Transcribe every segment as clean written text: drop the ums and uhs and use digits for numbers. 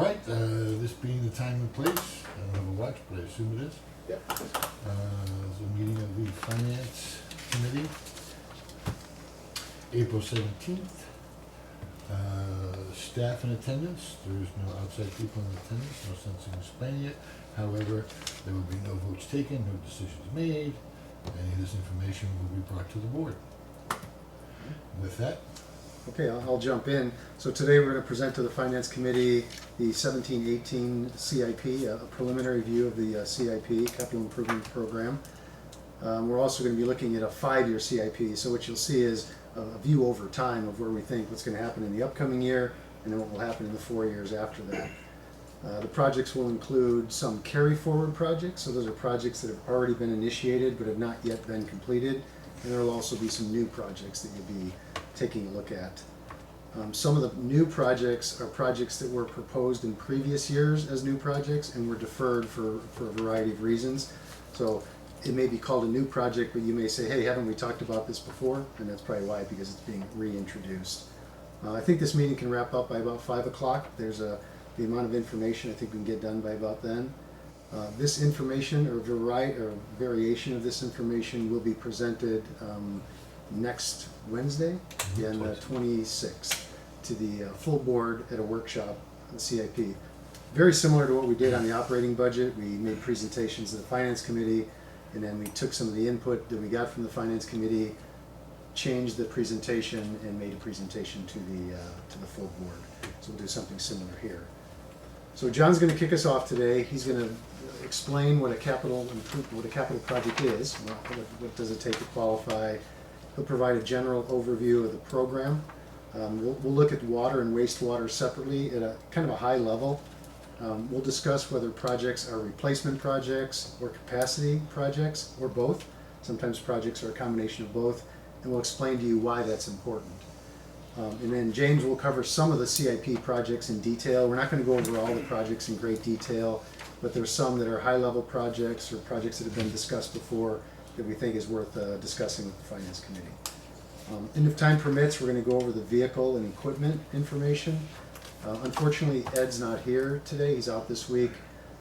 right, this being the time and place, I don't have a watch, but I assume it is. Yep. There's a meeting of the Finance Committee, April 17th. Staff in attendance, there is no outside people in attendance, no sense in explaining it. However, there will be no votes taken, no decisions made. Any of this information will be brought to the board. With that, Okay, I'll jump in. So today we're going to present to the Finance Committee the 17-18 CIP, a preliminary view of the CIP, Capital Improvement Program. We're also going to be looking at a 5-year CIP. So what you'll see is a view over time of where we think what's going to happen in the upcoming year and then what will happen in the 4 years after that. The projects will include some carry forward projects. So those are projects that have already been initiated but have not yet been completed. And there will also be some new projects that you'll be taking a look at. Some of the new projects are projects that were proposed in previous years as new projects and were deferred for a variety of reasons. So it may be called a new project, but you may say, hey, haven't we talked about this before? And that's probably why, because it's being reintroduced. I think this meeting can wrap up by about 5 o'clock. There's the amount of information I think we can get done by about then. This information or variation of this information will be presented next Wednesday, on the 26th, to the full board at a workshop on the CIP. Very similar to what we did on the operating budget. We made presentations to the Finance Committee, and then we took some of the input that we got from the Finance Committee, changed the presentation, and made a presentation to the full board. So we'll do something similar here. So John's going to kick us off today. He's going to explain what a capital project is. What does it take to qualify? He'll provide a general overview of the program. We'll look at water and wastewater separately at a kind of a high level. We'll discuss whether projects are replacement projects or capacity projects or both. Sometimes projects are a combination of both, and we'll explain to you why that's important. And then James will cover some of the CIP projects in detail. We're not going to go over all the projects in great detail, but there's some that are high-level projects or projects that have been discussed before that we think is worth discussing with the Finance Committee. And if time permits, we're going to go over the vehicle and equipment information. Unfortunately, Ed's not here today. He's out this week.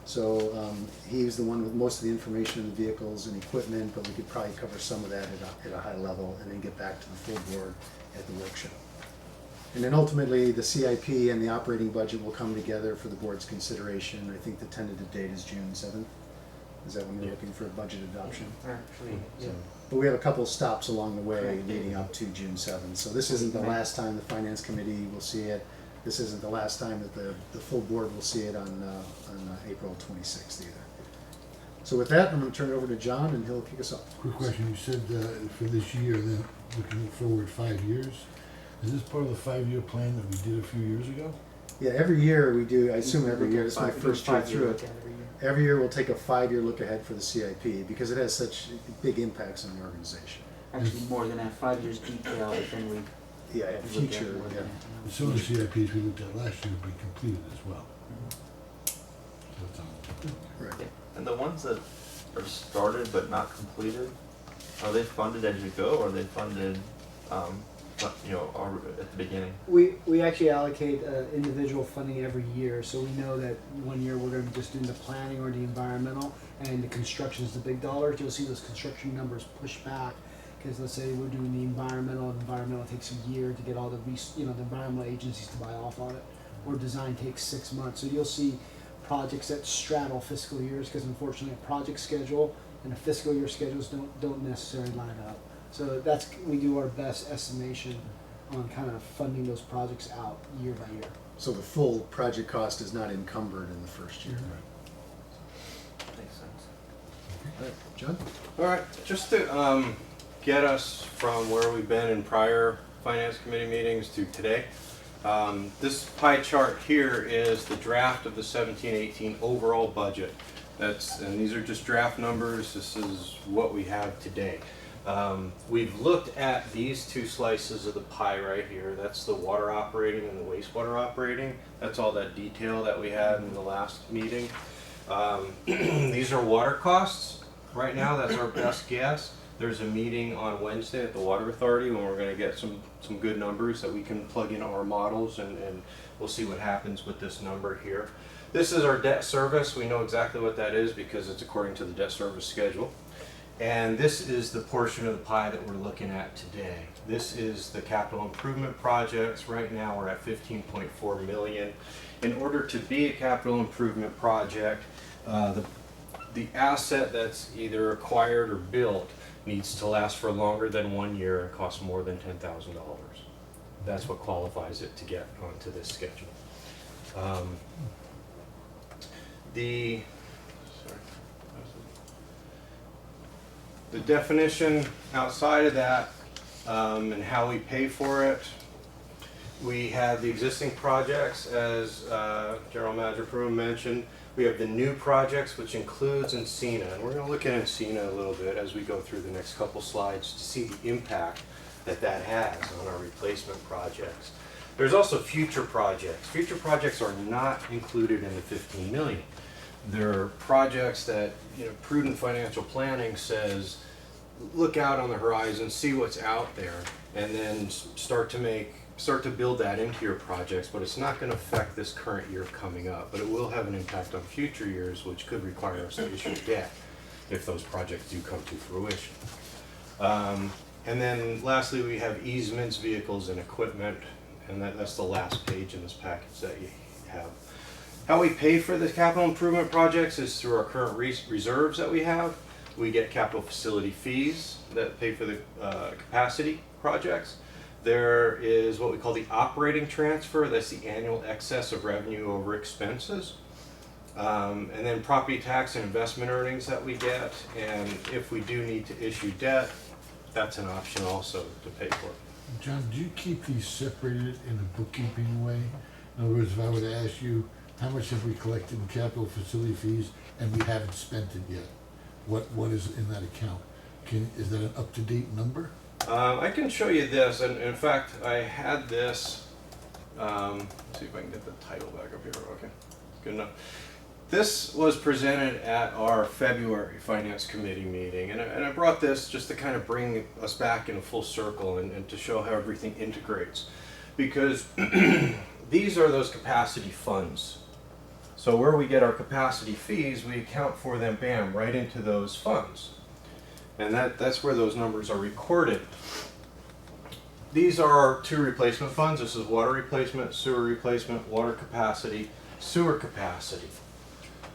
So he's the one with most of the information on the vehicles and equipment, but we could probably cover some of that at a high level and then get back to the full board at the workshop. And then ultimately, the CIP and the operating budget will come together for the board's consideration. I think the tentative date is June 7th. Is that when you're looking for a budget adoption? Actually, yeah. So, but we have a couple of stops along the way leading up to June 7th. So this isn't the last time the Finance Committee will see it. This isn't the last time that the full board will see it on April 26th either. So with that, I'm going to turn it over to John, and he'll kick us off. quick question. You said for this year, then looking forward 5 years. Is this part of the 5-year plan that we did a few years ago? Yeah, every year we do. I assume every year. This is my first year through it. Every year we'll take a 5-year look ahead for the CIP because it has such big impacts on the organization. Actually, more than that, 5 years detail, but then we Yeah, look at future. more Yeah. than Some of the CIPs we looked at last year have been completed as well. So it's Right. And the ones that are started but not completed, are they funded as you go, or are they funded, at the beginning? We actually allocate individual funding every year, so we know that one year we're going to be just doing the planning or the environmental, and the construction is the big dollars. You'll see those construction numbers push back because let's say we're doing the environmental takes a year to get all the the environmental agencies to buy off on it, or design takes 6 months. So you'll see projects that straddle fiscal years because unfortunately a project schedule and a fiscal year schedules don't necessarily line up. So we do our best estimation on kind of funding those projects out year by year. So the full project cost is not encumbered in the first year. Makes sense. All right, John? All right, just to get us from where we've been in prior Finance Committee meetings to today, this pie chart here is the draft of the 17-18 overall budget. And these are just draft numbers. This is what we have today. We've looked at these two slices of the pie right here. That's the water operating and the wastewater operating. That's all that detail that we had in the last meeting. These are water costs right now. That's our best guess. There's a meeting on Wednesday at the Water Authority when we're gonna get some good numbers that we can plug into our models, and we'll see what happens with this number here. This is our debt service. We know exactly what that is because it's according to the debt service schedule. And this is the portion of the pie that we're looking at today. This is the capital improvement projects. Right now we're at 15.4 million. In order to be a capital improvement project, the asset that's either acquired or built needs to last for longer than 1 year and cost more than $10,000. That's what qualifies it to get onto this schedule. The definition outside of that, and how we pay for it, we have the existing projects, as General Manager Pruitt mentioned. We have the new projects, which includes Encina, and we're going to look at Encina a little bit as we go through the next couple slides to see the impact that that has on our replacement projects. There's also future projects. Future projects are not included in the 15 million. They're projects that, prudent financial planning says, look out on the horizon, see what's out there, and then start to build that into your projects. But it's not going to affect this current year coming up, but it will have an impact on future years, which could require us to issue debt if those projects do come to fruition. And then lastly, we have easements, vehicles, and equipment, and that's the last page in this package that you have. How we pay for the capital improvement projects is through our current reserves that we have. We get capital facility fees that pay for the capacity projects. There is what we call the operating transfer. That's the annual excess of revenue over expenses. And then property tax and investment earnings that we get. And if we do need to issue debt, that's an option also to pay for. John, do you keep these separated in a bookkeeping way? In other words, if I were to ask you, how much have we collected in capital facility fees and we haven't spent it yet? What is in that account? Is that an up-to-date number? I can show you this, and in fact, I had this. Let's see if I can get the title back up here. Okay, good enough. This was presented at our February Finance Committee meeting, and I brought this just to kind of bring us back in a full circle and to show how everything integrates. Because these are those capacity funds. So where we get our capacity fees, we account for them, bam, right into those funds. And that's where those numbers are recorded. These are our two replacement funds. This is water replacement, sewer replacement, water capacity, sewer capacity.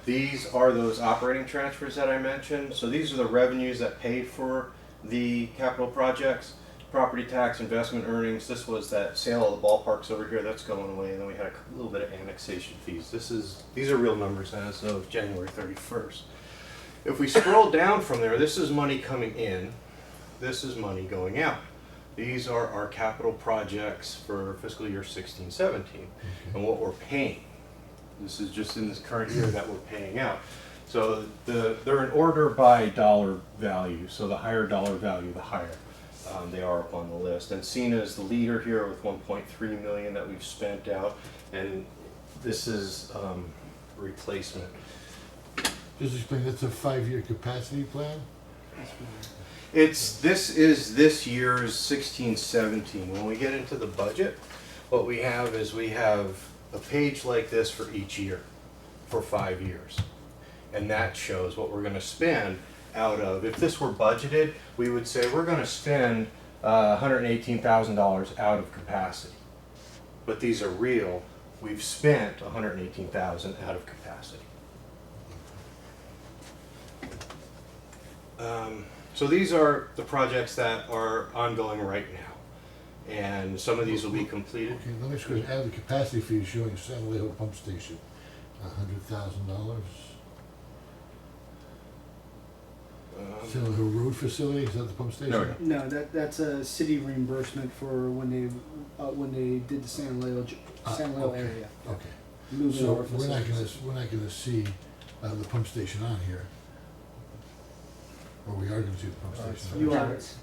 These are those operating transfers that I mentioned. So these are the revenues that pay for the capital projects. Property tax, investment earnings. This was that sale of the ballparks over here. That's going away. And then we had a little bit of annexation fees. These are real numbers as of January 31st. If we scroll down from there, this is money coming in. This is money going out. These are our capital projects for fiscal year 16-17 and what we're paying. This is just in this current year that we're paying out. So they're in order by dollar value. So the higher dollar value, the higher they are up on the list. And Encina is the leader here with 1.3 million that we've spent out. And this is replacement. Just explain, that's a 5-year capacity plan? This is this year's 16-17. When we get into the budget, what we have is we have a page like this for each year for 5 years. And that shows what we're going to spend out of. If this were budgeted, we would say we're going to spend $118,000 out of capacity. But these are real. We've spent $118,000 out of capacity. So these are the projects that are ongoing right now, and some of these will be completed. Okay, let me just go add the capacity fee showing San Alejo Pump Station, $100,000. San Alejo Road Facility, is that the pump station? No, that's a city reimbursement for when they did the San Leo Okay. area. Okay, Moving so over we're not facilities. gonna see the pump station on here. Or we are gonna see the pump station. You Yeah, are. it's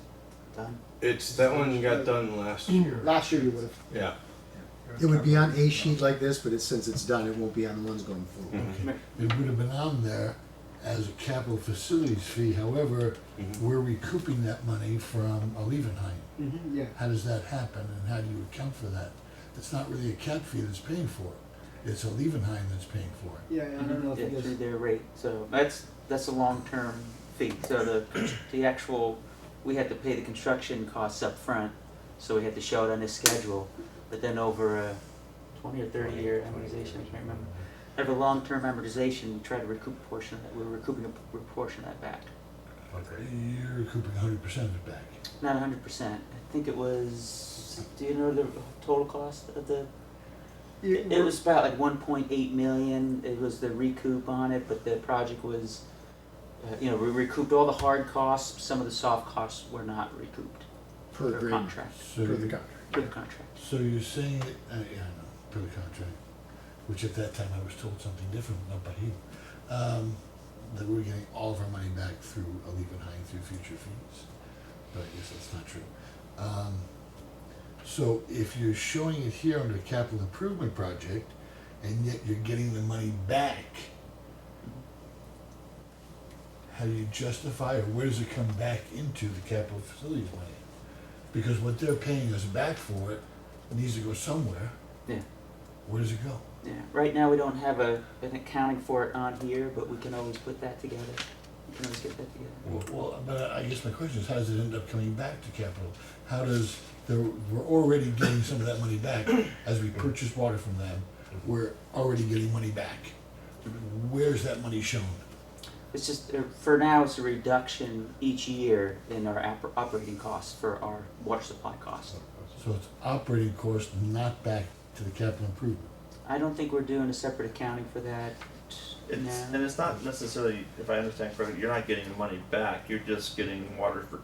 done. That one got done last year. Last year you would have. Yeah. It would be on a sheet like this, but since it's done, it won't be on the ones going forward. Mhm. It would have been on there as a capital facilities fee, however, Mhm. we're recouping that money from a Levenheim. Mm-hmm, yeah. How does that happen, and how do you account for that? It's not really a cap fee that's paying for it, it's a Levenheim that's paying for it. Yeah, I don't know if Yeah, it through is. their rate, so that's a long-term fee, so the actual, we had to pay the construction costs up front, so we had to show it on this schedule, but then over a 20 or 30-year amortization, I can't remember. Over long-term amortization, we try to recoup a portion of that, we're recouping a portion of that back. You're recouping 100% of it back. Not 100%, I think it was, do you know the total cost of the? It was about like 1.8 million, it was the recoup on it, but the project was, we recouped all the hard costs, some of the soft costs were not recouped. Per Per agreement, contract, So, per the contract. per the contract. so you're saying, yeah, I know, per the contract, which at that time I was told something different, not by you, that we were getting all of our money back through a Levenheim through future fees, but I guess that's not true. So if you're showing it here under capital improvement project, and yet you're getting the money back, how do you justify, or where does it come back into the capital facilities money? Because what they're paying us back for it needs to go somewhere. Yeah. Where does it go? Yeah, right now we don't have an accounting for it on here, but we can always put that together. We can always get that together. Well, but I guess my question is, how does it end up coming back to capital? How does, we're already getting some of that money back as we purchase water from them. We're already getting money back. Where's that money shown? It's just, for now, it's a reduction each year in our operating costs for our water supply costs. So it's operating cost, not back to the capital improvement. I don't think we're doing a separate accounting for that It's, now. and it's not necessarily, if I understand correctly, you're not getting the money back, you're just getting water for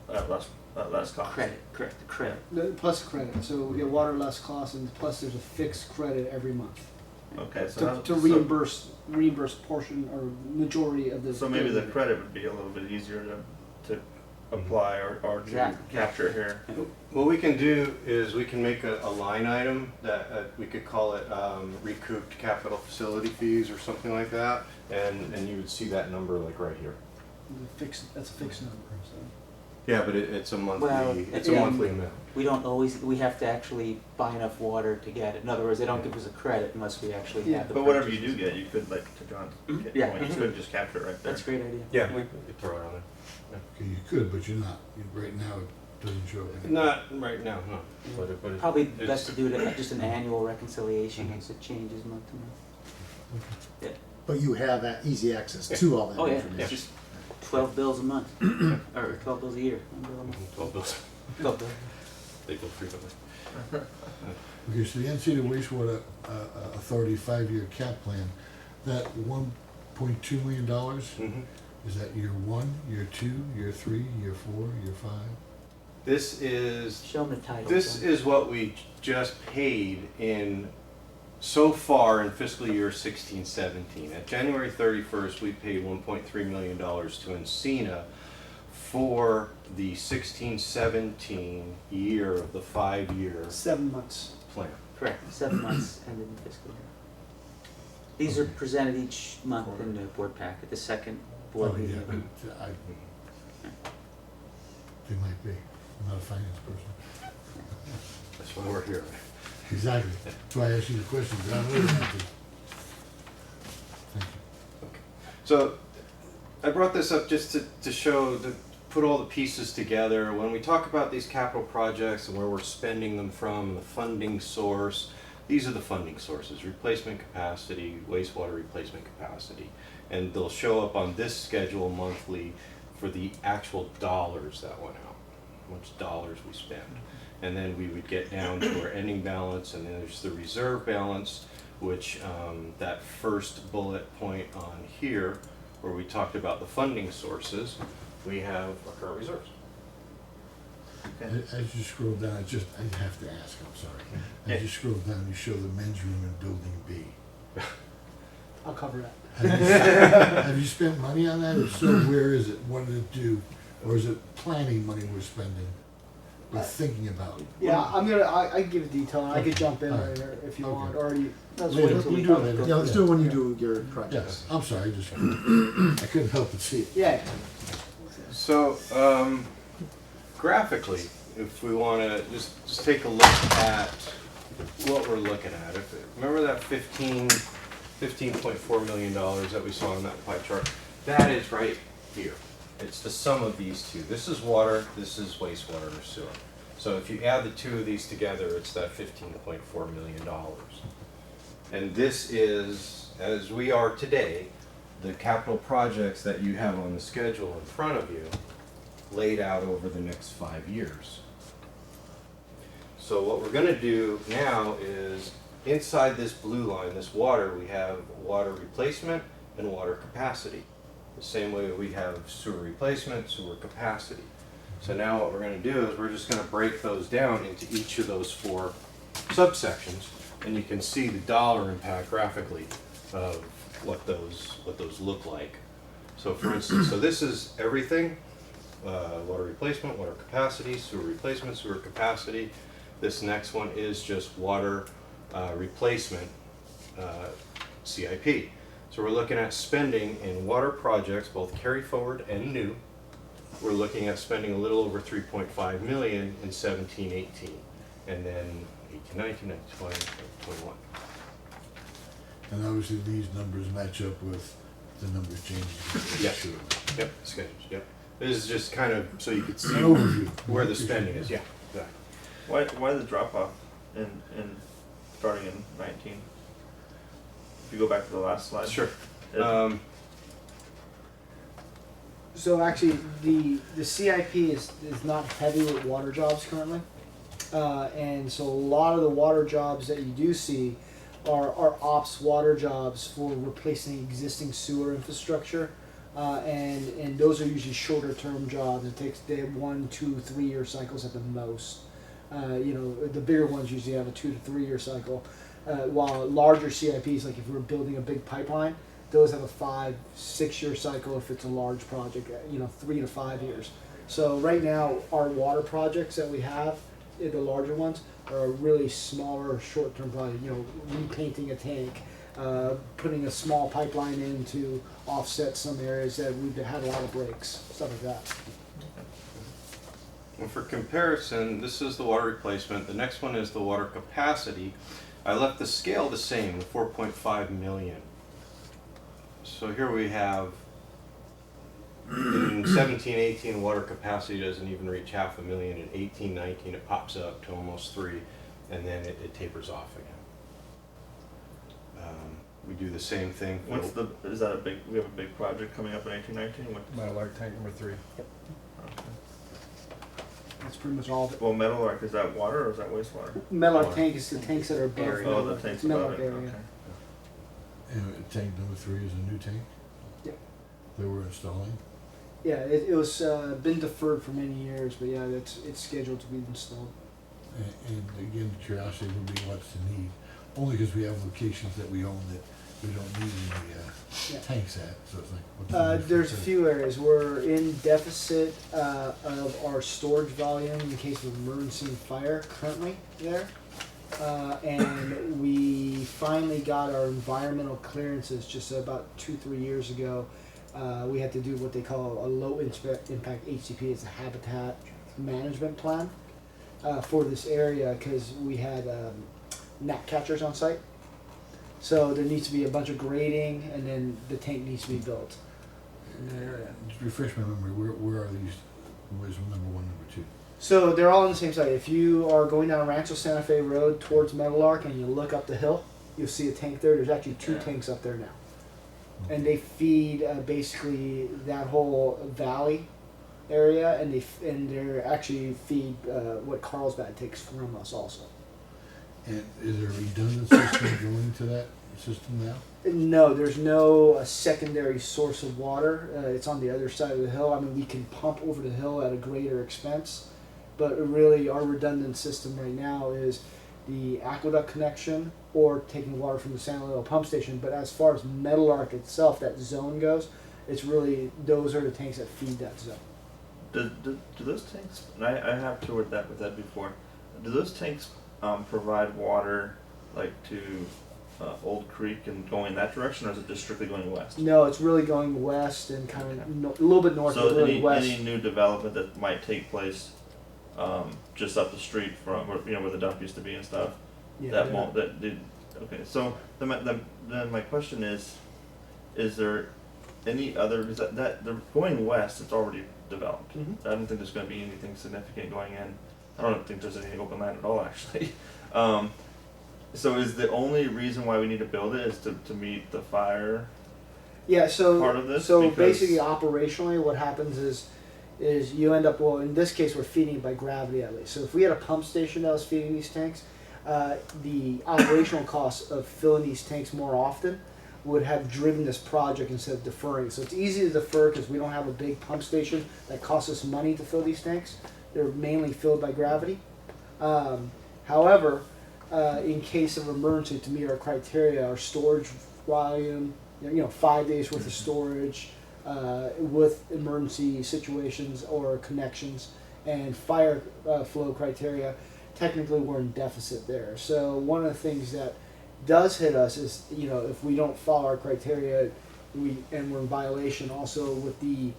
less cost. Credit, correct, the credit. Plus credit, so we get water less cost, and plus there's a fixed credit every month Okay, so, to reimburse portion or majority of the. so maybe the credit would be a little bit easier to apply or to Exactly. capture here. What we can do is we can make a line item that we could call it recouped capital facility fees or something like that, and you would see that number like right here. That's a fixed number, so. Yeah, but it's a monthly, Well, it's a yeah. monthly amount. We don't always, we have to actually buy enough water to get it. In other words, they don't give us a credit unless we actually Yeah. have the But whatever you purchase. do get, you could, like to John's Mhm. point, Yeah. you could just capture it right there. That's a great idea. Yeah, we could throw it on there. Okay, you could, but you're not. Right now, it doesn't show up. in it. Not right now, no. But it, Probably it's- best to do it at just an annual reconciliation because it changes month to month. But you have that easy access to all that Oh, yeah, information. it's just 12 bills a month, or 12 bills a year. 1 bill a month. 12 bills. 12 bills. They go frequently. Okay, so the NC Wastewater Authority 5-year cap plan, that $1.2 million, Mm-hmm. is that year 1, year 2, year 3, year 4, year 5? This is Show them the title. This John. is what we just paid in so far in fiscal year 16-17. At January 31st, we paid $1.3 million to Encina for the 16-17 year of the 5-year 7 months. plan. Correct, 7 months ended in fiscal year. These are presented each month in the board packet, the second board Oh, yeah, meeting. but they might be. I'm not a finance person. That's why we're here. Exactly. That's why I asked you the question, but I don't really have to. Thank you. So I brought this up just to show, to put all the pieces together. When we talk about these capital projects and where we're spending them from, the funding source, these are the funding sources: replacement capacity, wastewater replacement capacity. And they'll show up on this schedule monthly for the actual dollars that went out, how much dollars we spend. And then we would get down to our ending balance, and then there's the reserve balance, which that first bullet point on here, where we talked about the funding sources, we have our current reserves. As you scroll down, I have to ask, I'm sorry. As you scroll down, you show the men's room in Building B. I'll cover that. Have you spent money on that? If so, where is it? What did it do? Or is it planning money we're spending? we're thinking about. Yeah, I can give a detail, and I could jump in Alright. later if you Okay. want, or you. Let's Later, wait till we we do it go. later. Yeah, let's do it when you do your projects. Yes, I'm sorry, I couldn't help but see it. Yeah. So, graphically, if we want to just take a look at what we're looking at. Remember that $15.4 million that we saw on that pie chart? That is right here. It's the sum of these two. This is water, this is wastewater or sewer. So if you add the two of these together, it's that $15.4 million. And this is, as we are today, the capital projects that you have on the schedule in front of you laid out over the next 5 years. So what we're going to do now is inside this blue line, this water, we have water replacement and water capacity. The same way we have sewer replacement, sewer capacity. So now what we're going to do is we're just going to break those down into each of those 4 subsections, and you can see the dollar impact graphically of what those look like. So for instance, so this is everything: water replacement, water capacity, sewer replacement, sewer capacity. This next one is just water replacement CIP. So we're looking at spending in water projects, both carry forward and new. We're looking at spending a little over 3.5 million in 17, 18, and then 18, 19, 20, 21. And obviously these numbers match up with the numbers changing. Yes. Yep, schedules, yep. This is just kind of so you can see An overview. where the spending is, yeah, exactly. Why the drop off in starting in 19? If you go back to the last slide. Sure. It- So actually, the CIP is not heavy with water jobs currently, and so a lot of the water jobs that you do see are ops water jobs for replacing existing sewer infrastructure, and those are usually shorter term jobs. It takes 1, 2, 3 year cycles at the most. The bigger ones usually have a 2 to 3 year cycle, while larger CIPs, like if we're building a big pipeline, those have a 5, 6 year cycle if it's a large project, 3 to 5 years. So right now, our water projects that we have, the larger ones, are really smaller, short-term projects. Repainting a tank, putting a small pipeline in to offset some areas that we've had a lot of breaks, stuff like that. And for comparison, this is the water replacement. The next one is the water capacity. I left the scale the same, the 4.5 million. So here we have, in 17, 18, water capacity doesn't even reach 500,000. In 18, 19, it pops up to almost 3, and then it tapers off again. We do the same thing. is that we have a big project coming up in 18, 19? Meadowlark tank number 3. Okay. That's pretty much all of it. Well, Meadowlark, is that water or is that wastewater? Meadowlark tank is the tanks that are above. Area. Oh, the Meadowlark. tanks It's above Meadowlark it, area. okay. And tank number 3 is a new tank? Yeah. That we're installing? Yeah, it was been deferred for many years, but yeah, it's scheduled to be installed. And again, the curiosity would be what's the need? Only because we have locations that we own that we don't need any Yeah. tanks at, so it's like, what's the difference? There's a few areas. We're in deficit of our storage volume in case of emergency fire currently there. And we finally got our environmental clearances just about 2-3 years ago. We had to do what they call a low impact HCP. It's a habitat management plan for this area because we had gnat catchers on site. So there needs to be a bunch of grading, and then the tank needs to be built. Just refresh my memory, where are these, where's number 1, number 2? So they're all on the same site. If you are going down Rancho Santa Fe Road towards Meadowlark and you look up the hill, you'll see a tank there. There's actually 2 tanks up there now. And they feed basically that whole valley area, and they actually feed what Carlsbad takes from us also. And is there a redundant system going to that system now? No, there's no secondary source of water. It's on the other side of the hill. I mean, we can pump over the hill at a greater expense, but really our redundant system right now is the aqueduct connection or taking water from the San Luis pump station. But as far as Meadowlark itself, that zone goes, it's really, those are the tanks that feed that zone. do those tanks, and I have toured that with Ed before, do those tanks provide water like to Old Creek and going that direction, or is it just strictly going west? No, it's really going west and kind of Okay. a little bit north, So but really any, west. any new development that might take place just up the street from where the dump used to be and stuff, Yeah, that yeah. won't, that did, okay, so then my question is there any other, is that the going west, it's already developed. Mhm. I don't think there's gonna be anything significant going in. I don't think there's any open land at all, actually. So is the only reason why we need to build it is to meet the fire? Yeah, so Part of this, so because- basically operationally what happens is you end up, well, in this case we're feeding it by gravity at least. So if we had a pump station that was feeding these tanks, the operational costs of filling these tanks more often would have driven this project instead of deferring. So it's easy to defer because we don't have a big pump station that costs us money to fill these tanks. They're mainly filled by gravity. However, in case of emergency, to meet our criteria, our storage volume, 5 days worth of storage, with emergency situations or connections, and fire flow criteria, technically we're in deficit there. So one of the things that does hit us is, if we don't follow our criteria, we're in violation also with the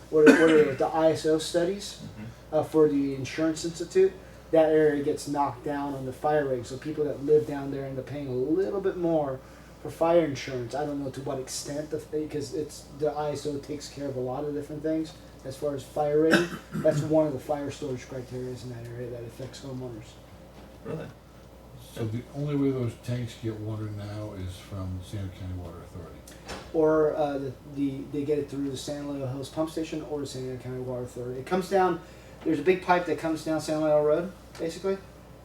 what are the ISO studies for the Insurance Institute. That area gets knocked down on the fire rate, so people that live down there end up paying a little bit more for fire insurance. I don't know to what extent, because the ISO takes care of a lot of different things as far as fire rating. That's one of the fire storage criteria in that area that affects homeowners. Really? So the only way those tanks get water now is from Santa County Water Authority. Or they get it through the San Leo Hills Pump Station or the San Diego County Water Authority. It comes down. There's a big pipe that comes down San Leo Road, basically,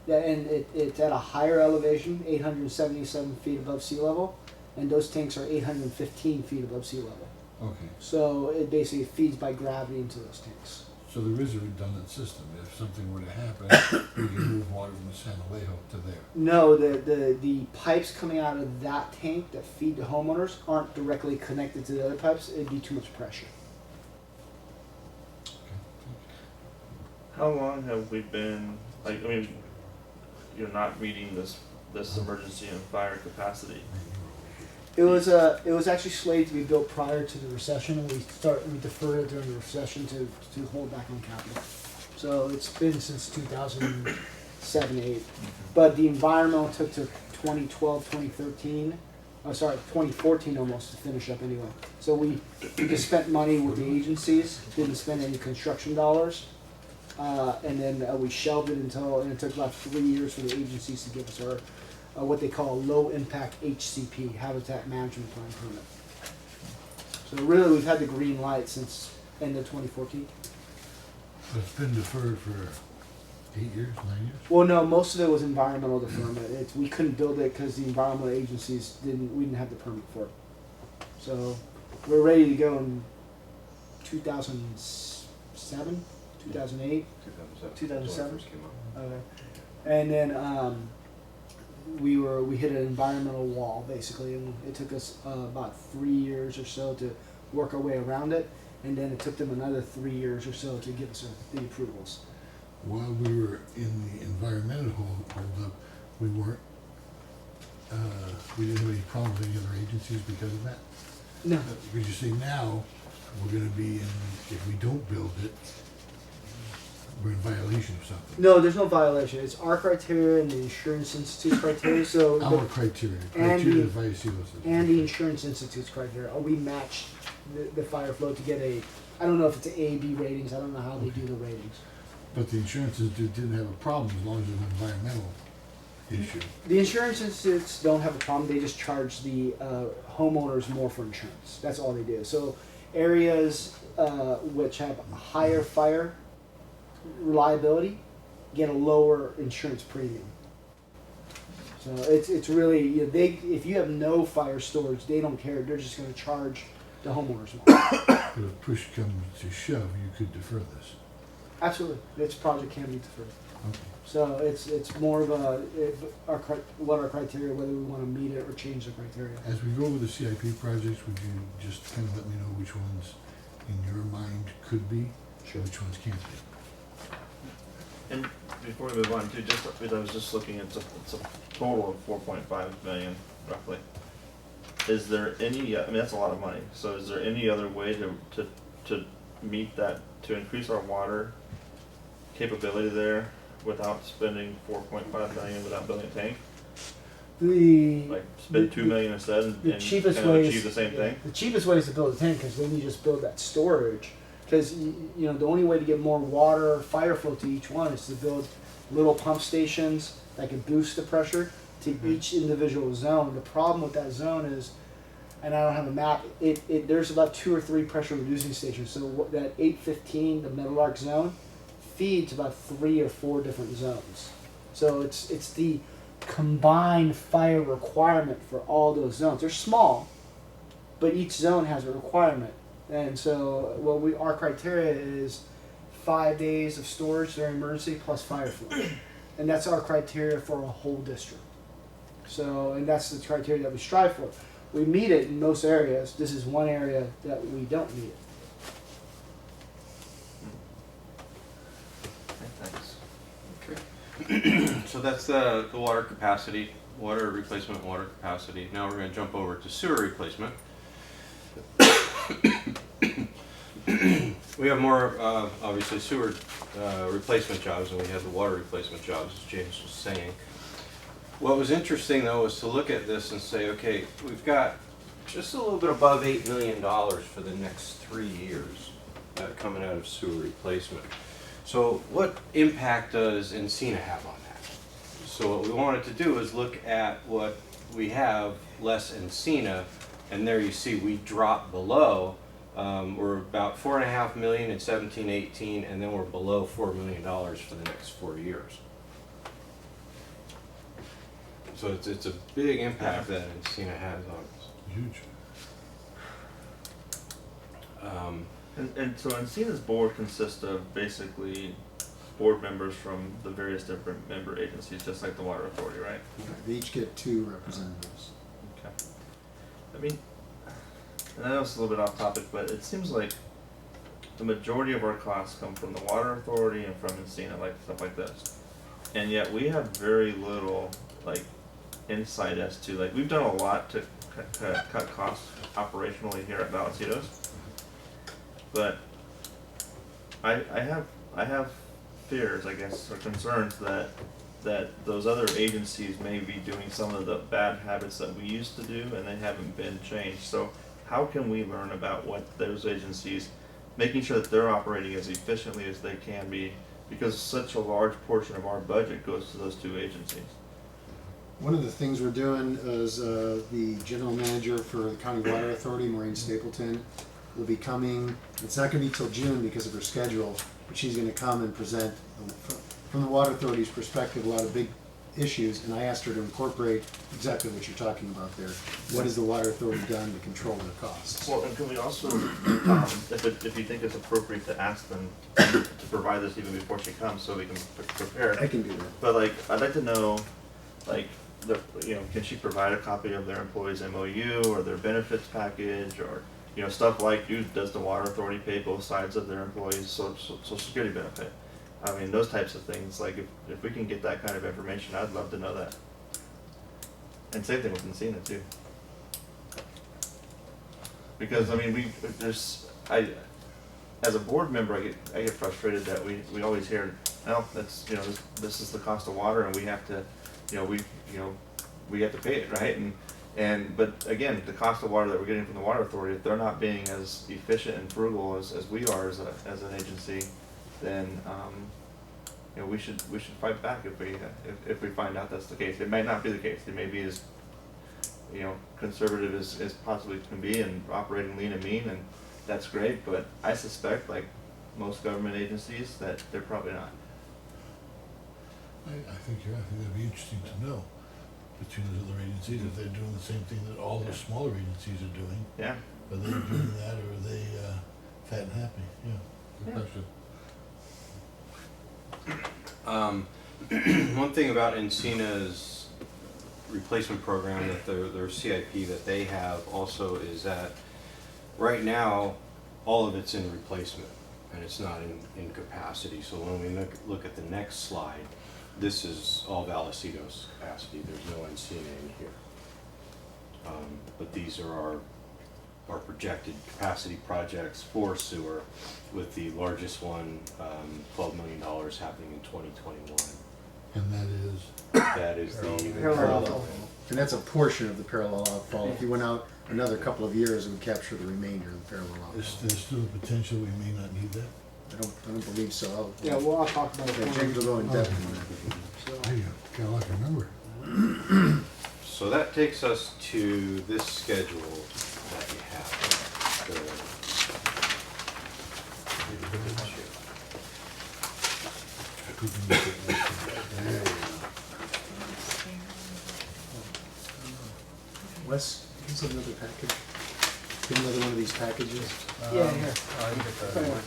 and it's at a higher elevation, 877 feet above sea level, and those tanks are 815 feet above sea level. Okay, So it basically feeds by gravity into those tanks. so there is a redundant system. If something were to happen, we can move water from San Alejo to there. No, the pipes coming out of that tank that feed the homeowners aren't directly connected to the other pipes. It'd be too much pressure. How long have we been, not meeting this emergency and fire capacity? It was actually slated to be built prior to the recession, and we deferred it during the recession to hold back on capital. So it's been since 2007, 8. But the environmental took to 2012, 2013. 2014 almost to finish up anyway. So we just spent money with the agencies, didn't spend any construction dollars, and then we shelved it and it took about 3 years for the agencies to give us our what they call a low impact HCP, Habitat Management Plan permit. So really we've had the green light since end of 2014. But it's been deferred for 8 years, 9 years? Well, no, most of it was environmental deferment. We couldn't build it because the environmental agencies we didn't have the permit for it. So we're ready to go in 2007, 2008. 2007? Okay. And then we hit an environmental wall basically, and it took us about 3 years or so to work our way around it, and then it took them another 3 years or so to give us the approvals. While we were in the environmental hold-up, we weren't, we didn't have any problems with any other agencies because of that? No. Because you see now, we're gonna be in, if we don't build it, we're in violation of something. No, there's no violation. It's our criteria and the Insurance Institute's criteria. So Our criteria, criteria of Vallecitos. and the Insurance Institute's criteria. We matched the fire flow to get I don't know if it's A, B ratings. I don't know how they do the ratings. But the insurance institute didn't have a problem as long as it was an environmental issue. The Insurance Institutes don't have a problem. They just charge the homeowners more for insurance. That's all they do. So areas which have a higher fire reliability get a lower insurance premium. So it's really, if you have no fire storage, they don't care. They're just going to charge the homeowners more. But if push comes to shove, you could defer this. Absolutely, this project can be deferred. Okay. So it's more of what our criteria, whether we want to meet it or change the criteria. As we go over the CIP projects, would you just kind of let me know which ones in your mind could be? Sure. which ones can't be. And before we move on, too, just because I was just looking, it's a total of 4.5 million roughly. Is there any? I mean, that's a lot of money. So, is there any other way to meet that, to increase our water capability there without spending 4.5 million without building a tank? Like spend 2 million instead and the cheapest kind of way achieve the same thing? The cheapest way is to build a tank, because then you just build that storage. Because you know the only way to get more water, fire flow to each one is to build little pump stations that can boost the pressure to each individual zone. The problem with that zone is, and I don't have a map, there's about 2 or 3 pressure reducing stations. So that 815, the Meadowlark zone, feeds about 3 or 4 different zones. So it's the combined fire requirement for all those zones. They're small, but each zone has a requirement. And so our criteria is 5 days of storage during emergency plus fire flow. And that's our criteria for a whole district. So, and that's the criteria that we strive for. We meet it in most areas. This is one area that we don't meet it. Okay, thanks. So that's the water capacity, water replacement, water capacity. Now we're going to jump over to sewer replacement. We have more, obviously, sewer replacement jobs than we have the water replacement jobs, as James was saying. What was interesting, though, was to look at this and say, okay, we've got just a little bit above $8 million for the next 3 years coming out of sewer replacement. So what impact does Encina have on that? So what we wanted to do is look at what we have less Encina, and there you see we drop below. We're about $4.5 million in 17-18, and then we're below $4 million for the next 4 years. So it's a big impact that Encina has on us. Huge. And so Encina's board consists of basically board members from the various different member agencies, just like the Water Authority, right? They each get 2 representatives. Okay. I mean, and I know it's a little bit off topic, but it seems like the majority of our costs come from the Water Authority and from Encina, like stuff like this. And yet we have very little, like, insight as to, like, we've done a lot to cut costs operationally here at Vallecitos. But I have fears, I guess, or concerns that those other agencies may be doing some of the bad habits that we used to do, and they haven't been changed. So how can we learn about what those agencies, making sure that they're operating as efficiently as they can be, because such a large portion of our budget goes to those 2 agencies. One of the things we're doing is the general manager for the County Water Authority, Maureen Stapleton, will be coming. It's not going to be till June because of her schedule, but she's going to come and present from the Water Authority's perspective a lot of big issues, and I asked her to incorporate exactly what you're talking about there. What has the Water Authority done to control their costs? Well, and can we also, if you think it's appropriate to ask them to provide this even before she comes, so we can prepare. I can do that. But like, I'd like to know, like, can she provide a copy of their employees' MOU or their benefits package, or stuff like, does the Water Authority pay both sides of their employees' social security benefit? I mean, those types of things. Like, if we can get that kind of information, I'd love to know that. And same thing with Encina too. Because I mean, as a board member, I get frustrated that we always hear, well, that's this is the cost of water, and we have to, we have to pay it, right? But again, the cost of water that we're getting from the Water Authority, if they're not being as efficient and frugal as we are as an agency, then we should fight back if we find out that's the case. It might not be the case. They may be as conservative as possibly can be and operating lean and mean, and that's great. But I suspect, like most government agencies, that they're probably not. I think that'd be interesting to know between those other agencies if they're doing the same thing that all the smaller agencies are doing. Yeah. Are they doing that, or are they fat and happy? Yeah, good question. One thing about Encina's replacement program, that their CIP that they have also, is that right now all of it's in replacement. and it's not in capacity. So when we look at the next slide, this is all Vallecitos capacity. There's no Encina in here. But these are our projected capacity projects for sewer, with the largest one, $12 million happening in 2021. And That is the Parallel. parallel. And that's a portion of the parallel outfall. If you went out another couple of years, it would capture the remainder of the parallel outfall. there's still a potential we may not need that. I don't believe so. Yeah, well, I'll talk about it. Yeah, more. James will go in depth on that. So, There you go, got a lot to remember. So that takes us to this schedule that you have. Wes, here's another package. Get another one of these packages. yeah, here. I get that.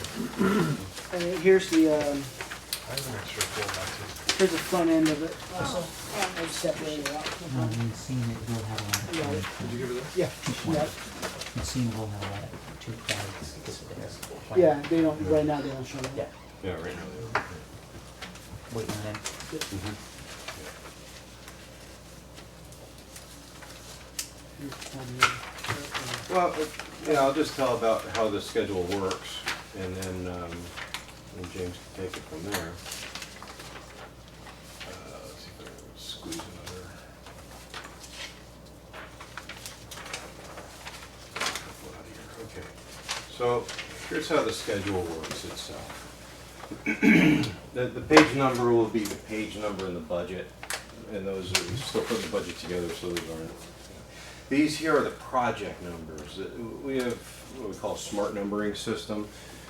And here's the, I have an extra full boxes. here's the front end of it. Also, I've separated it out. Encina will have a lot of Yeah. Did you give her that? Yeah, yeah, Encina will have a lot of two flags. yeah, they don't, right now they don't show Yeah. that. Yeah, right now. Waiting on them. Well, yeah, I'll just tell about how the schedule works, and then James can take it from there. Let's see if I can squeeze another couple out of here. Okay, so here's how the schedule works itself. The page number will be the page number in the budget, and those are, we still put the budget together, so those aren't. These here are the project numbers. We have what we call a smart numbering system.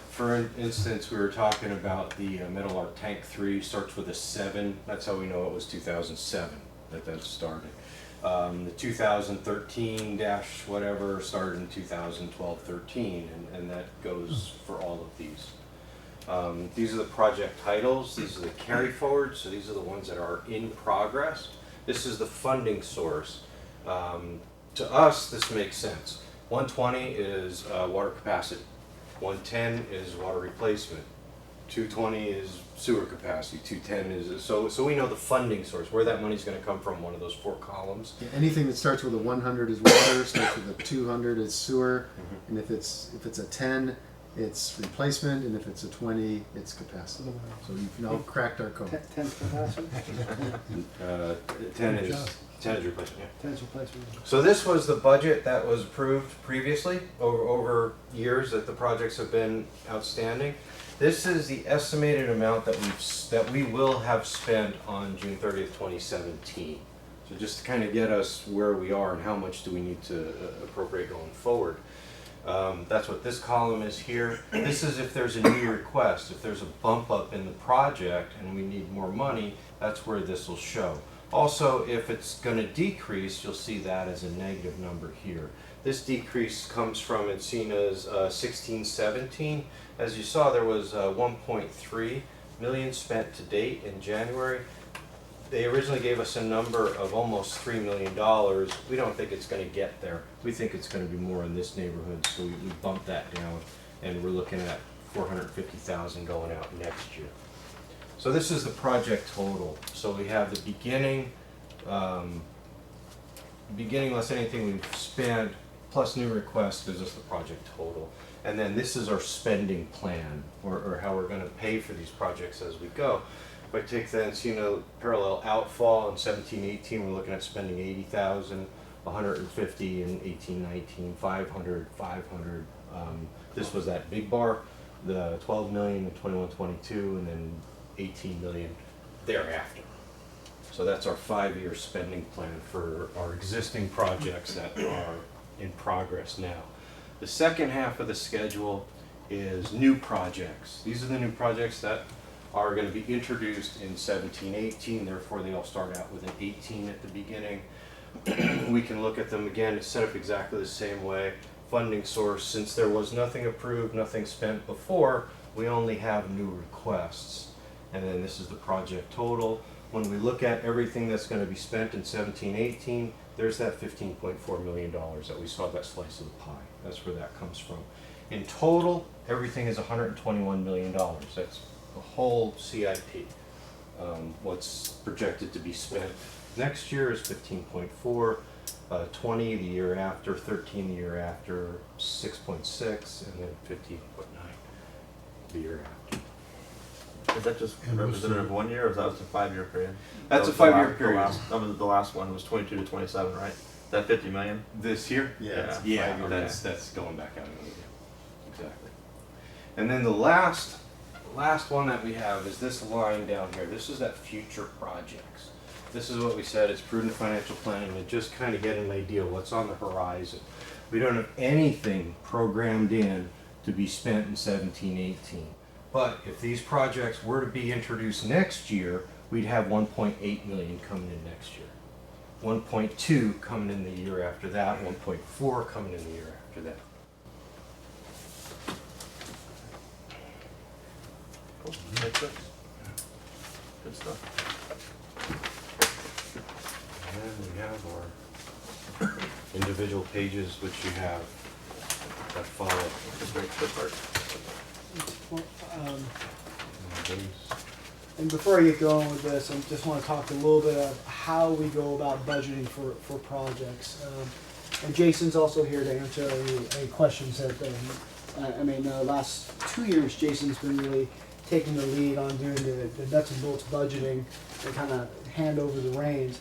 For instance, we were talking about the Metal Arc Tank 3 starts with a 7. That's how we know it was 2007 that started. The 2013 dash whatever started in 2012-13, and that goes for all of these. These are the project titles. These are the carry forwards. So these are the ones that are in progress. This is the funding source. To us, this makes sense. 120 is water capacity. 110 is water replacement. 220 is sewer capacity. 210 is, so we know the funding source, where that money's gonna come from, one of those 4 columns. Yeah, anything that starts with a 100 is water, starts with a 200 is sewer, and if it's a 10, it's replacement, and if it's a 20, it's capacity. So you've now cracked our code. Tenth capacity, 10 Good is job. 10 is replacement, yeah. tenth replacement. So this was the budget that was approved previously over years that the projects have been outstanding. This is the estimated amount that we will have spent on June 30th, 2017. So just to kind of get us where we are and how much do we need to appropriate going forward. That's what this column is here. This is if there's a new request. If there's a bump up in the project and we need more money, that's where this will show. Also, if it's going to decrease, you'll see that as a negative number here. This decrease comes from Encina's 16-17. As you saw, there was 1.3 million spent to date in January. They originally gave us a number of almost $3 million. We don't think it's going to get there. We think it's going to be more in this neighborhood, so we bumped that down, and we're looking at $450,000 going out next year. So this is the project total. So we have the beginning less anything we've spent, plus new requests gives us the project total. And then this is our spending plan, or how we're going to pay for these projects as we go. If I take the Encina parallel outfall in 17-18, we're looking at spending 80,000, 150 in 18-19, 500, 500. This was that big bar, the 12 million in 21-22, and then 18 million thereafter. So that's our 5-year spending plan for our existing projects that are in progress now. The second half of the schedule is new projects. These are the new projects that are going to be introduced in 17-18, therefore they all start out with an 18 at the beginning. We can look at them again, it's set up exactly the same way. Funding source, since there was nothing approved, nothing spent before, we only have new requests. And then this is the project total. When we look at everything that's going to be spent in 17-18, there's that $15.4 million that we saw, that slice of the pie. That's where that comes from. In total, everything is $121 million. That's the whole CIP. What's projected to be spent next year is 15.4, 20 the year after, 13 the year after, 6.6, and then 15.9 the year after. Is that just And what's representative the- of 1 year, or is that just a 5-year period? That's That a was the 5-year last- period. The last one was 22 to 27, right? That 50 million? This year? Yeah. Yeah, 5 year. that's going back out again. Exactly. And then the last one that we have is this line down here. This is that future projects. This is what we said, it's prudent financial planning to just kind of get an idea of what's on the horizon. We don't have anything programmed in to be spent in 17-18. But if these projects were to be introduced next year, we'd have 1.8 million coming in next year. 1.2 coming in the year after that, 1.4 coming in the year after that. Cool. Makes sense. Good stuff. And we have our individual pages, which you have that follow. That's a great good part. And before I get going with this, I just want to talk a little bit of how we go about budgeting for projects. And Jason's also here to answer any questions that, last 2 years, Jason's been really taking the lead on doing the nuts and bolts budgeting and kind of hand over the reins.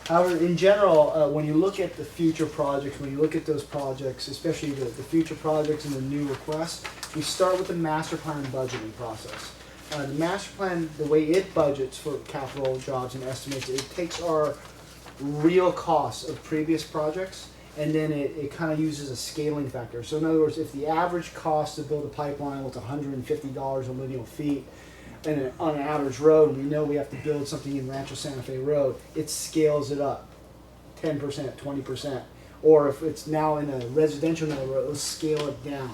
However, in general, when you look at the future projects, when you look at those projects, especially the future projects and the new requests, we start with the master plan budgeting process. The master plan, the way it budgets for capital jobs and estimates, it takes our real costs of previous projects and then it kind of uses a scaling factor. So in other words, if the average cost to build a pipeline was $150 a lineal feet, and on an average road, and we know we have to build something in Rancho Santa Fe Road, it scales it up 10%, 20%. Or if it's now in a residential neighborhood, it'll scale it down.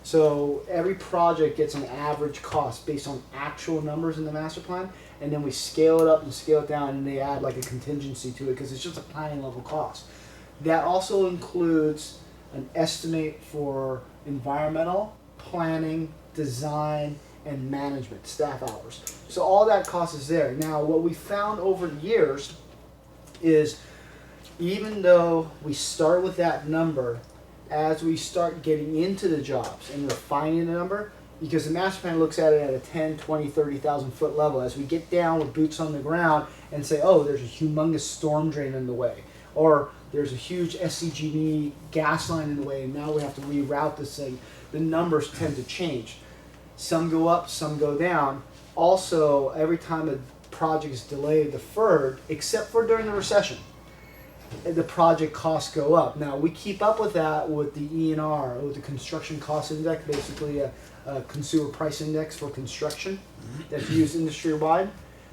So every project gets an average cost based on actual numbers in the master plan, and then we scale it up and scale it down, and they add like a contingency to it because it's just a planning level cost. That also includes an estimate for environmental, planning, design, and management, staff hours. So all that cost is there. Now, what we found over the years is even though we start with that number, as we start getting into the jobs and refining the number, because the master plan looks at it at a 10, 20, 30,000 foot level, as we get down with boots on the ground and say, oh, there's a humongous storm drain in the way, or there's a huge SCGB gas line in the way, and now we have to reroute this thing, the numbers tend to change. Some go up, some go down. Also, every time a project is delayed, deferred, except for during the recession, the project costs go up. Now, we keep up with that with the ENR, with the construction cost index, basically a consumer price index for construction that's used industry-wide.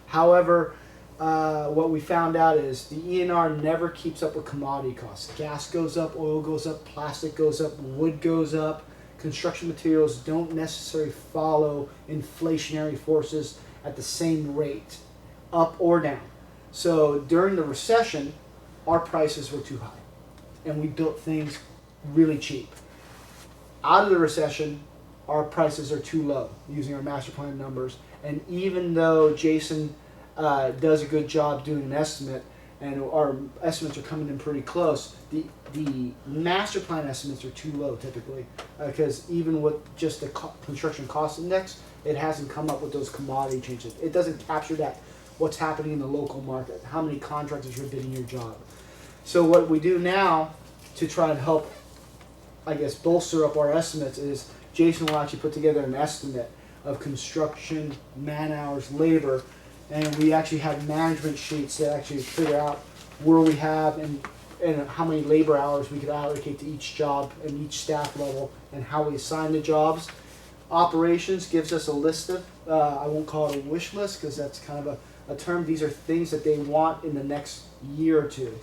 However, what we found out is the ENR never keeps up with commodity costs. Gas goes up, oil goes up, plastic goes up, wood goes up. Construction materials don't necessarily follow inflationary forces at the same rate, up or down. So during the recession, our prices were too high, and we built things really cheap. Out of the recession, our prices are too low using our master plan numbers, and even though Jason does a good job doing an estimate, and our estimates are coming in pretty close, the master plan estimates are too low typically, because even with just the construction cost index, it hasn't come up with those commodity changes. It doesn't capture that, what's happening in the local market, how many contractors are bidding your job. So what we do now to try and help, I guess, bolster up our estimates is Jason will actually put together an estimate of construction, man hours, labor, and we actually have management sheets that actually figure out where we have and how many labor hours we could allocate to each job and each staff level and how we assign the jobs. Operations gives us a list of, I won't call it a wish list because that's kind of a term. These are things that they want in the next year or two.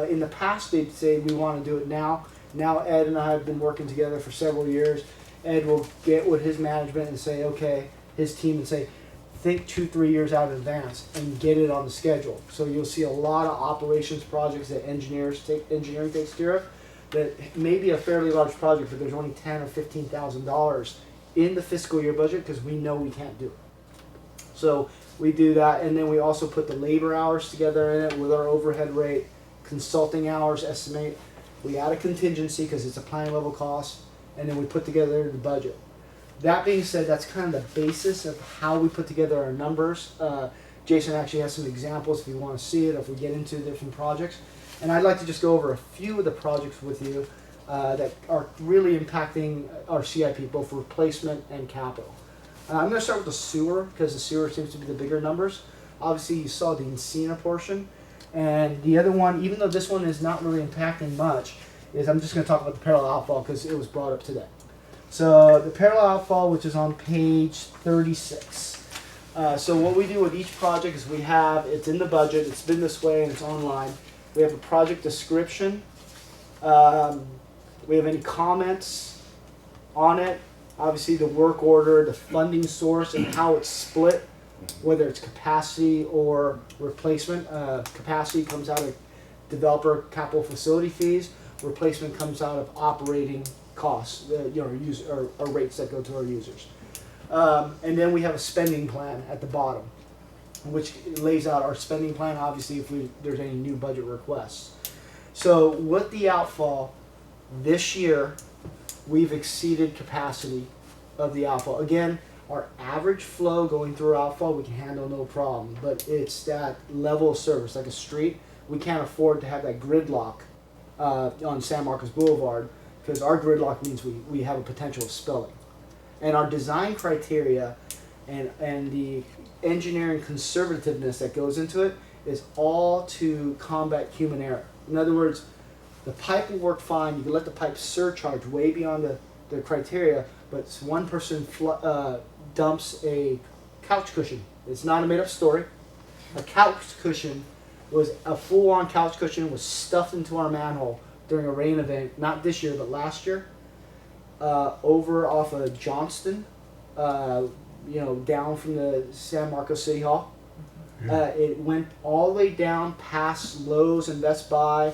In the past, they'd say we want to do it now. Now Ed and I have been working together for several years. Ed will get with his management and say, okay, his team and say, think 2-3 years out in advance and get it on the schedule. So you'll see a lot of operations projects that engineering takes care of. that may be a fairly large project, but there's only $10,000 or $15,000 in the fiscal year budget because we know we can't do it. So we do that, and then we also put the labor hours together in it with our overhead rate, consulting hours estimate. We add a contingency because it's a plan level cost, and then we put together the budget. That being said, that's kind of the basis of how we put together our numbers. Jason actually has some examples if you want to see it, if we get into different projects. And I'd like to just go over a few of the projects with you that are really impacting our CIP, both replacement and capital. I'm going to start with the sewer, because the sewer seems to be the bigger numbers. Obviously, you saw the Encina portion. And the other one, even though this one is not really impacting much, is I'm just going to talk about the parallel outfall because it was brought up today. So the parallel outfall, which is on page 36. So what we do with each project is we have, it's in the budget, it's been this way and it's online. We have a project description. We have any comments on it. Obviously the work order, the funding source and how it's split, whether it's capacity or replacement. Capacity comes out of developer capital facility fees. Replacement comes out of operating costs, or rates that go to our users. And then we have a spending plan at the bottom, which lays out our spending plan, obviously, if there's any new budget requests. So with the outfall, this year, we've exceeded capacity of the outfall. Again, our average flow going through our outfall, we can handle no problem, but it's that level of service, like a street, we can't afford to have that gridlock on San Marcos Boulevard, because our gridlock means we have a potential of spilling. And our design criteria and the engineering conservativeness that goes into it is all to combat human error. In other words, the pipe will work fine. You can let the pipe surcharge way beyond the criteria, but one person dumps a couch cushion. It's not a made-up story. A couch cushion was a full-on couch cushion was stuffed into our manhole during a rain event, not this year, but last year, over off of Johnston, down from the San Marcos City Hall. It went all the way down past Lowe's and Best Buy,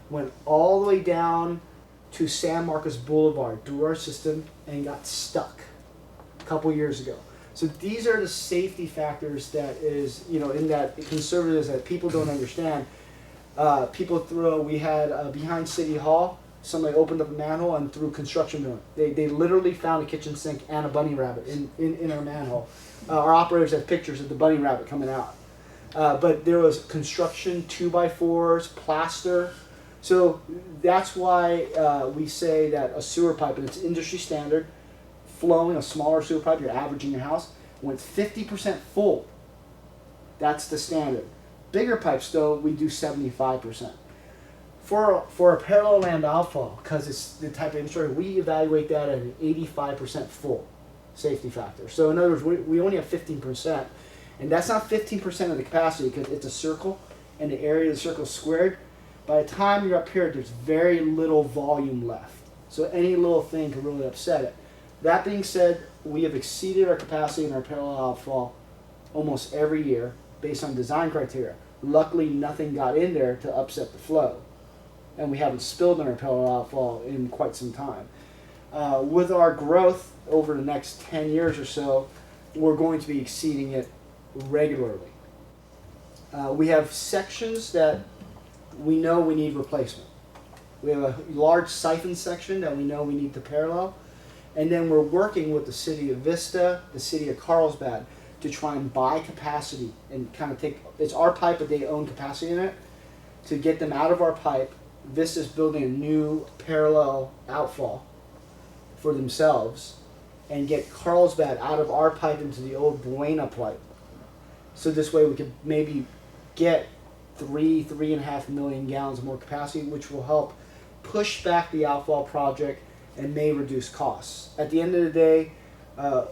went all the way down to San Marcos Boulevard through our system and got stuck a couple years ago. So these are the safety factors that is, in that conservatives that people don't understand. We had behind City Hall, somebody opened up a manhole and threw construction in it. They literally found a kitchen sink and a bunny rabbit in our manhole. Our operators have pictures of the bunny rabbit coming out. But there was construction, 2x4s, plaster. So that's why we say that a sewer pipe, and it's industry standard, flowing a smaller sewer pipe, you're averaging your house, when it's 50% full, that's the standard. Bigger pipes, though, we do 75%. For a parallel land outfall, because it's the type of industry, we evaluate that at an 85% full safety factor. So in other words, we only have 15%, and that's not 15% of the capacity because it's a circle, and the area of the circle is squared. By the time you're up here, there's very little volume left. So any little thing can really upset it. That being said, we have exceeded our capacity in our parallel outfall almost every year based on design criteria. Luckily, nothing got in there to upset the flow. And we haven't spilled in our parallel outfall in quite some time. With our growth over the next 10 years or so, we're going to be exceeding it regularly. We have sections that we know we need replacement. We have a large siphon section that we know we need to parallel. And then we're working with the city of Vista, the city of Carlsbad, to try and buy capacity and kind of it's our pipe, but they own capacity in it, to get them out of our pipe. Vista's building a new parallel outfall for themselves and get Carlsbad out of our pipe into the old Buena pipe. So this way we could maybe get 3.5 million gallons more capacity, which will help push back the outfall project and may reduce costs. At the end of the day,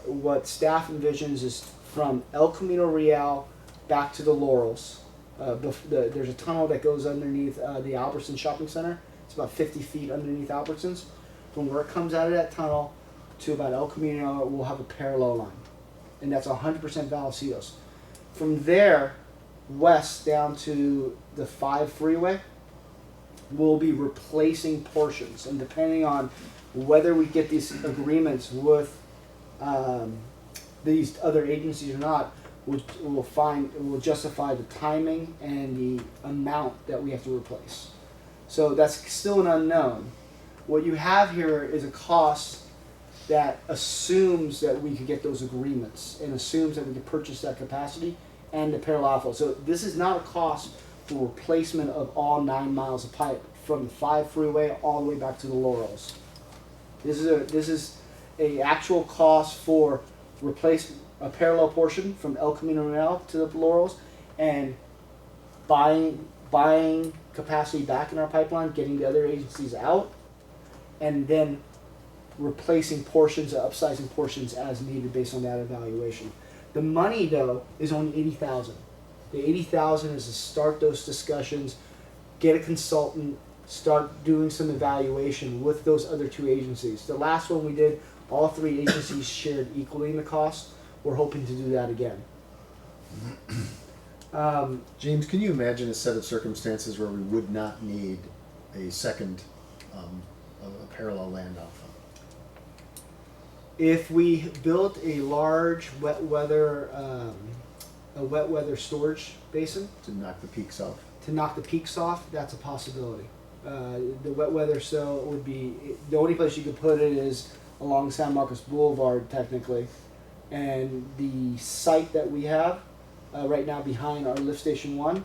what staff envisions is from El Camino Real back to the Laurels. There's a tunnel that goes underneath the Albertson Shopping Center. It's about 50 feet underneath Albertsons. From where it comes out of that tunnel to about El Camino, we'll have a parallel line. And that's 100% Vallecitos. From there, west down to the 5 freeway, we'll be replacing portions, and depending on whether we get these agreements with these other agencies or not, will justify the timing and the amount that we have to replace. So that's still an unknown. What you have here is a cost that assumes that we could get those agreements and assumes that we could purchase that capacity and the parallel outflow. So this is not a cost for replacement of all 9 miles of pipe from the 5 freeway all the way back to the Laurels. This is a actual cost for replace a parallel portion from El Camino Real to the Laurels and buying capacity back in our pipeline, getting the other agencies out, and then replacing portions, upsizing portions as needed based on that evaluation. The money though is only $80,000. The $80,000 is to start those discussions, get a consultant, start doing some evaluation with those other 2 agencies. The last one we did, all 3 agencies shared equally in the cost. We're hoping to do that again. James, can you imagine a set of circumstances where we would not need a second a parallel land outflow? If we built a large wet weather storage basin To knock the peaks off? to knock the peaks off, that's a possibility. The wet weather cell would be the only place you could put it is along San Marcos Boulevard, technically, and the site that we have right now behind our lift station 1,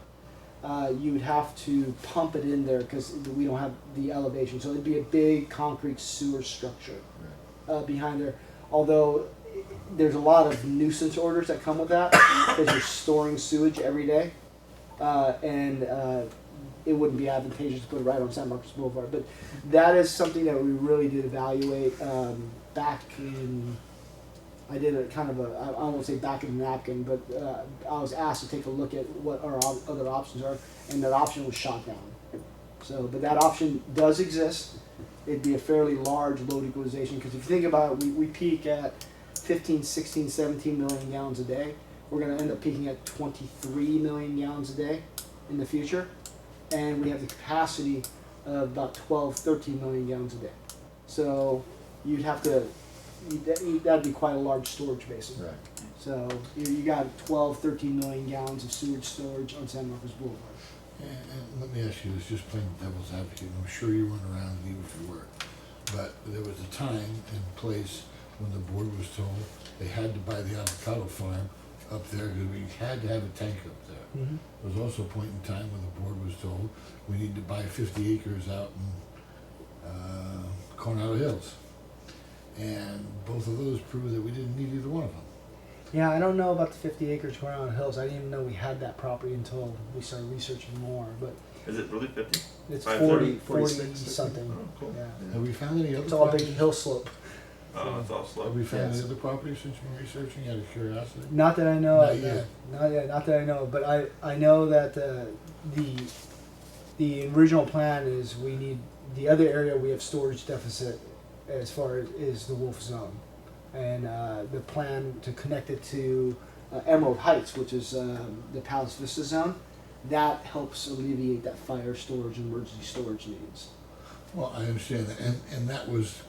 you would have to pump it in there because we don't have the elevation. So it'd be a big concrete sewer structure behind there. Although there's a lot of nuisance orders that come with that because you're storing sewage every day, and it wouldn't be advantageous to put it right on San Marcos Boulevard. But that is something that we really did evaluate back in. I did a kind of a, I won't say back in the napkin, but I was asked to take a look at what our other options are, and that option was shot down. So, but that option does exist. It'd be a fairly large load equalization, because if you think about it, we peak at 15, 16, 17 million gallons a day. We're going to end up peaking at 23 million gallons a day in the future, and we have the capacity of about 12, 13 million gallons a day. So you'd have to, that'd be quite a large storage basin. Right. So you got 12, 13 million gallons of sewage storage on San Marcos Boulevard. And let me ask you this, just playing devil's advocate, I'm sure you weren't around, even if you were, but there was a time and place when the board was told they had to buy the avocado farm up there because we had to have a tank up there. Mm-hmm. There was also a point in time when the board was told we need to buy 50 acres out in Coronado Hills. And both of those proved that we didn't need either one of them. Yeah, I don't know about the 50 acres around Hills. I didn't even know we had that property until we started researching more. But Is it really 50? it's 530? 40 46. something. Oh, cool. Yeah. Have we found any other It's all a big properties? hill slope. Oh, it's all slow. Have we found Yes. any other properties since you've been researching out of curiosity? Not that I know. Not of, yet. Not yet. Not that I know. But I know that the original plan is we need the other area we have storage deficit as far as is the Wolf Zone, and the plan to connect it to Emerald Heights, which is the Palos Vista Zone, that helps alleviate that fire storage and emergency storage needs. Well, I understand that, and that was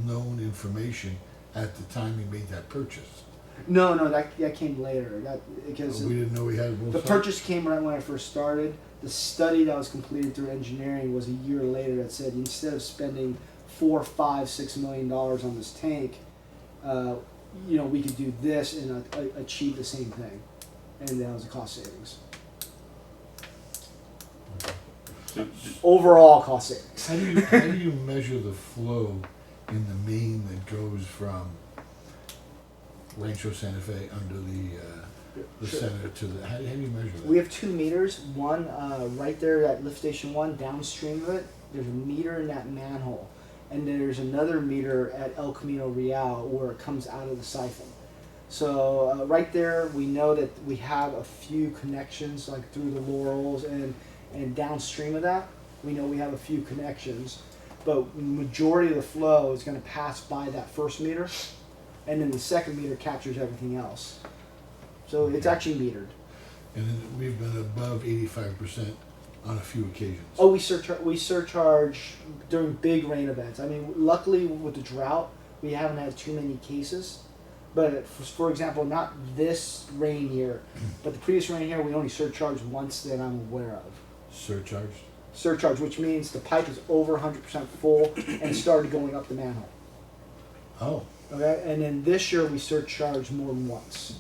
known information at the time we made that purchase. No, that came later. That because We didn't know we had both the sides. purchase came right when I first started. The study that was completed through engineering was a year later that said instead of spending $4, $5, $6 million on this tank, we could do this and achieve the same thing, and that was a cost savings. So, Overall cost savings. How do you measure the flow in the main that goes from Rancho Santa Fe under the Sure. center to the? How do you measure that? We have 2 meters. One right there at lift station 1, downstream of it. There's a meter in that manhole, and there's another meter at El Camino Real where it comes out of the siphon. So right there, we know that we have a few connections, like through the Laurels and downstream of that. We know we have a few connections, but majority of the flow is going to pass by that first meter, and then the second meter captures everything else. So it's actually metered. And then we've been above 85% on a few occasions. Oh, we surcharge during big rain events. I mean, luckily with the drought, we haven't had too many cases. But for example, not this rain year, but the previous rain year, we only surcharged once that I'm aware of. Surcharged? Surcharge, which means the pipe is over 100% full and started going up the manhole. Oh, Okay, and then this year we surcharged more than once.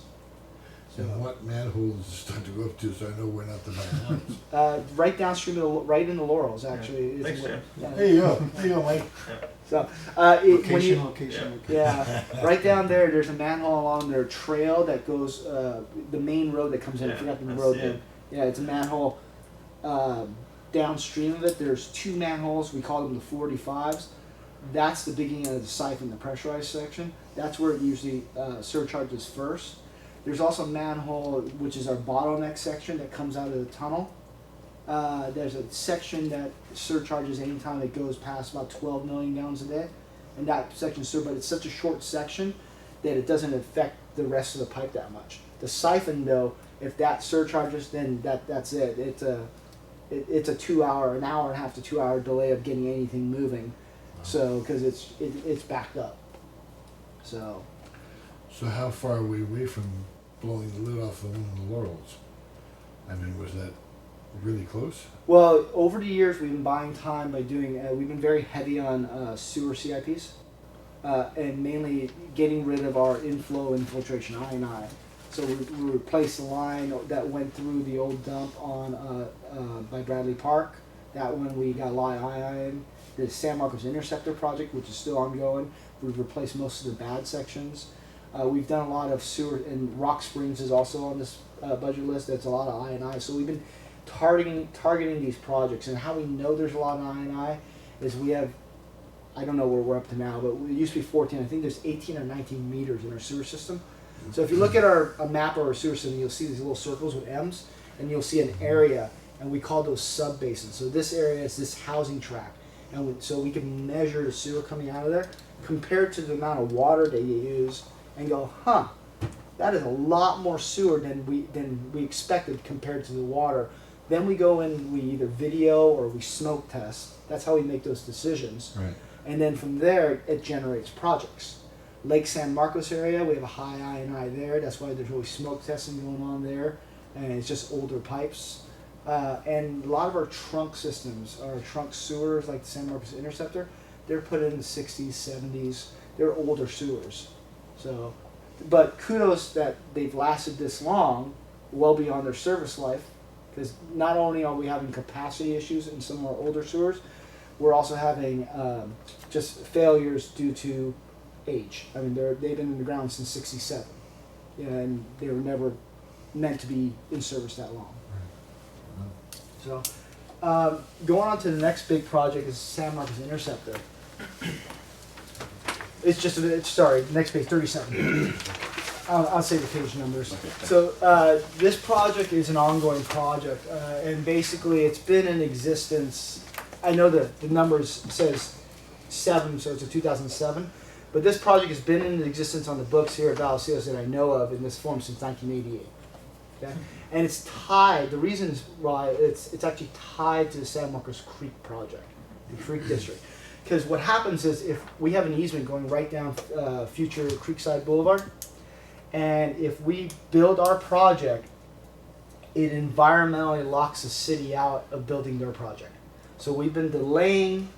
and what manhole does it start to go up to so I know where not to buy a house? Right downstream of right in the Laurels, actually. is Thanks, where- Jim. There you go, there you go, Mike. So, Location, location. yeah, right down there, there's a manhole along their trail that goes, the main road that comes in. I Yeah, forgot the I road see name. it. Yeah, it's a manhole. Downstream of it, there's two manholes. We call them the 45s. That's the beginning of the siphon, the pressurized section. That's where it usually surcharges first. There's also a manhole, which is our bottleneck section that comes out of the tunnel. There's a section that surcharges anytime it goes past about 12 million gallons a day. And that section, but it's such a short section that it doesn't affect the rest of the pipe that much. The siphon, though, if that surcharges, then that's it. It's a 2 hour, an hour and a half to 2 hour delay of getting anything moving. So, because it's backed up. So, So how far are we away from blowing the lid off the one in the Laurels? I mean, was that really close? well, over the years we've been buying time by doing. We've been very heavy on sewer CIPs, and mainly getting rid of our infiltration I&I. So we replaced the line that went through the old dump on by Bradley Park. That one we got a lot of I&I in. The San Marcos Interceptor project, which is still ongoing, we've replaced most of the bad sections. We've done a lot of sewer, and Rock Springs is also on this budget list. That's a lot of I&I. So we've been targeting these projects, and how we know there's a lot of I&I is we have, I don't know where we're up to now, but it used to be 14. I think there's 18 or 19 meters in our sewer system. So if you look at a map of our sewer system, you'll see these little circles with M's, and you'll see an area, and we call those sub-basins. So this area is this housing tract, and so we can measure the sewer coming out of there compared to the amount of water that you use, and go, huh, that is a lot more sewer than we expected compared to the water. Then we go and we either video or we smoke test. That's how we make those decisions. Right. And then from there, it generates projects. Lake San Marcos area, we have a high I&I there. That's why there's really smoke testing going on there. And it's just older pipes. And a lot of our trunk systems, our trunk sewers, like the San Marcos Interceptor, they're put in the 60s, 70s. They're older sewers. So, but kudos that they've lasted this long, well beyond their service life. Because not only are we having capacity issues in some of our older sewers, we're also having just failures due to age. I mean, they've been in the ground since '67, and they were never meant to be in service that long. So, going on to the next big project is San Marcos Interceptor. It's just sorry, next page 37. I'll say the page numbers. So this project is an ongoing project, and basically it's been in existence. I know the numbers says 7, so it's a 2007, but this project has been in existence on the books here at Vallecitos that I know of in this form since 1988. Okay? And it's tied. The reason why it's actually tied to the San Marcos Creek project, the Creek District. Because what happens is if we have an easement going right down future Creekside Boulevard, and if we build our project, it environmentally locks the city out of building their project. So we've been delaying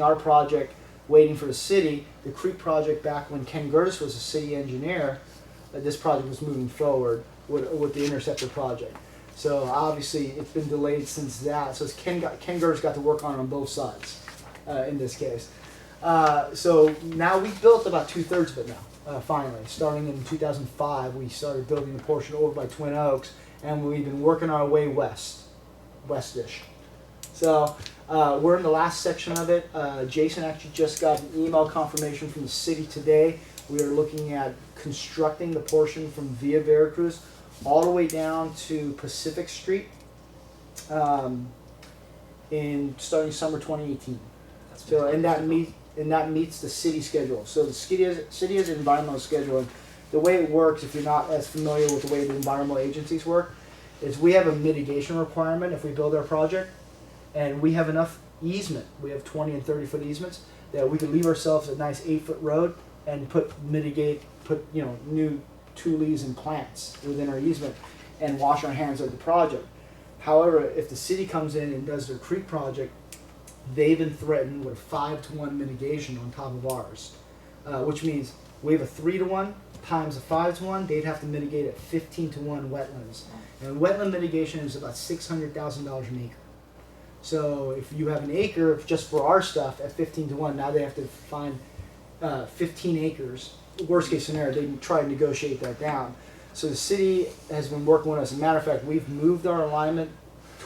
our project, waiting for the city. The Creek project, back when Ken Gertis was a city engineer, this project was moving forward with the Interceptor project. So obviously it's been delayed since that. So Ken Gertis got to work on both sides in this case. So now we've built about 2/3 of it now. Finally, starting in 2005, we started building the portion over by Twin Oaks, and we've been working our way westish. So we're in the last section of it. Jason actually just got an email confirmation from the city today. We are looking at constructing the portion from Via Veracruz all the way down to Pacific Street in starting summer 2018. So and that meets the city schedule. So the city has an environmental schedule. And the way it works, if you're not as familiar with the way the environmental agencies work, is we have a mitigation requirement if we build our project, and we have enough easement. We have 20 and 30-foot easements that we could leave ourselves a nice 8-foot road and put new tules and plants within our easement and wash our hands of the project. However, if the city comes in and does their creek project, they've been threatened with a 5-to-1 mitigation on top of ours, which means we have a 3-to-1 times a 5-to-1. They'd have to mitigate at 15-to-1 wetlands, and wetland mitigation is about $600,000 an acre. So if you have an acre just for our stuff at 15-to-1, now they have to find 15 acres. Worst case scenario, they try to negotiate that down. So the city has been working with us. As a matter of fact, we've moved our alignment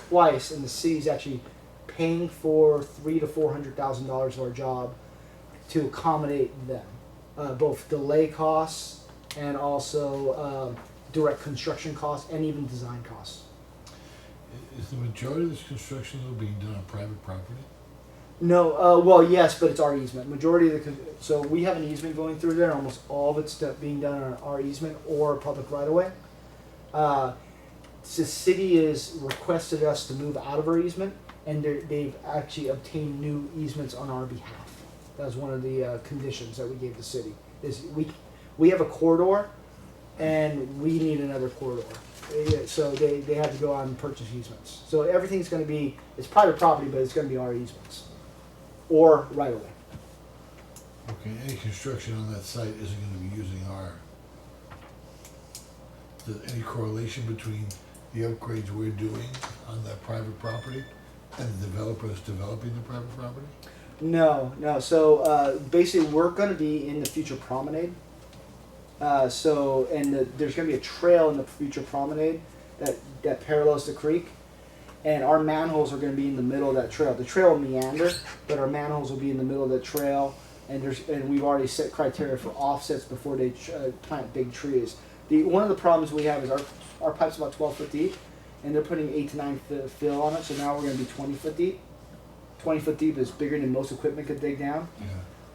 twice, and the city's actually paying for $300,000 to $400,000 of our job to accommodate them, both delay costs and also direct construction costs and even design costs. Is the majority of this construction though being done on private property? No, well, yes, but it's our easement. Majority of so we have an easement going through there. Almost all of it's being done on our easement or public right of way. The city has requested us to move out of our easement, and they've actually obtained new easements on our behalf. That was one of the conditions that we gave the city. Is we have a corridor, and we need another corridor. So they have to go out and purchase easements. So everything's going to be, it's private property, but it's going to be our easements or right away. Okay, any construction on that site isn't gonna be using is there any correlation between the upgrades we're doing on that private property and the developers developing the private property? No. So basically, we're going to be in the future promenade. There's going to be a trail in the future promenade that parallels the creek, and our manholes are going to be in the middle of that trail. The trail will meander, but our manholes will be in the middle of the trail, and we've already set criteria for offsets before they plant big trees. One of the problems we have is our pipe's about 12 foot deep, and they're putting 8 to 9 foot fill on it, so now we're going to be 20 foot deep. 20 foot deep is bigger than most equipment could dig down.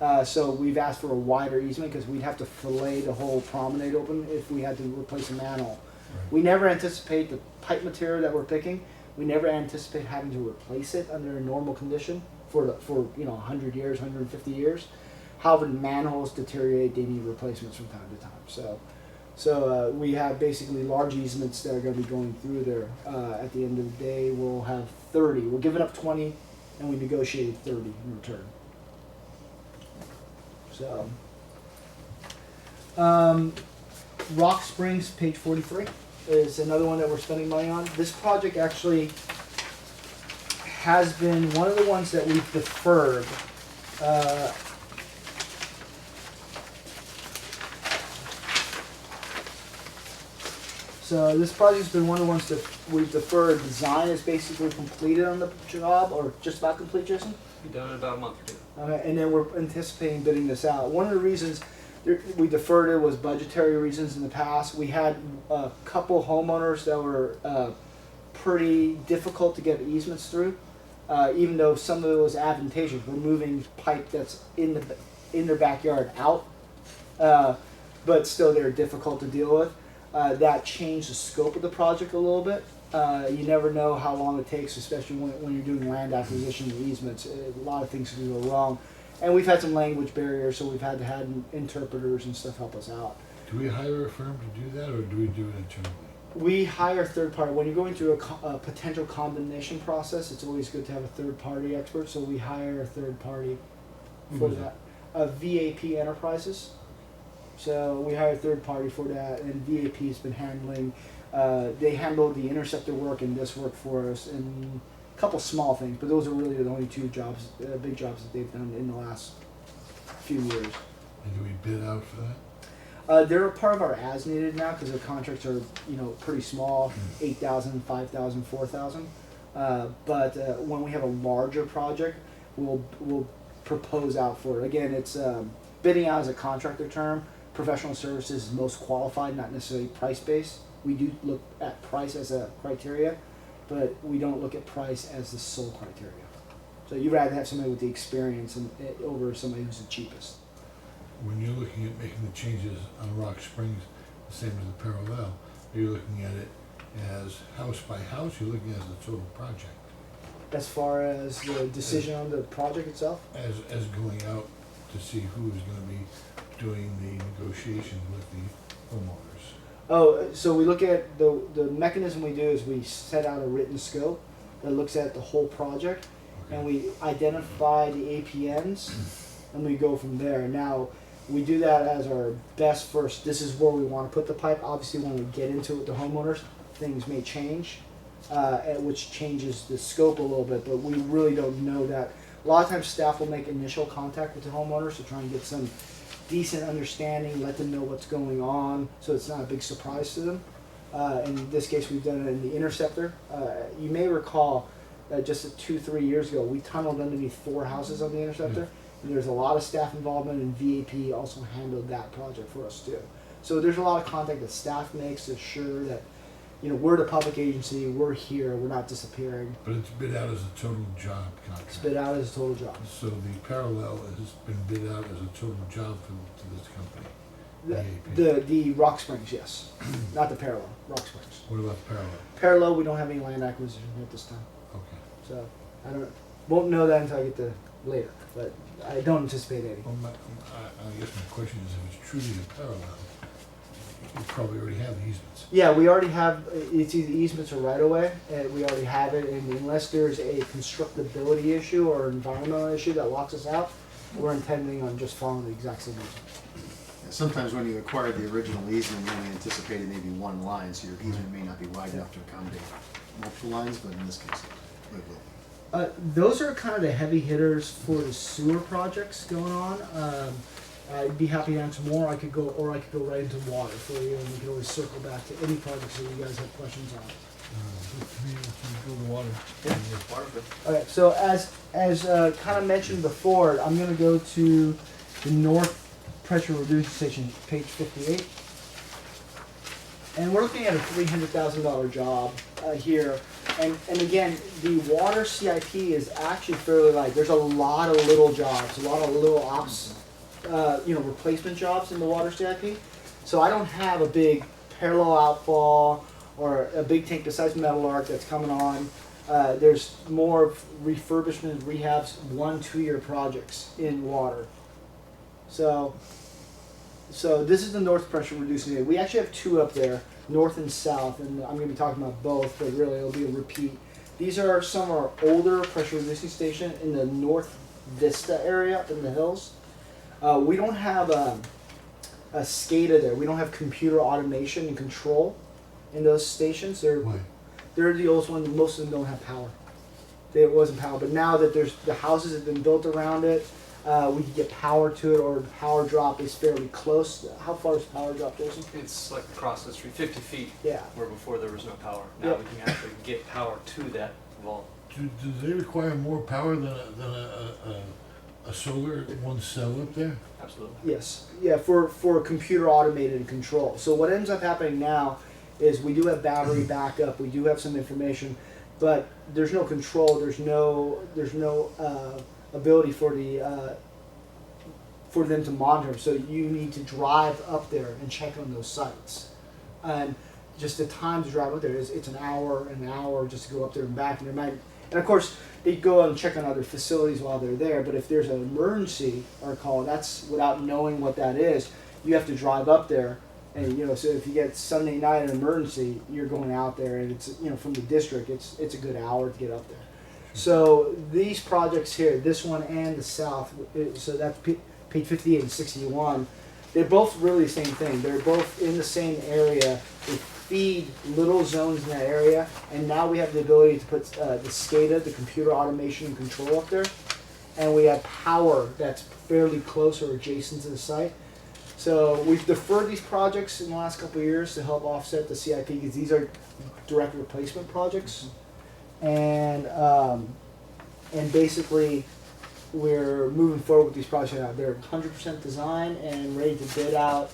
Yeah. So we've asked for a wider easement because we'd have to fillet the whole promenade open if we had to replace a manhole. Right. We never anticipate the pipe material that we're picking. We never anticipate having to replace it under a normal condition for 100 years, 150 years. However, manholes deteriorate; they need replacements from time to time. So we have basically large easements that are going to be going through there. At the end of the day, we'll have 30. We're giving up 20, and we negotiated 30 in return. So, Rock Springs, page 43, is another one that we're spending money on. This project actually has been one of the ones that we've deferred. So this project's been one of the ones that we've deferred. Design is basically completed on the job, or just about complete, Jason? Be done in about a month or two. And then we're anticipating bidding this out. One of the reasons we deferred it was budgetary reasons in the past. We had a couple homeowners that were pretty difficult to get easements through, even though some of it was advantageous. We're moving pipe that's in their backyard out, but still they're difficult to deal with. That changed the scope of the project a little bit. You never know how long it takes, especially when you're doing land acquisition and easements. A lot of things can go wrong. And we've had some language barriers, so we've had to have interpreters and stuff help us out. Do we hire a firm to do that, or do we do it internally? We hire third party. When you're going through a potential condemnation process, it's always good to have a third party expert, so we hire a third party for Who is that. VAP Enterprises. So we hire a third party for that, and VAP has been handling. They handled the interceptor work and this work for us, and a couple small things, but those are really the only two jobs, big jobs that they've done in the last few years. And do we bid out for that? They're a part of our as needed now because the contracts are pretty small, 8,000, 5,000, 4,000. But when we have a larger project, we'll propose out for it. Again, it's bidding out as a contractor term. Professional services is most qualified, not necessarily price based. We do look at price as a criteria, but we don't look at price as the sole criteria. So you'd rather have somebody with the experience over somebody who's the cheapest. When you're looking at making the changes on Rock Springs, the same as the parallel, are you looking at it as house by house, you're looking at the total project, As far as the decision on the project itself? as going out to see who is gonna be doing the negotiations with the homeowners. Oh, so we look at the mechanism we do is we set out a written scope that looks at the whole project, and we identify the APNs, and we go from there. Now, we do that as our best first. This is where we want to put the pipe. Obviously, when we get into it with the homeowners, things may change, which changes the scope a little bit, but we really don't know that. A lot of times staff will make initial contact with the homeowners to try and get some decent understanding, let them know what's going on, so it's not a big surprise to them. In this case, we've done it in the interceptor. You may recall that just 2-3 years ago, we tunneled underneath 4 houses on the interceptor, and there's a lot of staff involvement, and VAP also handled that project for us too. So there's a lot of contact that staff makes to assure that, you know, we're the public agency, we're here, we're not disappearing. But it's bid out as a total job contract. It's bid out as a total job. So the parallel has been bid out as a total job to this company. The Rock Springs, yes. Not the Parallel, Rock Springs. What about parallel? Parallel, we don't have any land acquisition at this time. Okay. So I won't know that until I get to later, but I don't anticipate any. Well, I guess my question is, if it's truly a parallel, you probably already have easements. Yeah, we already have, it's either easements or right of way, and we already have it, and unless there's a constructability issue or environmental issue that locks us out, we're intending on just following the exact same easement. Sometimes when you acquired the original easement, you only anticipated maybe one line, so your easement may not be wide enough to accommodate multiple lines, but in this case, it will. Those are kind of the heavy hitters for the sewer projects going on. I'd be happy to answer more. I could go right into water for you, and we can always circle back to any projects that you guys have questions on. Go to water. Okay, so as kind of mentioned before, I'm going to go to the North Pressure Reducing Station, page 58. And we're looking at a $300,000 job here. And again, the water CIP is actually fairly light. There's a lot of little jobs, a lot of little ops, replacement jobs in the water CIP. So I don't have a big parallel outfall or a big tank besides Metal Arc that's coming on. There's more refurbishment, rehabs, 1-2 year projects in water. So this is the North Pressure Reducing Area. We actually have 2 up there, north and south, and I'm going to be talking about both, but really it'll be a repeat. These are some of our older pressure reducing station in the North Vista area up in the hills. We don't have a SCADA there. We don't have computer automation and control in those stations. Why? They're the oldest ones. Most of them don't have power. There wasn't power, but now that the houses have been built around it, we can get power to it, or the power drop is fairly close. How far is power drop, Jason? It's like across the street, 50 feet, Yeah. where before there was no power. Now Yep. we can actually get power to that vault. Do they require more power than a solar one cell up there? Absolutely. Yes. Yeah, for computer automated control. So what ends up happening now is we do have battery backup, we do have some information, but there's no control, there's no ability for them to monitor. So you need to drive up there and check on those sites. And just the time to drive up there it's an hour just to go up there and back. And of course they go and check on other facilities while they're there. But if there's an emergency or call, that's without knowing what that is. You have to drive up there, and so if you get Sunday night an emergency, you're going out there, and it's from the district, it's a good hour to get up there. So these projects here, this one and the south, so that's page 58 and 61, they're both really the same thing. They're both in the same area. They feed little zones in that area, and now we have the ability to put the SCADA, the computer automation and control up there, and we have power that's fairly close or adjacent to the site. So we've deferred these projects in the last couple of years to help offset the CIP, because these are direct replacement projects. And basically we're moving forward with these projects now. They're 100% design and ready to bid out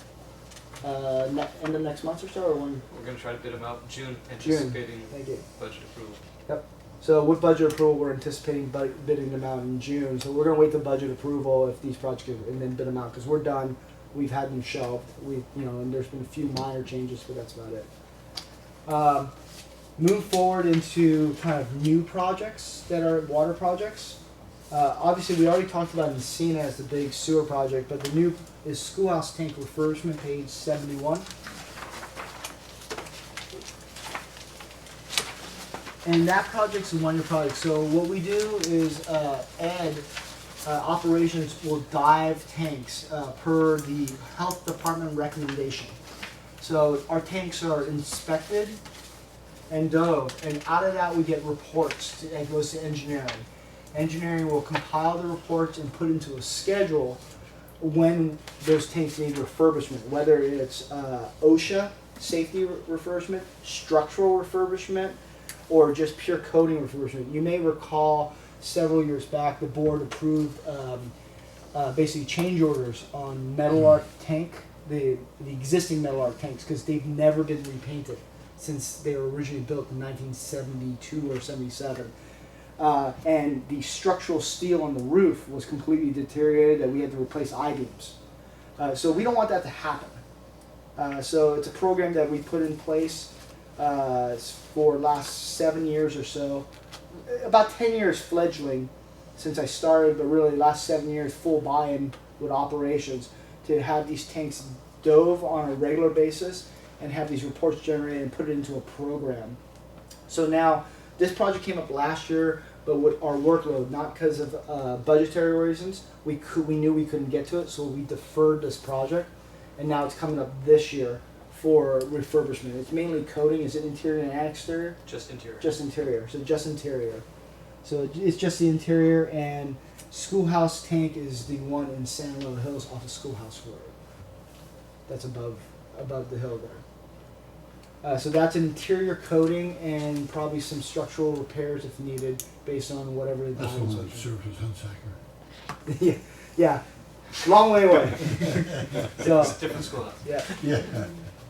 end of next month or so, or when? We're going to try to bid them out in June, June. anticipating Thank you. budget approval. So with budget approval, we're anticipating bidding them out in June. So we're going to wait till budget approval if these projects get, and then bid them out, because we're done. We've had them shelved. And there's been a few minor changes, but that's about it. move forward into kind of new projects that are water projects. Obviously, we already talked about Encina as the big sewer project, but the new is schoolhouse tank refurbishment, page 71. And that project's a one-year project. So what we do is operations will dive tanks per the health department recommendation. So our tanks are inspected and dove, and out of that we get reports that goes to engineering. Engineering will compile the reports and put into a schedule when those tanks need refurbishment, whether it's OSHA safety refurbishment, structural refurbishment, or just pure coating refurbishment. You may recall several years back the board approved basically change orders on Metal Arc tank, the existing Metal Arc tanks, because they've never been repainted since they were originally built in 1972 or 77. And the structural steel on the roof was completely deteriorated that we had to replace I-beams. So we don't want that to happen. So it's a program that we put in place for last 7 years or so. About 10 years fledgling since I started, but really last 7 years full buy-in with operations to have these tanks dove on a regular basis and have these reports generated and put it into a program. So now, this project came up last year, but with our workload, not because of budgetary reasons, we knew we couldn't get to it, so we deferred this project, and now it's coming up this year for refurbishment. It's mainly coating. Is it interior and exterior? Just interior. Just interior. So just interior. So it's just the interior, and Schoolhouse Tank is the one in San Low Hills off of Schoolhouse Road. That's above the hill there. So that's an interior coating and probably some structural repairs if needed, based on whatever the That's the values one that are. serves as Hunsaker. Yeah, yeah, long way away. So It's a different schoolhouse. yeah. Yeah.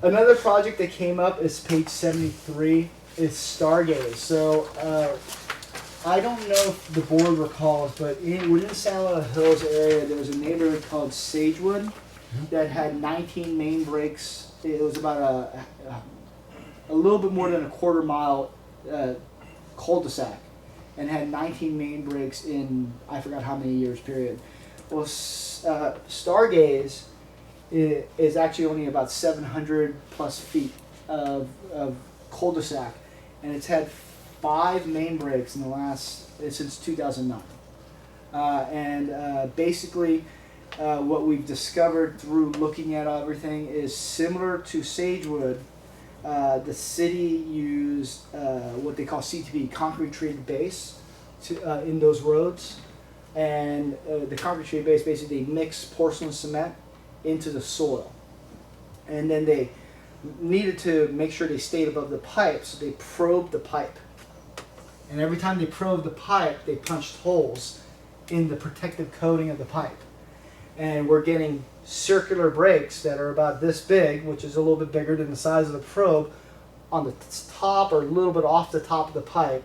Another project that came up is page 73 is Stargaze. So I don't know if the board recalls, but within San Low Hills area, there was a neighborhood called Sagewood that had 19 main breaks. It was about a little bit more than a quarter mile cul-de-sac, and had 19 main breaks in I forgot how many years period. Well, Stargaze is actually only about 700 plus feet of cul-de-sac, and it's had 5 main breaks in the last since 2009. Basically, what we've discovered through looking at everything is similar to Sagewood. The city used what they call CTB, concrete treated base, in those roads, and the concrete treated base basically they mix porcelain cement into the soil, and then they needed to make sure they stayed above the pipe, so they probed the pipe, and every time they probed the pipe, they punched holes in the protective coating of the pipe, and we're getting circular breaks that are about this big, which is a little bit bigger than the size of the probe, on the top or a little bit off the top of the pipe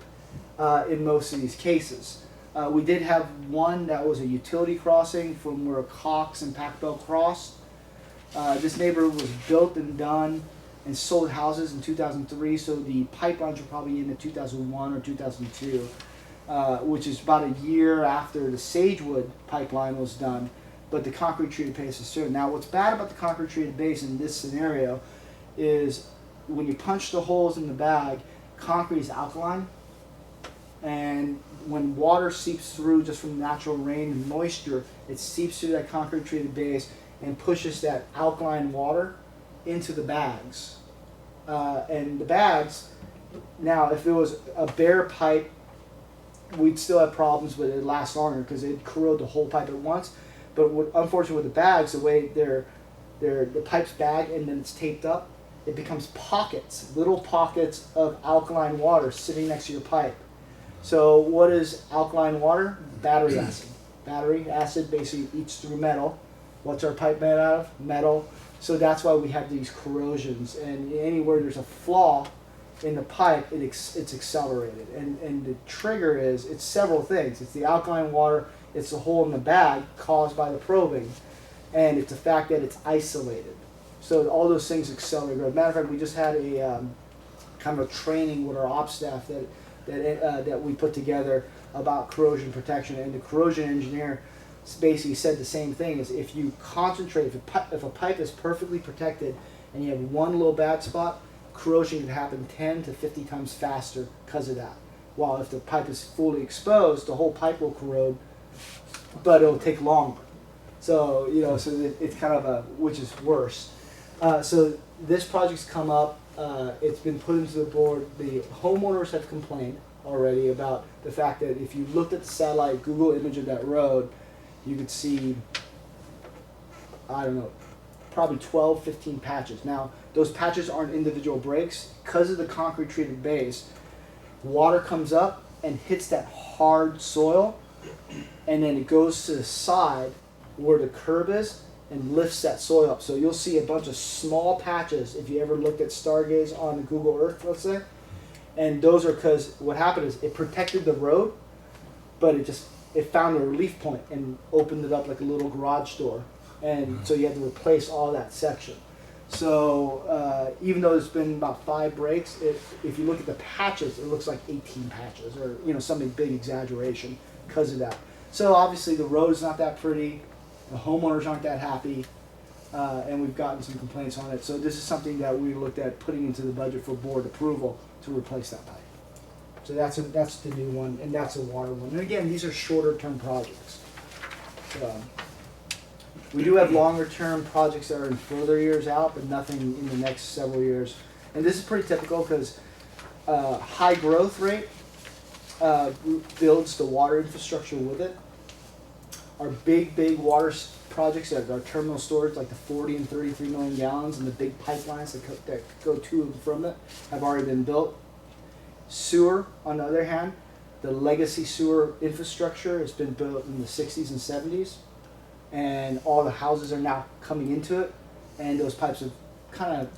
in most of these cases. We did have one that was a utility crossing from where Cox and Packbell crossed. This neighborhood was built and done and sold houses in 2003, so the pipelines were probably in 2001 or 2002, which is about a year after the Sagewood pipeline was done. But the concrete treated base is certain. Now, what's bad about the concrete treated base in this scenario is when you punch the holes in the bag, concrete is alkaline, and when water seeps through just from natural rain and moisture, it seeps through that concrete treated base and pushes that alkaline water into the bags. And the bags, now if it was a bare pipe, we'd still have problems, but it'd last longer because it'd corrode the whole pipe at once. But unfortunately with the bags, the way the pipe's bagged and then it's taped up, it becomes pockets, little pockets of alkaline water sitting next to your pipe. So what is alkaline water? Battery acid. Battery acid basically eats through metal. What's our pipe made out of? Metal. So that's why we have these corrosions. And anywhere there's a flaw in the pipe, it's accelerated. And the trigger is, it's several things. It's the alkaline water, it's the hole in the bag caused by the probing, and it's the fact that it's isolated. So all those things accelerate growth. Matter of fact, we just had kind of training with our ops staff that we put together about corrosion protection. And the corrosion engineer basically said the same thing: is if you concentrate, if a pipe is perfectly protected and you have one little bad spot, corrosion can happen 10 to 50 times faster because of that. While if the pipe is fully exposed, the whole pipe will corrode, but it'll take longer. So, so it's kind of which is worse. So this project's come up, it's been put into the board. The homeowners have complained already about the fact that if you looked at the satellite Google image of that road, you could see, I don't know, probably 12, 15 patches. Now, those patches aren't individual breaks. Because of the concrete treated base, water comes up and hits that hard soil, and then it goes to the side where the curb is and lifts that soil up. So you'll see a bunch of small patches if you ever looked at Stargaze on Google Earth, let's say. And those are because what happened is it protected the road, but it found a relief point and opened it up like a little garage door. And so you had to replace all that section. So even though there's been about 5 breaks, if you look at the patches, it looks like 18 patches, or some big exaggeration because of that. So obviously the road is not that pretty, the homeowners aren't that happy, and we've gotten some complaints on it. So this is something that we looked at putting into the budget for board approval to replace that pipe. So that's the new one, and that's a water one. And again, these are shorter term projects. So, we do have longer term projects that are in further years out, but nothing in the next several years. And this is pretty typical because high growth rate builds the water infrastructure with it. Our big water projects, our terminal storage, like the 40 and 33 million gallons, and the big pipelines that go to and from it, have already been built. Sewer, on the other hand, the legacy sewer infrastructure has been built in the 60s and 70s. And all the houses are now coming into it, and those pipes have kind of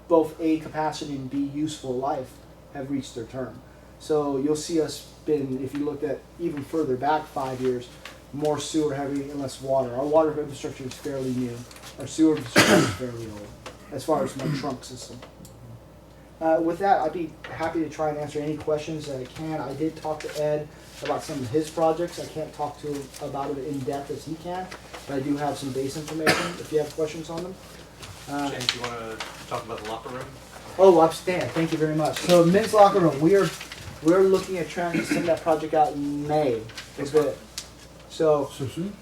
both A, capacity, and B, useful life have reached their term. So you'll see us if you looked at even further back 5 years, more sewer heavy and less water. Our water infrastructure is fairly new. Our sewer infrastructure is fairly old, as far as my trunk system. With that, I'd be happy to try and answer any questions that I can. I did talk to Ed about some of his projects. I can't talk to him about it in depth as he can, but I do have some base information if you have questions on them. James, do you want to talk about the locker room? Oh, upstand. Thank you very much. So men's locker room, we're looking at trying to send that project out in May. So soon?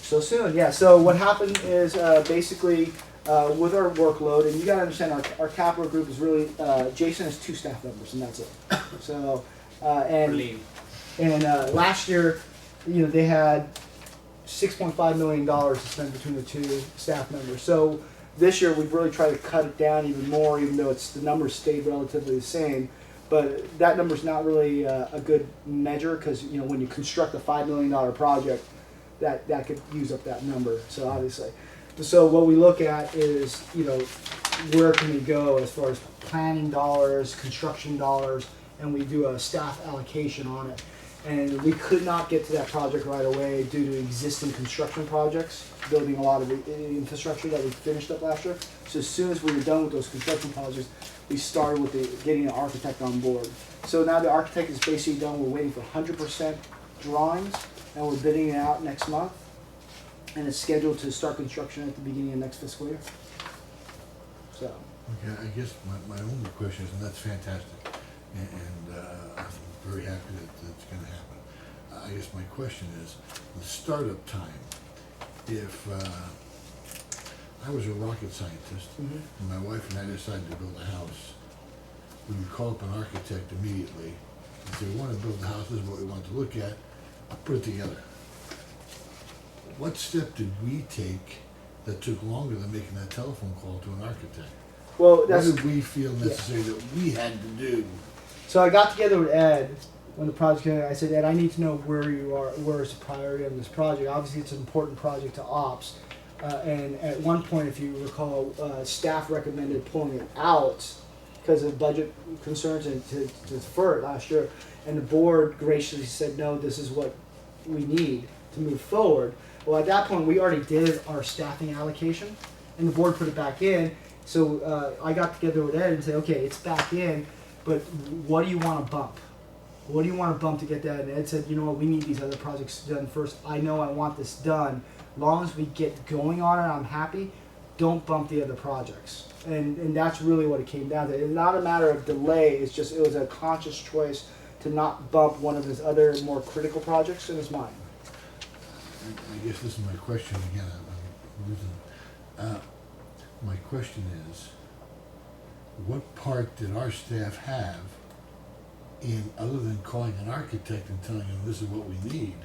So soon, yeah. So what happened is basically with our workload, and you got to understand our capital group is really Jason has 2 staff members, and that's it. So and last year, they had $6.5 million to spend between the 2 staff members. So this year we've really tried to cut it down even more, even though the numbers stayed relatively the same. But that number's not really a good measure because when you construct a $5 million project, that could use up that number. So obviously, so what we look at is where can we go as far as planning dollars, construction dollars, and we do a staff allocation on it. And we could not get to that project right away due to existing construction projects, building a lot of infrastructure that we finished up last year. So as soon as we were done with those construction projects, we started with getting an architect on board. So now the architect is basically done. We're waiting for 100% drawings, and we're bidding it out next month. And it's scheduled to start construction at the beginning of next fiscal year. So. Okay, I guess my only question is, and that's fantastic, and I'm very happy that that's going to happen. I guess my question is, the startup time, if I was a rocket scientist, and my wife and I decided to build a house, we would call up an architect immediately and say, we want to build a house, this is what we want to look at, put it together. What step did we take that took longer than making that telephone call to an architect? Well, what did we feel necessary that we had to do? So I got together with Ed when the project came. I said, Ed, I need to know where you are, where is the priority of this project. Obviously, it's an important project to ops. And at one point, if you recall, staff recommended pulling it out because of budget concerns and to defer it last year. And the board graciously said, no, this is what we need to move forward. Well, at that point, we already did our staffing allocation, and the board put it back in. So I got together with Ed and said, okay, it's back in. but what do you want to bump? What do you want to bump to get that? And Ed said, you know what, we need these other projects done first. I know I want this done. As long as we get going on it, I'm happy. Don't bump the other projects. And that's really what it came down to. It's not a matter of delay. It's just it was a conscious choice to not bump one of his other more critical projects in his mind. I guess this is my question again, I'm losing. My question is, what part did our staff have in, other than calling an architect and telling him this is what we need?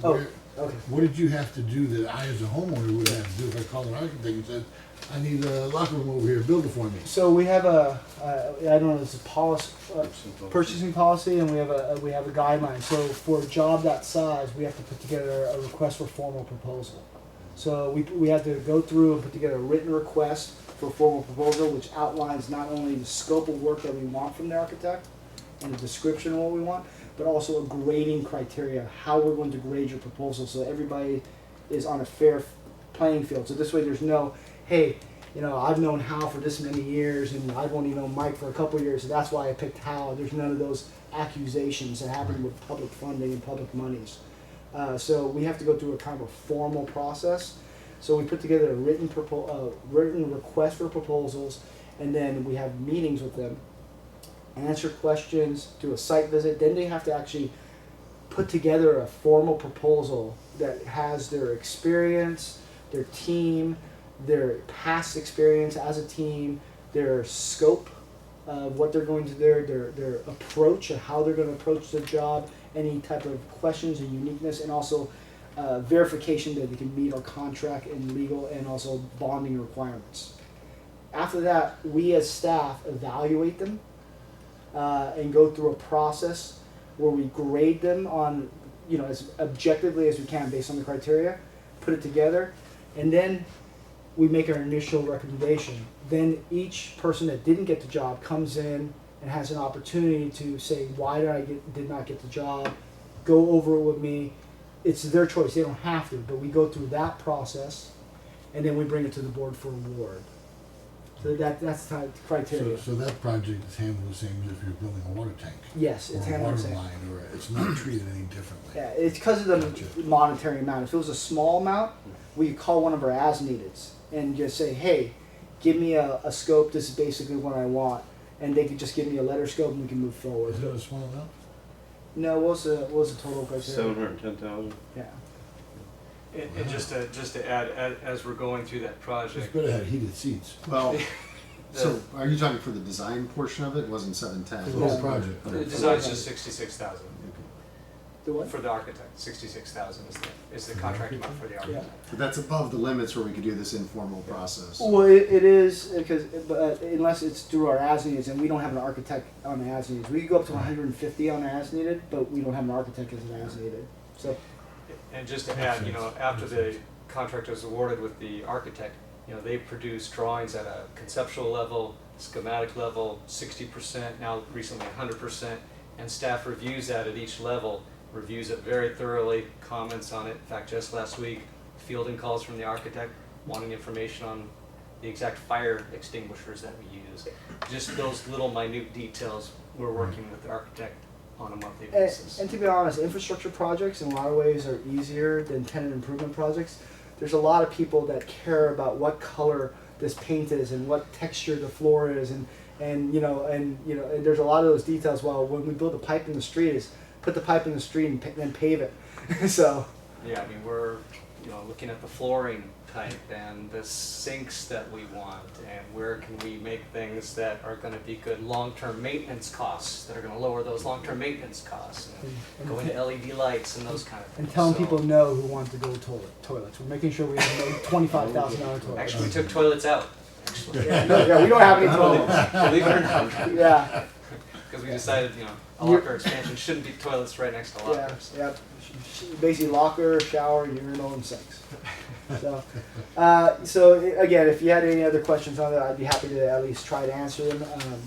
Where, Okay. what did you have to do that I as a homeowner would have to do if I called an architect and said, I need a locker room over here, build it for me? So we have I don't know, this is policy, purchasing policy, and we have a guideline. So for a job that size, we have to put together a request for formal proposal. So we have to go through and put together a written request for a formal proposal, which outlines not only the scope of work that we want from the architect and the description of what we want, but also a grading criteria, how we're going to grade your proposal so everybody is on a fair playing field. So this way there's no, hey, you know, I've known Hal for this many years and I've only known Mike for a couple of years, so that's why I picked Hal. There's none of those accusations that happen with public funding and public monies. So we have to go through a kind of a formal process. So we put together a written request for proposals, and then we have meetings with them, answer questions, do a site visit. Then they have to actually put together a formal proposal that has their experience, their team, their past experience as a team, their scope of what they're going to do, their approach of how they're going to approach the job, any type of questions and uniqueness, and also verification that they can meet our contract and legal and also bonding requirements. After that, we as staff evaluate them and go through a process where we grade them on, you know, as objectively as we can based on the criteria, put it together, and then we make our initial recommendation. Then each person that didn't get the job comes in and has an opportunity to say, why did not get the job, go over it with me. It's their choice, they don't have to, but we go through that process and then we bring it to the board for award. So that's the criteria. So that project is handled the same as if you're building a water tank. Yes, it's or a handled water the same. line, or it's not treated any differently. Yeah, it's because of the Gotcha. monetary amount. If it was a small amount, we could call one of our as-neededs and just say, hey, give me a scope, this is basically what I want. And they could just give me a letter scope and we can move forward. Is that a small amount? No, what was the total criteria? 710,000. Yeah. And just to add, as we're going through that It's project, better have heated seats. Well, so are you talking for the design portion of it? It wasn't 710. The whole project. the design's just 66,000 The what? for the architect. 66,000 is the contract amount for the architect. But that's above the limits where we could do this informal process. Well, it is because unless it's through our as needs, and we don't have an architect on the as needs. We could go up to 150 on the as needed, but we don't have an architect as an as needed. So And just to add, you know, after the contract was awarded with the architect, you know, they produced drawings at a conceptual level, schematic level, 60%, now recently 100%, and staff reviews that at each level, reviews it very thoroughly, comments on it. In fact, just last week, fielding calls from the architect, wanting information on the exact fire extinguishers that we use. Just those little minute details, we're working with the architect on a monthly basis. and to be honest, infrastructure projects in a lot of ways are easier than tenant improvement projects. There's a lot of people that care about what color this paint is and what texture the floor is, and there's a lot of those details. Well, when we build a pipe in the street, is put the pipe in the street and then pave it. So Yeah, I mean, we're, you know, looking at the flooring type and the sinks that we want, and where can we make things that are gonna be good long-term maintenance costs, that are gonna lower those long-term maintenance costs, and go into LED lights and those kind of things. and telling So- people no who want to go toilets. We're making sure we have no $25,000 toilets. Actually, we took toilets out, actually. Yeah, we don't have any toilets. Believe it or not. Yeah, Because we decided, you know, a You're- locker expansion shouldn't be toilets right next to yeah, lockers. yeah. Basically, locker, shower, urinal, and sinks. So again, if you had any other questions on that, I'd be happy to at least try to answer them.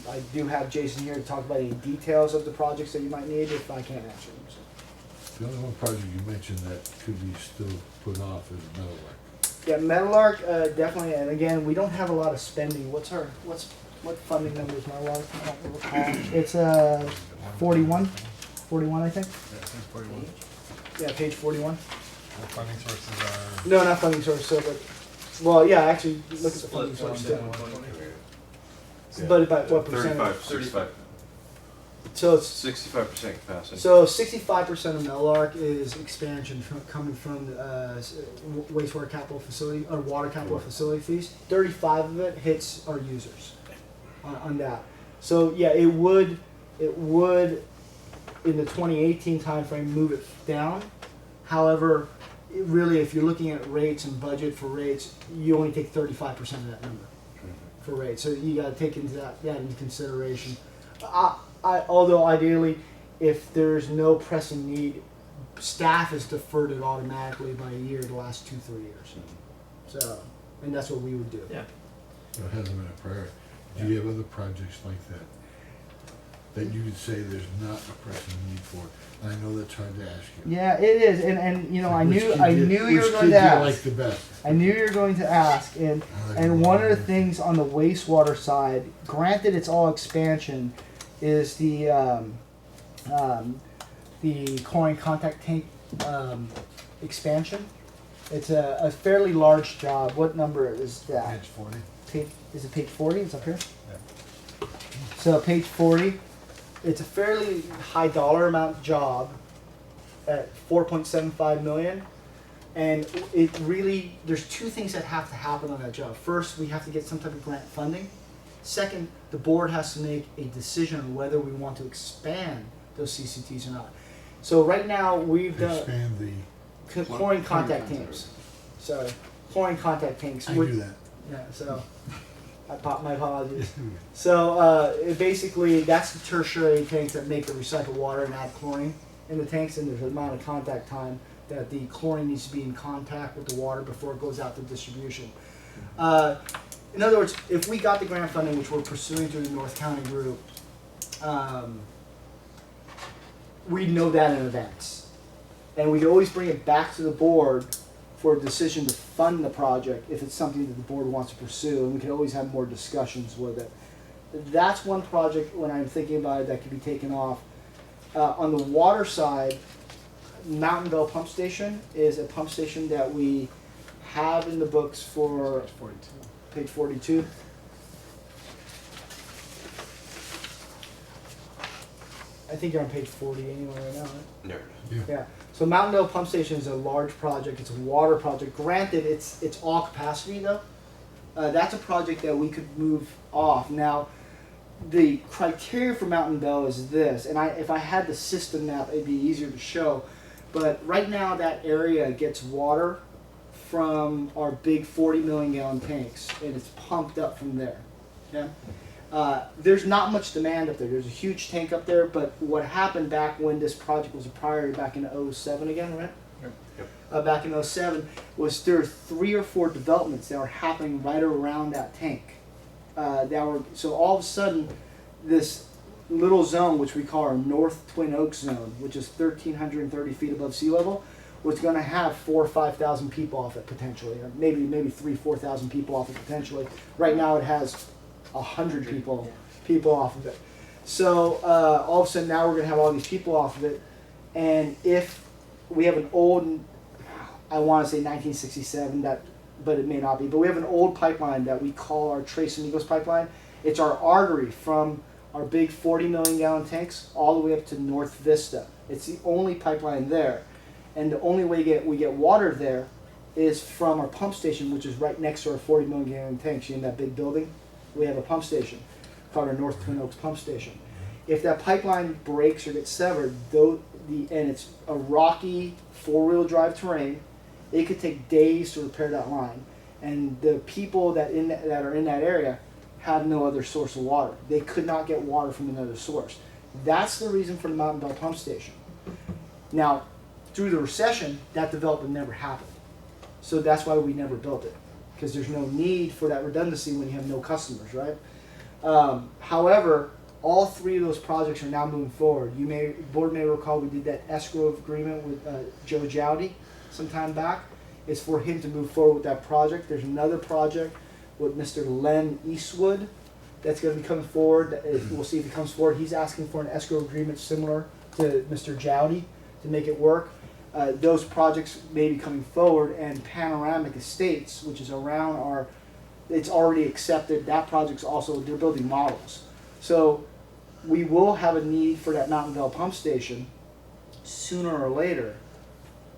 I do have Jason here to talk about any details of the projects that you might need if I can't answer them. So. The only one project you mentioned that could be still put off is Meadowlark. Yeah, Meadowlark, definitely. And again, we don't have a lot of spending. What's what funding numbers my water, I don't recall. It's 41, I think. Yeah, it's 41. Yeah, page 41. The funding sources are. No, not funding source. So, but well, yeah, actually, look at the funding Split source. 27, But about what percentage? 35, 65, So it's 65% capacity. so 65% of LARC is expansion coming from wastewater capital facility or water capital facility fees. 35 of it hits our users on that. So yeah, it would in the 2018 timeframe move it down. However, really, if you're looking at rates and budget for rates, you only take 35% of that number for rates. So you got to take into that into consideration. Although ideally, if there's no pressing need, staff has deferred it automatically by a year the last 2-3 years. So, and that's what we would do. Yeah. So it hasn't been a priority. Do you have other projects like that that you would say there's not a pressing need for? And I know that's hard to ask you. Yeah, it is, and you know, I Which knew kid you were going to Which kid do you ask. like the best? I knew you were going to ask, and one of the things on the wastewater side, granted it's all expansion, is the chlorine contact tank expansion. It's a fairly large job. What number is that? Page 40. Is it page 40? It's up here. Yeah. So page 40, it's a fairly high dollar amount job at 4.75 million. And it really, there's two things that have to happen on that job. First, we have to get some type of grant funding. Second, the board has to make a decision on whether we want to expand those CCTs or not. So right now, we've done Expand the. chlorine contact tanks. Sorry, chlorine contact tanks. I Which- do that. Yeah, so my apologies. So it basically, that's the tertiary tanks that make the recycled water and add chlorine in the tanks, and there's an amount of contact time that the chlorine needs to be in contact with the water before it goes out to distribution. In other words, if we got the grant funding, which we're pursuing through the North County group, we'd know that in advance. And we could always bring it back to the board for a decision to fund the project if it's something that the board wants to pursue, and we can always have more discussions with it. That's one project when I'm thinking about it that could be taken off. On the water side, Mountain Bell Pump Station is a pump station that we have in the books for Page 42. page 42. I think you're on page 40 anyway right now, right? There. Yeah. So Mountain Dale Pump Station is a large project. It's a water project. Granted, it's all capacity though. That's a project that we could move off. Now, the criteria for Mountain Bell is this, and if I had the system map, it'd be easier to show. But right now, that area gets water from our big 40 million gallon tanks, and it's pumped up from there. Okay? There's not much demand up there. There's a huge tank up there, but what happened back when this project was a priority back in 07 again, right? Yep. Back in 07 was there were 3 or 4 developments that were happening right around that tank. So all of a sudden, this little zone, which we call our North Twin Oaks zone, which is 1,330 feet above sea level, was going to have 4,000 or 5,000 people off it potentially, or maybe 3,000 or 4,000 people off it potentially. Right now, it has 100 people off of it. So all of a sudden now we're going to have all these people off of it, and if we have an old, I want to say 1967, but it may not be, but we have an old pipeline that we call our Trace Amigos pipeline. It's our artery from our big 40 million gallon tanks all the way up to North Vista. It's the only pipeline there, and the only way we get water there is from our pump station, which is right next to our 40 million gallon tanks. You in that big building? We have a pump station called our North Twin Oaks pump station. If that pipeline breaks or gets severed, and it's a rocky 4-wheel drive terrain, it could take days to repair that line. And the people that are in that area have no other source of water. They could not get water from another source. That's the reason for the Mountain Bell pump station. Now, through the recession, that development never happened. So that's why we never built it, because there's no need for that redundancy when you have no customers, right? However, all 3 of those projects are now moving forward. Board may recall we did that escrow agreement with Joe Jowdy some time back. It's for him to move forward with that project. There's another project with Mr. Len Eastwood that's going to be coming forward. We'll see if he comes forward. He's asking for an escrow agreement similar to Mr. Jowdy to make it work. Those projects may be coming forward, and Panoramic Estates, which is around our, it's already accepted. That project's also, they're building models. So we will have a need for that Mountain Vale pump station sooner or later,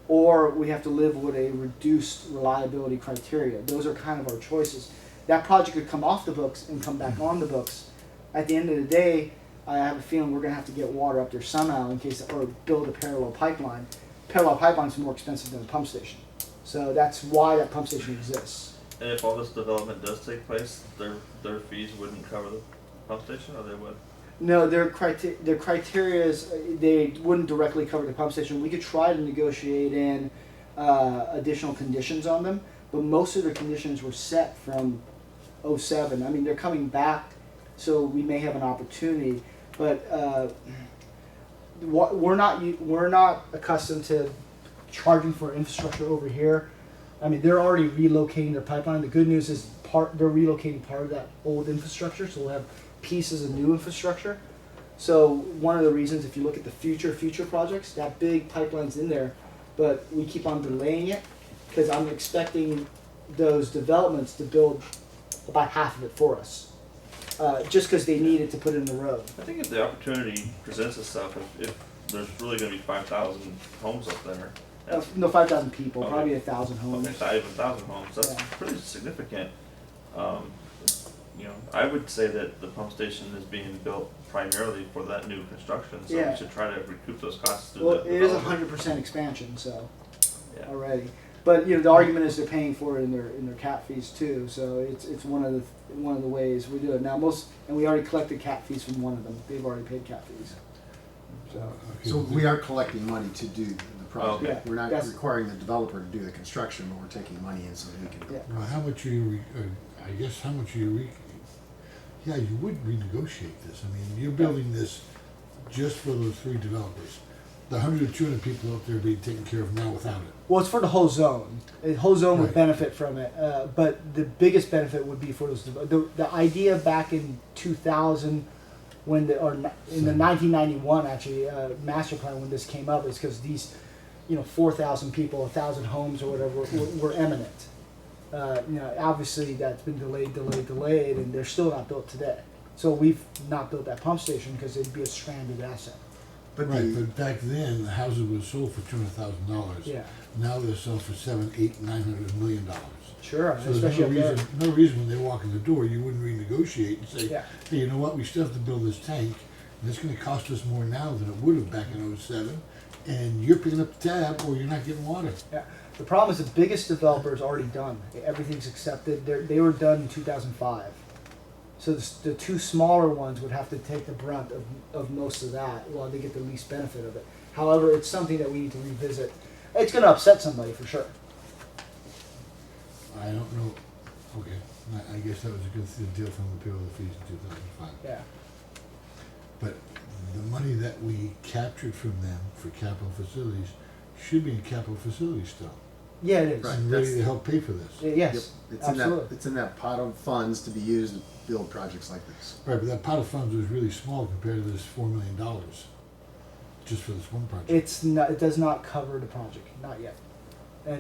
or we have to live with a reduced reliability criteria. Those are kind of our choices. That project could come off the books and come back on the books. At the end of the day, I have a feeling we're going to have to get water up there somehow in case, or build a parallel pipeline. Parallel pipeline's more expensive than a pump station. So that's why that pump station exists. And if all this development does take place, their fees wouldn't cover the pump station, or they would? No, their criteria is they wouldn't directly cover the pump station. We could try to negotiate in additional conditions on them, but most of the conditions were set from 07. I mean, they're coming back, so we may have an opportunity, but we're not accustomed to charging for infrastructure over here. I mean, they're already relocating their pipeline. The good news is they're relocating part of that old infrastructure, so we'll have pieces of new infrastructure. So one of the reasons, if you look at the future projects, that big pipeline's in there, but we keep on delaying it because I'm expecting those developments to build about half of it for us, just because they need it to put in the road. I think if the opportunity presents itself, if there's really going to be 5,000 homes up there. No, 5,000 people, Okay. probably 1,000 homes. Okay, not even 1,000 homes. That's Yeah. pretty significant. I would say that the pump station is being built primarily for that new construction, so Yeah. we should try to recoup those costs through Well, the it is development. 100% expansion, so Yeah. already. But the argument is they're paying for it in their cap fees too. So it's one of the ways we do it now. And we already collected cap fees from one of them. They've already paid cap fees. So Okay, So we are collecting money to do the project. Okay. We're not Yes. requiring the developer to do the construction, but we're taking money in so that we can. Yeah. Well, how much are you, I guess, how much are you, yeah, you would renegotiate this. I mean, you're building this just for those 3 developers. The 100 or 200 people out there being taken care of now without it. well, it's for the whole zone. The whole zone would Right. benefit from it, but the biggest benefit would be for those. The idea back in 2000, in the 1991 actually master plan when this came up is because these, 4,000 people, 1,000 homes or whatever were eminent. Obviously that's been delayed, and they're still not built today. So we've not built that pump station because it'd be a stranded asset. But Right, but back then, the houses were sold for $200,000. Yeah, Now they're sold for $700, $800, $900 million. sure, So especially up there's there. no reason when they walk in the door, you wouldn't renegotiate and say, Yeah. hey, you know what, we still have to build this tank, and it's gonna cost us more now than it would have back in '07, and you're picking up the tab, or you're not getting water. Yeah. The problem is the biggest developer is already done. Everything's accepted. They were done in 2005. So the 2 smaller ones would have to take the brunt of most of that while they get the least benefit of it. However, it's something that we need to revisit. It's going to upset somebody for sure. I don't know, okay, I guess that was a good deal from the people of the fees in 2005. Yeah. But the money that we captured from them for capital facilities should be in capital facilities still. Yeah, it is. Right. And ready to help pay for this. Yes, Yep. absolutely. It's in that pot of funds to be used to build projects like this. Right, but that pot of funds was really small compared to this $4 million, just for this one project. It does not cover the project, not yet.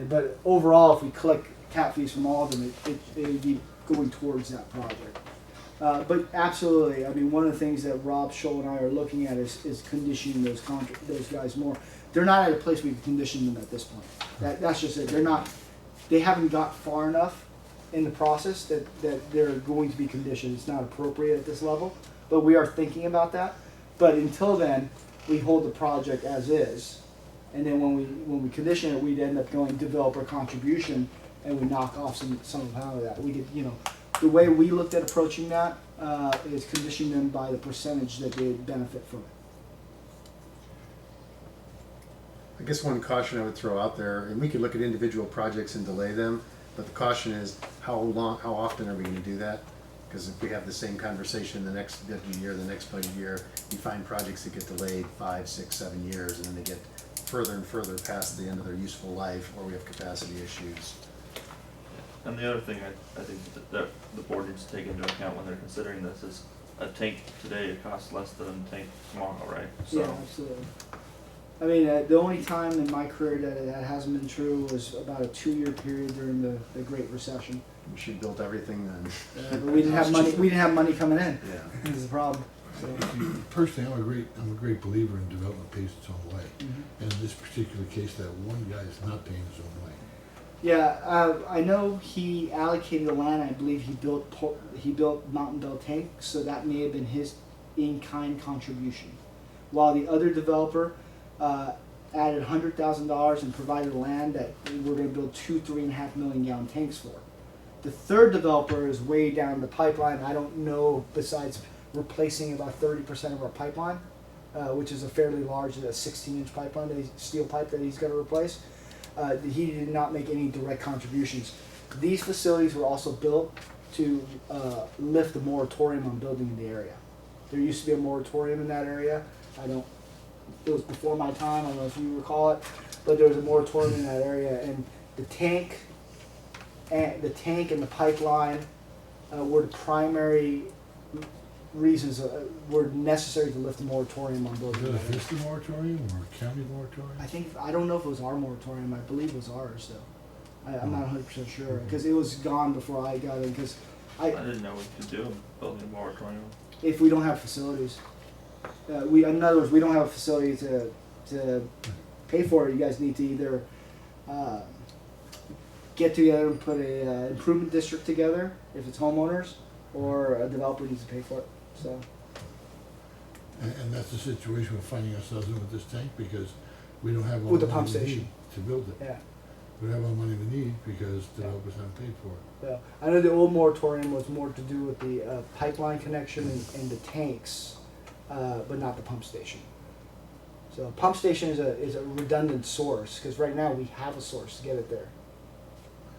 But overall, if we collect cap fees from all of them, it would be going towards that project. But absolutely, I mean, one of the things that Rob Scholl and I are looking at is conditioning those guys more. They're not at a place we can condition them at this point. That's just it. They haven't got far enough in the process that they're going to be conditioned. It's not appropriate at this level, but we are thinking about that. But until then, we hold the project as is, and then when we condition it, we'd end up going developer contribution, and we knock off some amount of that. We could, the way we looked at approaching that is conditioning them by the percentage that they benefit from it. I guess one caution I would throw out there, and we could look at individual projects and delay them, but the caution is how often are we going to do that? Because if we have the same conversation the next budget year, you find projects that get delayed 5, 6, 7 years, and then they get further and further past the end of their useful life, or we have capacity issues. And the other thing I think that the board needs to take into account when they're considering this is a tank today costs less than a tank tomorrow, right? So, Yeah, absolutely. I mean, the only time in my career that hasn't been true was about a 2-year period during the Great Recession. We should build everything then. But we didn't have money. We didn't have money coming in. Yeah. This is the problem. So, Personally, I'm a great believer in development pays its own way. mhm. And in this particular case, that one guy is not paying his own way. Yeah, I know he allocated the land. I believe he built Mountain Bell Tank, so that may have been his in-kind contribution. While the other developer added $100,000 and provided land that we're going to build 3.5 million gallon tanks for. The third developer is way down the pipeline. I don't know, besides replacing about 30% of our pipeline, which is a fairly large 16-inch pipeline, steel pipe that he's got to replace. He did not make any direct contributions. These facilities were also built to lift the moratorium on building in the area. There used to be a moratorium in that area. It was before my time, I don't know if you recall it, but there was a moratorium in that area, and the tank and the pipeline were the primary reasons were necessary to lift the moratorium on Is building. that a in that area. Vista moratorium or a county moratorium? I don't know if it was our moratorium. I believe it was ours though. I'm not 100% sure because it was gone before I got in. Because I didn't know we could do a building a moratorium. if we don't have facilities, in other words, we don't have a facility to pay for it. You guys need to either get together and put a improvement district together if it's homeowners, or a developer needs to pay for it. So And that's the situation we're finding ourselves in with this tank because we don't have all With the the pump money we station. need to build it. yeah. We don't have all the money we need because developers haven't paid for it. Yeah, I know the old moratorium was more to do with the pipeline connection and the tanks, but not the pump station. So pump station is a redundant source because right now we have a source to get it there.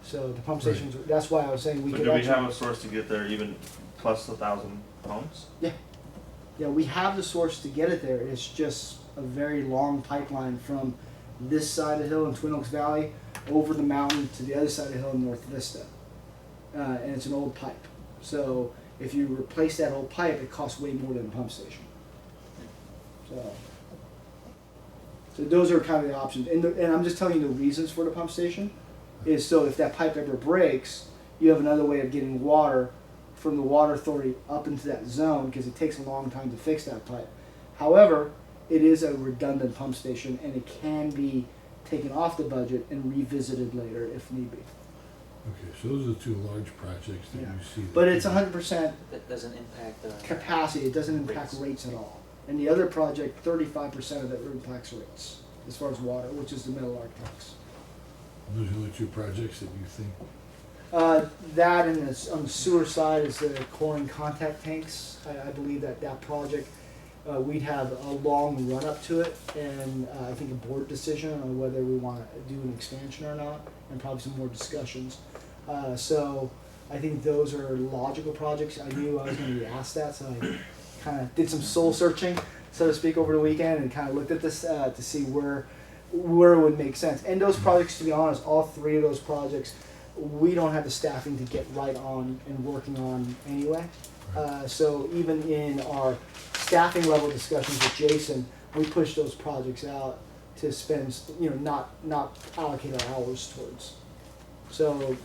So the pump Right. stations. That's why I was saying we So could do we actually. have a source to get there even plus 1,000 homes? Yeah, we have the source to get it there. It's just a very long pipeline from this side of the hill in Twin Oaks Valley over the mountain to the other side of the hill in North Vista. And it's an old pipe. So if you replace that old pipe, it costs way more than a pump station. So those are kind of the options. And I'm just telling you the reasons for the pump station is so if that pipe ever breaks, you have another way of getting water from the water authority up into that zone because it takes a long time to fix that pipe. However, it is a redundant pump station and it can be taken off the budget and revisited later if need be. Okay, so those are the two large projects that Yeah. you see. But it's 100% That doesn't impact the. capacity. It doesn't impact rates at all. And the other project, 35% of it impacts rates as far as water, which is the Metal Arc tanks. Those are the two projects that you think, That and on the sewer side is the core and contact tanks. I believe that project, we'd have a long run up to it and I think a board decision on whether we want to do an expansion or not and probably some more discussions. So I think those are logical projects. I knew I was going to be asked that, so I kind of did some soul searching, so to speak, over the weekend and kind of looked at this to see where it would make sense. And those projects, to be honest, all three of those projects, we don't have the staffing to get right on and working on anyway. So even in our staffing level discussions with Jason, we push those projects out to spend, not allocate our hours towards. So,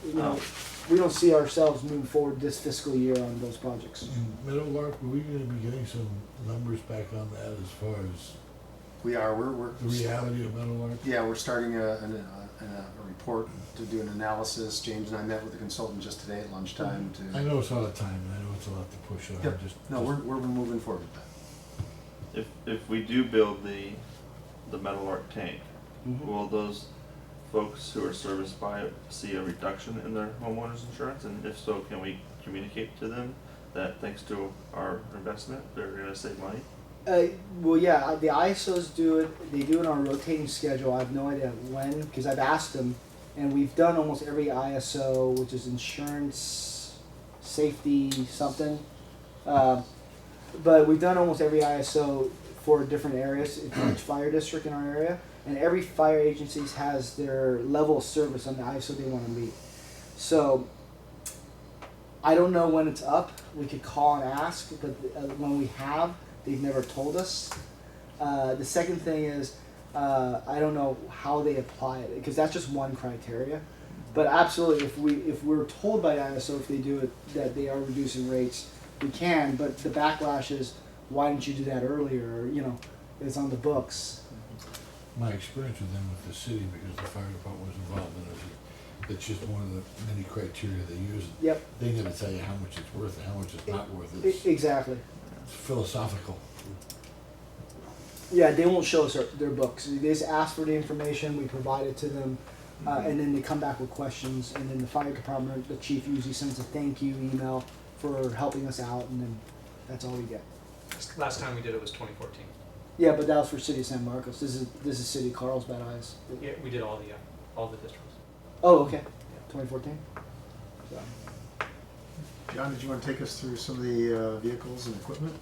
we don't see ourselves moving forward this fiscal year on those projects. in Meadowlark, were we gonna be getting some numbers back on that as far as We are. We're the reality of Meadowlark? Yeah, we're starting a report to do an analysis. James and I met with the consultant just today at lunchtime to. I know it's a lot of time, and I know it's a lot to push on, Yep. just. No, we're moving forward with that. If we do build the Metal Arc tank, will those folks who are serviced by it see a reduction in their homeowners insurance? And if so, can we communicate to them that thanks to our investment, they're gonna save money? Well, yeah, the ISOs do it. They do it on a rotating schedule. I have no idea when, because I've asked them, and we've done almost every ISO, which is insurance, safety, something. But we've done almost every ISO for different areas in each fire district in our area, and every fire agency has their level of service on the ISO they want to meet. So I don't know when it's up. We could call and ask, but when we have, they've never told us. The second thing is, I don't know how they apply it, because that's just one criteria. But absolutely, if we're told by ISO if they do it that they are reducing rates, we can. But the backlash is, why didn't you do that earlier? Or, you know, it's on the books. My experience with them with the city, because the fire department was involved in it, it's just one of the many criteria they use. Yep. They never tell you how much it's worth and how much it's not worth. It's Exactly. philosophical. Yeah, they won't show us their books. They just ask for the information, we provide it to them, and then they come back with questions, and then the fire department, the chief usually sends a thank you email for helping us out, and then that's all we get. Last time we did it was 2014. Yeah, but that was for City of San Marcos. This is City of Carlsbad Eyes. Yeah, we did all the districts. Oh, okay. 2014. So. John, did you want to take us through some of the vehicles and equipment?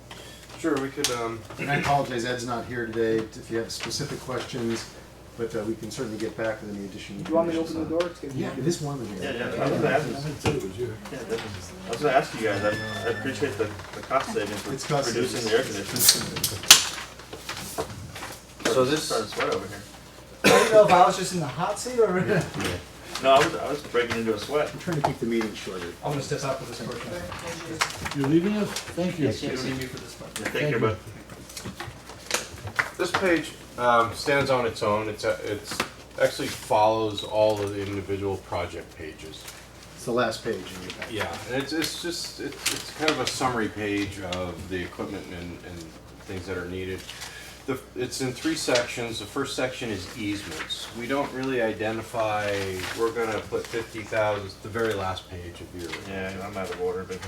Sure, we could, And I apologize, Ed's not here today if you have specific questions, but we can certainly get back with any additional Do you want me to information. open the door? It's good. Yeah, it is warm in here. Yeah, I was gonna ask, It was you. I was gonna ask you guys, I appreciate the cost savings for It's cost reducing savings. the air conditioning. So this- Starting to sweat over here. I don't know if I was just in the hot seat or. No, I was breaking into a sweat. I'm trying to keep the meeting shorter. I'm gonna step out for this portion. You're leaving us? Thank you. Yes, You yes. don't need me for this part. Yeah, take care, bud. this page stands on its own. It's actually follows all of the individual project pages. It's the last page in your packet. Yeah, and it's kind of a summary page of the equipment and things that are needed. It's in 3 sections. The first section is easements. We don't really identify. We're gonna put 50,000. The very last page of your. Yeah, I'm out of order, but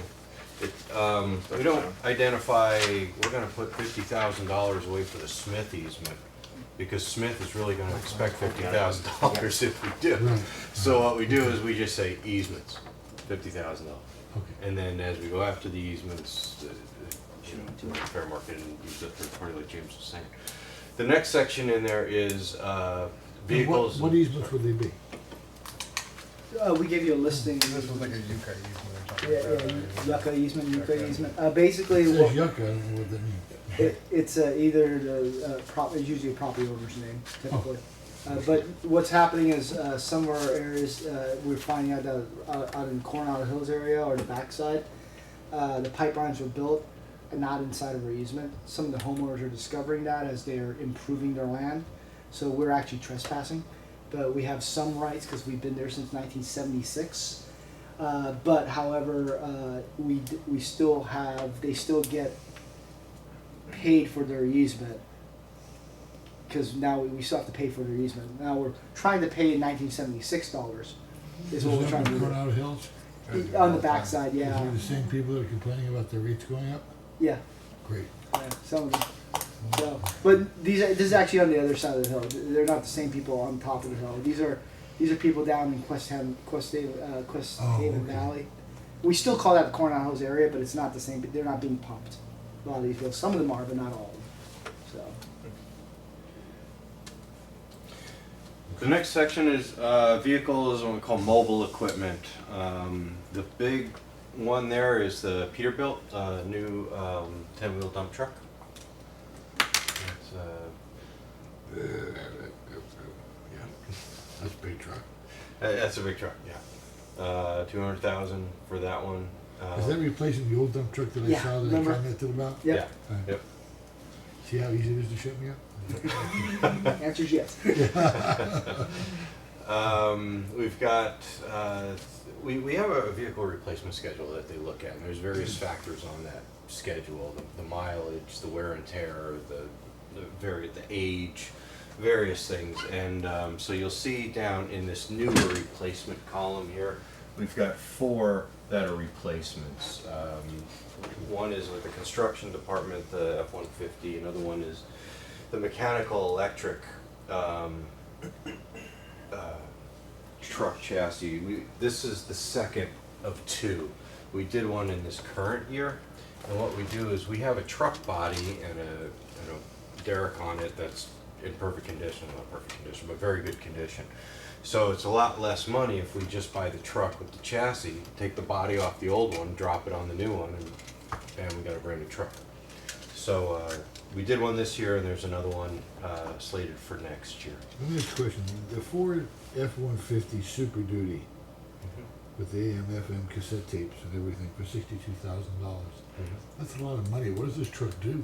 We don't identify. We're gonna put $50,000 away for the Smith easement because Smith is really gonna expect $50,000 if we do. Right. So what we do is we just say easements, $50,000. Okay. And then as we go after the easements, to fair market and use it third party like James was saying. The next section in there is vehicles. What easements would they be? We gave you a listing. This was like a Yucca easement or something. Yeah, Yucca easement, Yucca Yucca. easement. Basically, It says what, Yucca, I don't know what that means. it's either the it's usually a property owner's name, typically. But what's happening is some of our areas we're finding out that out in Coronado Hills area or the backside, the pipelines were built and not inside of our easement. Some of the homeowners are discovering that as they're improving their land, so we're actually trespassing. But we have some rights because we've been there since 1976. But however, we still have, they still get paid for their easement because now we still have to pay for their easement. Now we're trying to pay $1976 is what we're trying to do. Coronado Hills? On the backside, Is yeah. it the same people that are complaining about the rates going up? Yeah, Great. yeah, some of them. So, but this is actually on the other side of the hill. They're not the same people on top of the hill. These are people down in Questhaven okay. Valley. We still call that the Coronado Hills area, but it's not the same. They're not being pumped. A lot of these hills. Some of them are, but not all of them. So. The next section is vehicles, what we call mobile equipment. The big one there is the Peterbilt new 10-wheel dump truck. It's, Yeah, that's a big truck. that's a big truck, yeah. 200,000 for that one. Is that replacing the old dump truck that I Yeah, saw that I remember? commented about? Yep. Yeah. Alright. Yep. See how easy it is to shut me up? Answer's yes. We've got, we have a vehicle replacement schedule that they look at, and there's various factors on that schedule, the mileage, the wear and tear, the age, various things. And so you'll see down in this newer replacement column here, we've got 4 that are replacements. One is with the construction department, the F-150, another one is the mechanical electric truck chassis. This is the second of 2. We did one in this current year, and what we do is we have a truck body and a derrick on it that's in perfect condition, not perfect condition, but very good condition. So it's a lot less money if we just buy the truck with the chassis, take the body off the old one, drop it on the new one, and bam, we got a brand new truck. So we did one this year, and there's another one slated for next year. Let me ask a question. The Ford F-150 Super Duty with the AM/FM cassette tapes and everything for $62,000. That's a lot of money. What does this truck do?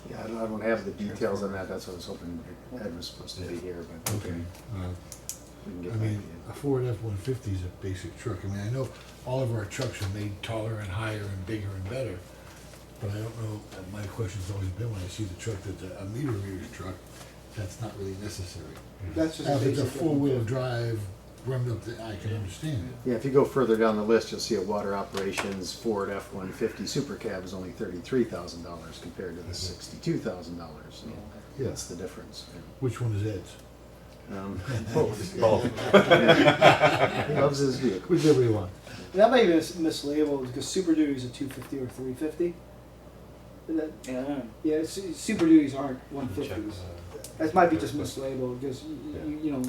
Yeah, I don't have the details on that. That's what I was hoping Ed was supposed to be here, but Okay. we can get I back to mean, you. a Ford F-150 is a basic truck. I mean, I know all of our trucks are made taller and higher and bigger and better, but I don't know, my question's always been when I see the truck that's a meter reader's truck, that's not really necessary. That's just Now, a if it's a basic four-wheel drive, run up, I can understand it. Yeah, if you go further down the list, you'll see a water operations Ford F-150 Super Cab is only $33,000 compared to the $62,000. Yeah. That's the difference. Which one is Ed's? Both. Both. He loves his vehicle. Whichever you want. That might be mislabeled because Super Duties are 250 or 350. Yeah. Yeah, Super Duties aren't Check, 150s. That might be just mislabeled because you know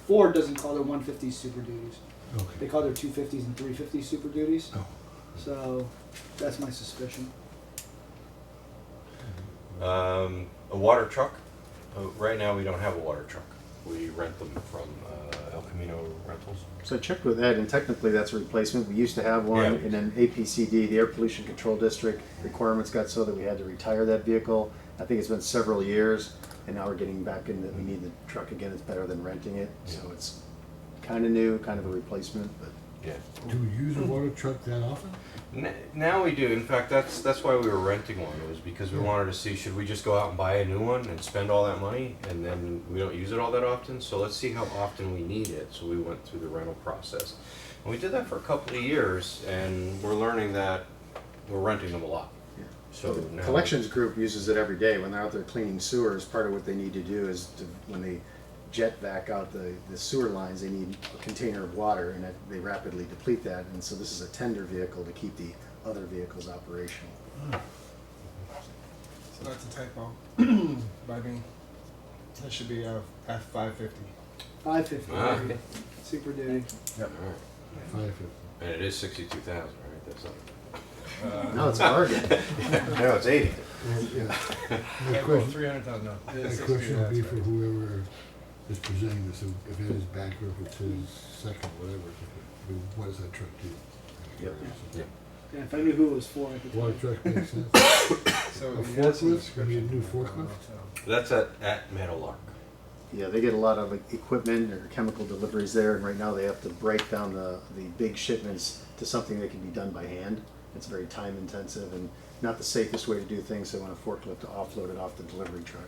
Ford doesn't call their 150s Super Duties. They Okay. call their 250s and 350s Super Duties. Oh. So that's my suspicion. A water truck. Right now, we don't have a water truck. We rent them from El Camino Rentals. So I checked with Ed, and technically that's a replacement. We used to have one, Yeah. and then APCD, the Air Pollution Control District, requirements got so that we had to retire that vehicle. I think it's been several years, and now we're getting back in that we need the truck again. It's better than renting it, so it's kind of new, kind of a replacement, but Yeah. Do we use a water truck that often? Now we do. In fact, that's why we were renting one. It was because we wanted to see, should we just go out and buy a new one and spend all that money, and then we don't use it all that often. So let's see how often we need it. So we went through the rental process, and we did that for a couple of years, and we're learning that we're renting them a lot. yeah. So the now, collections group uses it every day. When they're out there cleaning sewers, part of what they need to do is to, when they jet vac out the sewer lines, they need a container of water, and they rapidly deplete that. And so this is a tender vehicle to keep the other vehicles operational. So that's a typo. By me. That should be F550. 550. Ah. Super Duty. Yep. all right. 550. And it is 62,000, right? That's not. No, it's a bargain. No, it's 80. Yeah. Yeah, The well, question, 300,000. No. the 60, question would that's be for right. whoever is presenting this, if it is back or if it's his second, whatever, what does that truck do? Yep. Yeah. Yeah, if I knew who it was for, I could tell Water you. truck makes sense. So A he has some forklift? We need a new description. forklift? That's at Meadowlark. Yeah, they get a lot of equipment or chemical deliveries there, and right now they have to break down the big shipments to something that can be done by hand. It's very time intensive and not the safest way to do things, so they want a forklift to offload it off the delivery truck.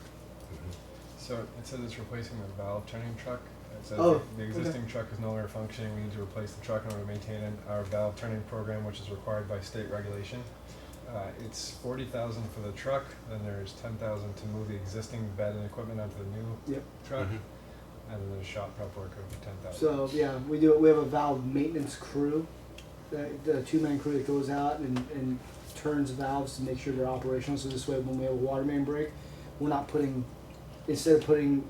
So it says it's replacing the valve turning truck. It says Oh, the existing truck is no longer functioning. We need to replace the truck in order to maintain our valve turning program, which is required by state regulation. It's 40,000 for the truck. Then there's 10,000 to move the existing bed and equipment onto the new Yep. truck, Mhm. and then there's shop prep work of 10,000. So yeah, we have a valve maintenance crew, the two-man crew that goes out and turns valves to make sure they're operational. So this way, when we have a water main break, we're not putting, instead of putting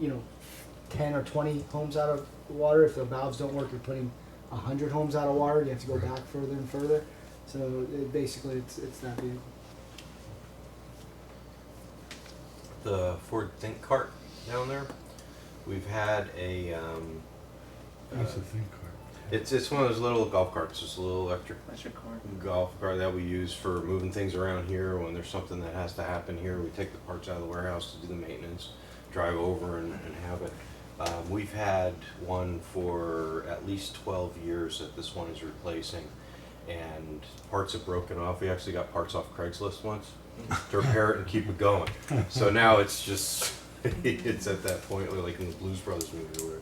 10 or 20 homes out of water, if the valves don't work, you're putting 100 homes out of water. You have to go back further and further. So basically, it's that vehicle. The Ford Think Cart down there. We've had a. That's a think cart. It's one of those little golf carts. It's a little electric Electric car. golf cart that we use for moving things around here. When there's something that has to happen here, we take the parts out of the warehouse to do the maintenance, drive over and have it. We've had one for at least 12 years that this one is replacing, and parts have broken off. We actually got parts off Craigslist once to repair it and keep it going. So now it's just, it's at that point where, like in the Blues Brothers movie, where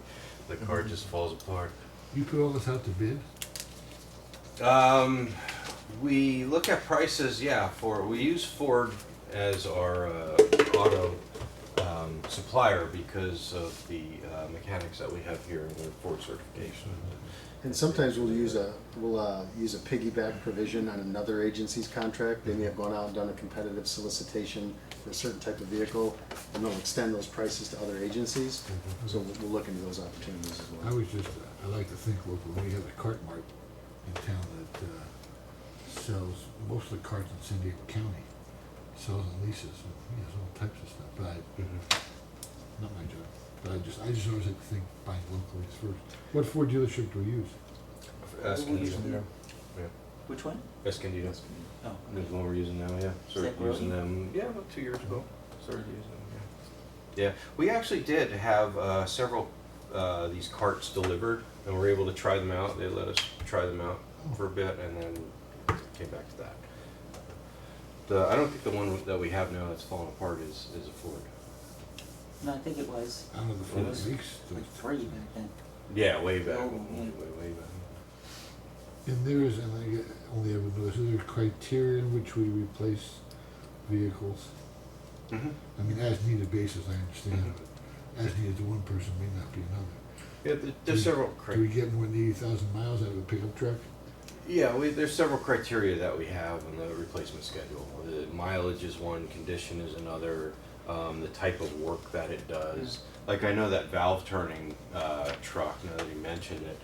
the car just falls apart. You put all this out to bid? We look at prices, yeah, we use Ford as our auto supplier because of the mechanics that we have here and their Ford certification. And sometimes we'll use a piggyback provision on another agency's contract. They may have gone out and done a competitive solicitation for a certain type of vehicle, and they'll extend those prices to other agencies. So we'll look into those opportunities as well. I like to think, look, when we have a cart mart in town that sells most of the carts in San Diego County, sells and leases, and he has all types of stuff, but not my job. But I just always like to think buying locally is first. What Ford dealership do we use? Escondido. Which one? Escondido. Oh, There's one we're using now, yeah. Started that using growing? them, yeah, about 2 years ago. Started using them, yeah. Yeah, we actually did have several these carts delivered, and we were able to try them out. They let us try them out for a bit, and then came back to that. I don't think the one that we have now that's falling apart is a Ford. no, I think it was I don't know the Ford was leaks. like 3 back then. Yeah, way back. Oh, Way back. And there is, and I only ever noticed, is there criteria in which we replace vehicles? Mm-hmm. I mean, as needed basis, I understand, but as needed to one person may not be another. Yeah, there's several Do we criteria. get more than 80,000 miles out of a pickup truck? Yeah, there's several criteria that we have on the replacement schedule. The mileage is one, condition is another, the type of work that it does. Like I know that valve turning truck, now that you mentioned it,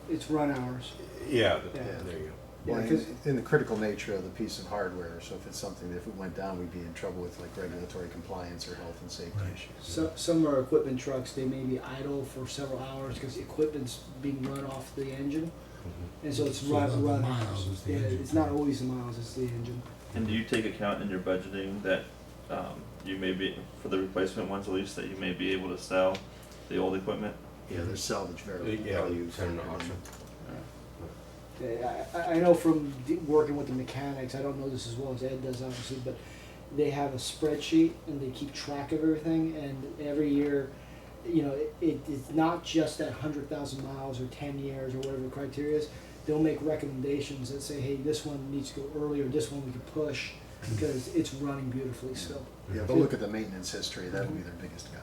It's run hours. yeah, Yeah. there you go. Well, Yeah, 'cause- in the critical nature of the piece of hardware, so if it's something that if it went down, we'd be in trouble with like regulatory compliance or health and safety Right. issues. So, some of our equipment trucks, they may be idle for several hours because the equipment's being run off the engine. Mhm. And so it's So run, not the run miles, hours. it's the Yeah, engine. it's not always the miles, it's the engine. And do you take account in your budgeting that you may be, for the replacement ones at least, that you may be able to sell the old equipment? Yeah, there's salvage value. Yeah, send an auction. Yeah, I know from working with the mechanics, I don't know this as well as Ed does obviously, but they have a spreadsheet and they keep track of everything, and every year, you know, it's not just that 100,000 miles or 10 years or whatever the criteria is. They'll make recommendations that say, hey, this one needs to go earlier, this one we can push, because it's running beautifully still. Yeah, they'll look at the maintenance history, that'll be their biggest guide.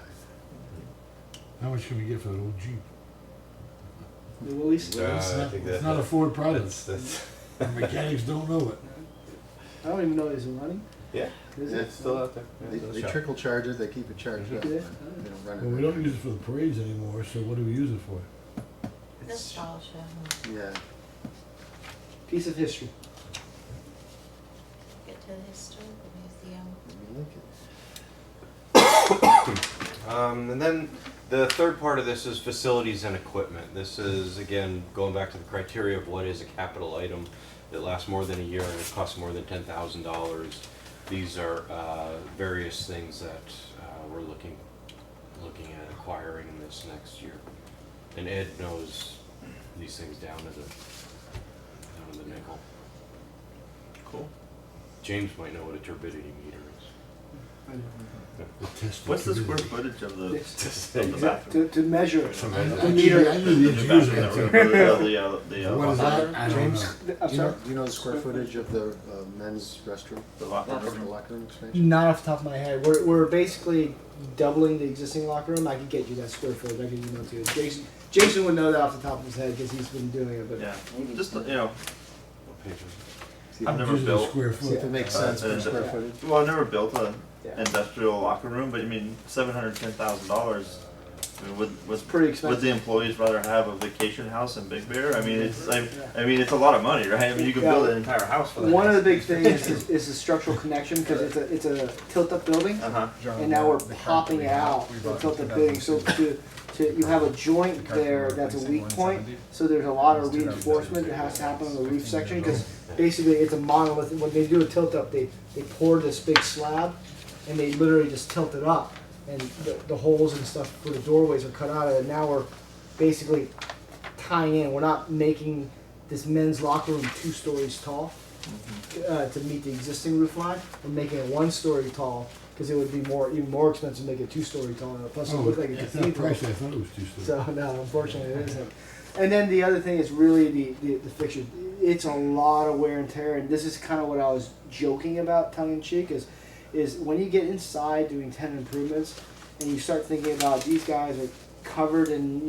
How much can we get for that old Jeep? The Willys? It's I not, think it's not a Ford product. That's The mechanics don't know it. I don't even know is it running? yeah, Is it's still out there. Yeah, They, it's they shop. trickle charge it, they keep it charged up. Yeah. They don't run it. Well, we don't use it for the parades anymore, so what do we use it for? Nostalgia. Yeah. Piece of history. Get to the historical museum. And then the third part of this is facilities and equipment. This is, again, going back to the criteria of what is a capital item that lasts more than a year and it costs more than $10,000. These are various things that we're looking at acquiring in this next year. And Ed knows these things down to the nickel. Cool. James might know what a turbidity meter is. I know. The test. What's the square footage of the bathroom? To measure it. I The knew meter. the engineers that were- What is that? I don't James, know. I'm Do you know, sorry? do you know the square footage of the men's restroom? The locker The room? locker room expansion? Not off the top of my head. We're basically doubling the existing locker room. I can get you that square footage. I can email it to you. Jason would know that off the top of his head because he's been doing it. But Yeah, just, you know, What page is it? See I've if- never Uses the built- square See if foot. it makes sense for square Yeah. footage. well, I've never built a yeah, industrial locker room, but I mean, $710,000. I mean, would pretty expensive. would the employees rather have a vacation house in Big Bear? I mean, it's I mean, it's a lot of money, right? I mean, you can build an entire house for that. One of the big things is the structural connection because it's a tilt-up building, Uh-huh. and now we're popping it out the tilt-up building. So you have a joint there that's a weak point. So there's a lot of reinforcement that has to happen on the roof section because basically it's a monolith. When they do a tilt-up, they pour this big slab, and they literally just tilt it up. And the holes and stuff for the doorways are cut out of it. Now we're basically tying in. We're not making this men's locker room 2 stories tall to meet the existing roof line. We're making it 1 story tall because it would be even more expensive to make it 2 story tall. Plus it would look like a At that cathedral. price, I thought it was 2 stories. So no, unfortunately it isn't. And then the other thing is really the fixture. It's a lot of wear and tear, and this is kind of what I was joking about, tongue in cheek, is when you get inside doing tenant improvements, and you start thinking about these guys are covered in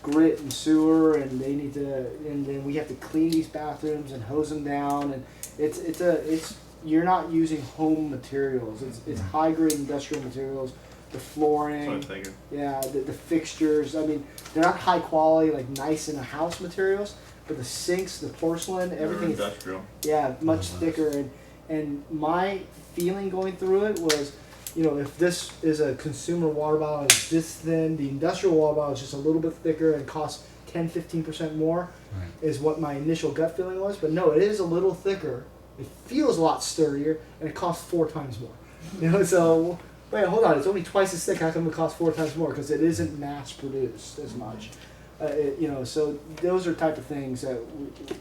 grit and sewer, and they need to, and then we have to clean these bathrooms and hose them down, and it's you're not using home materials. It's high grade industrial materials. The That's what I flooring, figured. yeah, the fixtures. I mean, they're not high quality like nice in a house materials, but the sinks, the porcelain, everything is Industrial. yeah, much thicker. And my feeling going through it was, you know, if this is a consumer water bottle and it's this thin, the industrial water bottle is just a little bit thicker and costs 10-15% more, Right. is what my initial gut feeling was. But no, it is a little thicker. It feels a lot sturdier, and it costs 4 times more. You know, so wait, hold on, it's only twice as thick. How come it costs 4 times more? Because it isn't mass produced as much. You know, so those are type of things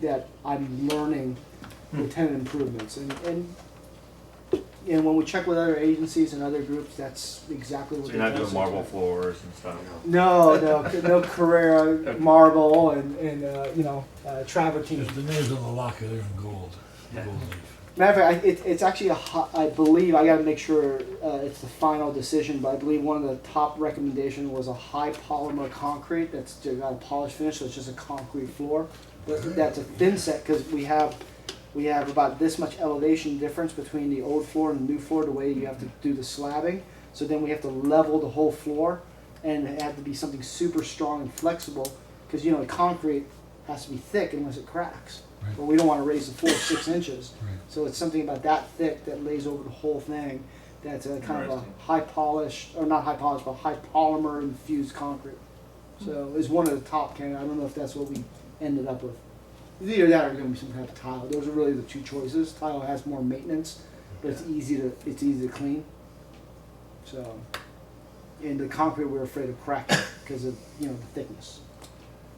that I'm learning with tenant improvements, and when we check with other agencies and other groups, that's exactly what So they you're not do. doing marble floors and stuff. No Carrera marble and travertine. There's the names on the locker, they're in gold. Yeah. Gold leaf. Matter of fact, it's actually I believe, I got to make sure it's the final decision, but I believe one of the top recommendations was a high polymer concrete that's got a polished finish, so it's just a concrete floor. But that's a thin set because we have about this much elevation difference between the old floor and the new floor, the way you have to do the slabbing. So then we have to level the whole floor, and it had to be something super strong and flexible because, you know, concrete has to be thick unless it cracks. Right. But we don't want to raise the floor 6 inches. Right. So it's something about that thick that lays over the whole thing. That's a kind of a Interesting. high polish, or not high polish, but high polymer infused concrete. So it's one of the top candidates. I don't know if that's what we ended up with. Either that or going to be some kind of tile. Those are really the 2 choices. Tile has more maintenance, but it's easy to clean. So, and the concrete we're afraid of cracking because of, you know, the thickness.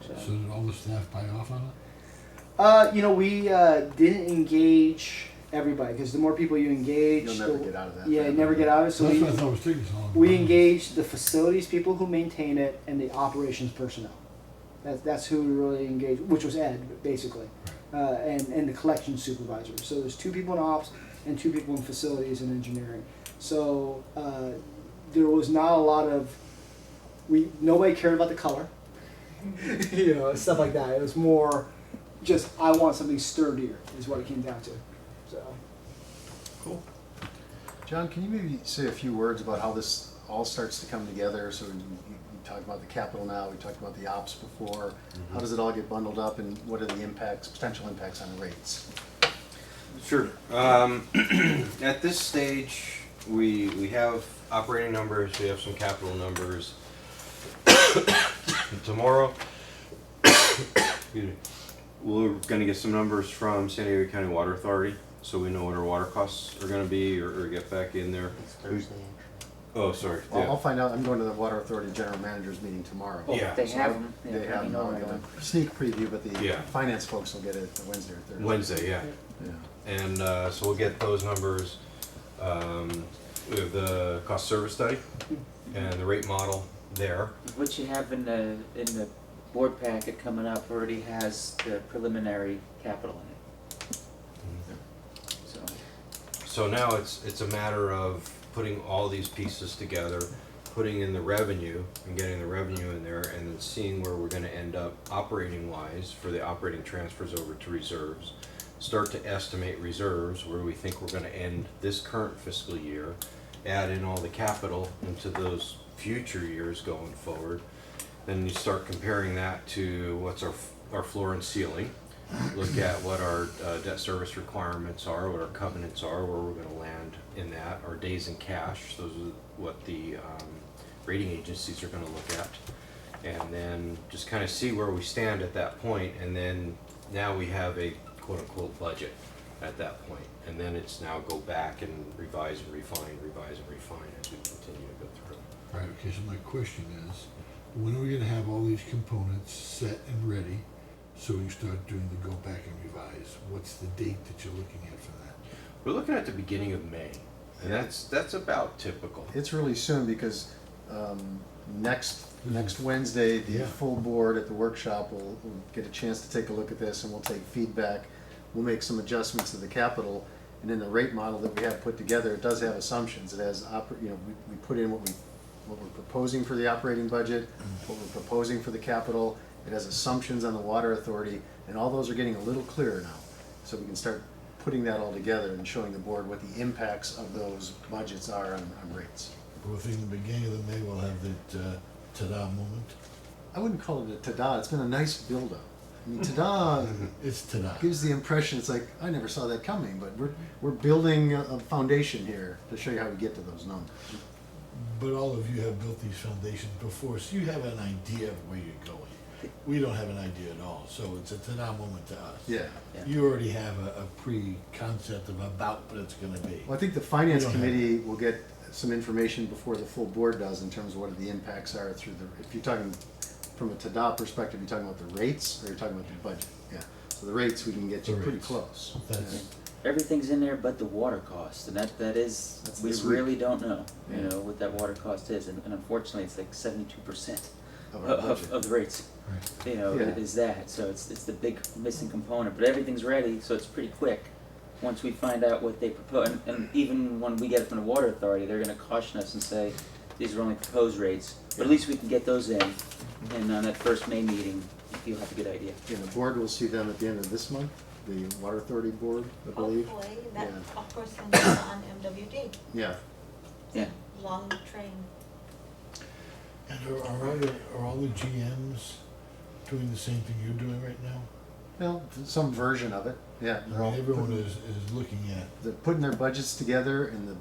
So did all the staff buy off on it? You know, we didn't engage everybody because the more people you engage, You'll never get out of that. yeah, you never get out of it. So That's we, what I thought it was taking so long. we engaged the facilities people who maintain it and the operations personnel. That's who we really engaged, which was Ed basically, and the collection supervisor. So there's 2 people in ops and 2 people in facilities and engineering. So there was not a lot of nobody cared about the color, you know, stuff like that. It was more just I want something sturdier is what it came down to. So Cool. John, can you maybe say a few words about how this all starts to come together? So you talked about the capital now, we talked about the ops before. How does it all get bundled up, and what are the potential impacts on rates? Sure. At this stage, we have operating numbers, we have some capital numbers. Tomorrow, excuse me, we're gonna get some numbers from San Diego County Water Authority, so we know what our water costs are gonna be, or get back in there. It's Thursday. Oh, sorry, Well, I'll yeah. find out. I'm going to the Water Authority General Managers meeting tomorrow. Oh, Yeah. they So have them. They have them. I'll get a sneak preview, but the Yeah. finance folks will get it Wednesday or Thursday. Wednesday, yeah. Yeah. And so we'll get those numbers. We have the cost service study and the rate model there. What you have in the board packet coming up already has the preliminary capital in it. So, So now it's a matter of putting all these pieces together, putting in the revenue and getting the revenue in there, and then seeing where we're gonna end up operating wise for the operating transfers over to reserves. Start to estimate reserves, where we think we're gonna end this current fiscal year, add in all the capital into those future years going forward. Then you start comparing that to what's our floor and ceiling. Look at what our debt service requirements are, what our covenants are, where we're gonna land in that, our days in cash, those are what the rating agencies are gonna look at. And then just kind of see where we stand at that point, and then now we have a quote-unquote budget at that point. And then it's now go back and revise and refine as we continue to go through. Right, okay, so my question is, when are we gonna have all these components set and ready, so you start doing the go back and revise? What's the date that you're looking at for that? We're looking at the beginning of May, and Yeah. that's about typical. It's really soon because next Wednesday, the Yeah. full board at the workshop will get a chance to take a look at this, and we'll take feedback. We'll make some adjustments to the capital, and in the rate model that we have put together, it does have assumptions. It has we put in what what we're proposing for the operating budget, what we're proposing for the capital. It has assumptions on the water authority, and all those are getting a little clearer now. So we can start putting that all together and showing the board what the impacts of those budgets are on rates. We'll think in the beginning of the May we'll have that ta-da moment. I wouldn't call it a ta-da, it's been a nice build-up. I mean, ta-da It's ta-da. gives the impression, it's like, I never saw that coming, but we're building a foundation here to show you how we get to those numbers. But all of you have built these foundations before, so you have an idea of where you're going. We don't have an idea at all, so it's a ta-da moment to us. Yeah. Yeah. You already have a pre-concept of about what it's gonna be. Well, I think the finance We don't have- committee will get some information before the full board does in terms of what the impacts are through if you're talking from a ta-da perspective, you're talking about the rates or you're talking about the budget? Yeah. So the rates, we can get you The pretty rates. close. That's, Everything's in there but the water cost, and that is, That's we this week. really don't know, you Yeah. know, what that water cost is, and unfortunately, it's like 72% Of our budget. of the rates. right. You know, Yeah. it is that, so it's the big missing component, but everything's ready, so it's pretty quick. Once we find out what they propose, and even when we get it from the water authority, they're gonna caution us and say, these are only proposed rates, but at least we can get those in, and on that first May meeting, you'll have a good idea. And the board will see them at the end of this month, the water authority board, I believe. Hopefully, that, Yeah. of course, then it's on MWD, Yeah. Yeah. long train. And are all the GMs doing the same thing you're doing right now? Well, some version of it, yeah. I They're all mean, everyone putting- is looking at, They're putting their budgets together, and the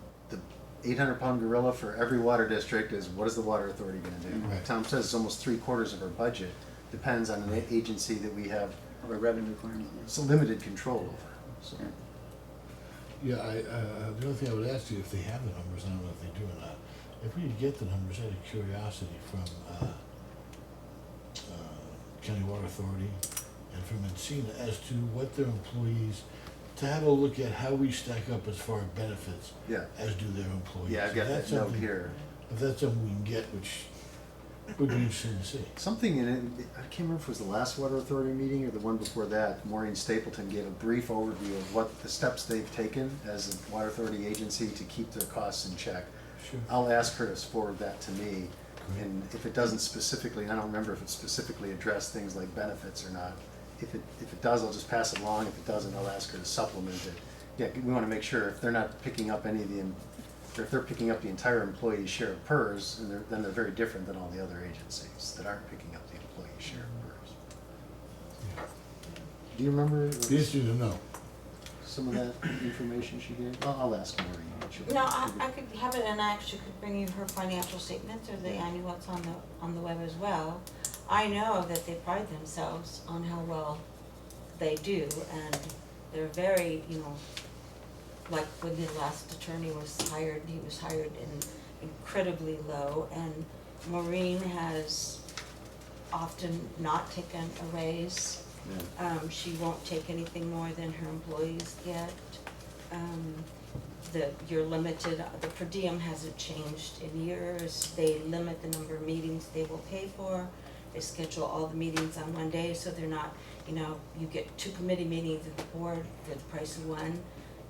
800-pound gorilla for every water district is, what is the water authority gonna do? Right. Tom says it's almost 3/4 of our budget depends on an agency that we have Or a revenue requirement. some limited control over, so. yeah, the only thing I would ask you, if they have the numbers, I don't know if they do or not, if we could get the numbers out of curiosity from County Water Authority and from Encina as to what their employees, to have a look at how we stack up as far as benefits Yeah, as do their employees. yeah, I've got If that's that note something- here. If that's something we can get, which would be interesting to see. Something in it, I can't remember if it was the last water authority meeting or the one before that, Maureen Stapleton gave a brief overview of what the steps they've taken as a water authority agency to keep their costs in check. Sure. I'll ask her to forward that to me, Great. and if it doesn't specifically, and I don't remember if it specifically addressed things like benefits or not. If it does, I'll just pass it along. If it doesn't, I'll ask her to supplement it. Yeah, we wanna make sure if they're not picking up any of the, or if they're picking up the entire employee share of PERS, and then they're very different than all the other agencies that aren't picking up the employee share of PERS. Yeah. Do you remember Be interesting to know. some of that information she gave? I'll ask Maureen. She'll- No, I could have it, and I actually could bring you her financial statements or the annual what's on the web as well. I know that they pride themselves on how well they do, and they're very, you know, like when the last attorney was hired, he was hired incredibly low, and Maureen has often not taken a raise. Yeah. She won't take anything more than her employees get. You're limited, the per diem hasn't changed in years. They limit the number of meetings they will pay for. They schedule all the meetings on one day, so they're not, you know, you get 2 committee meetings at the board for the price of 1.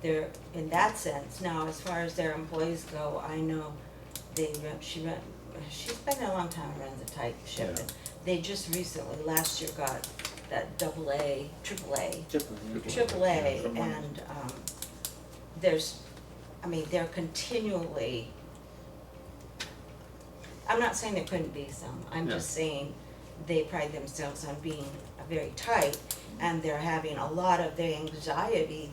They're, in that sense, now as far as their employees go, I know she's been there a long time, runs a tight ship. Yeah. And they just recently, last year, got that AAA, AAA, From one. and they're continually, I'm not saying there couldn't be some, I'm Yeah. just saying they pride themselves on being very tight, and they're having a lot of the anxiety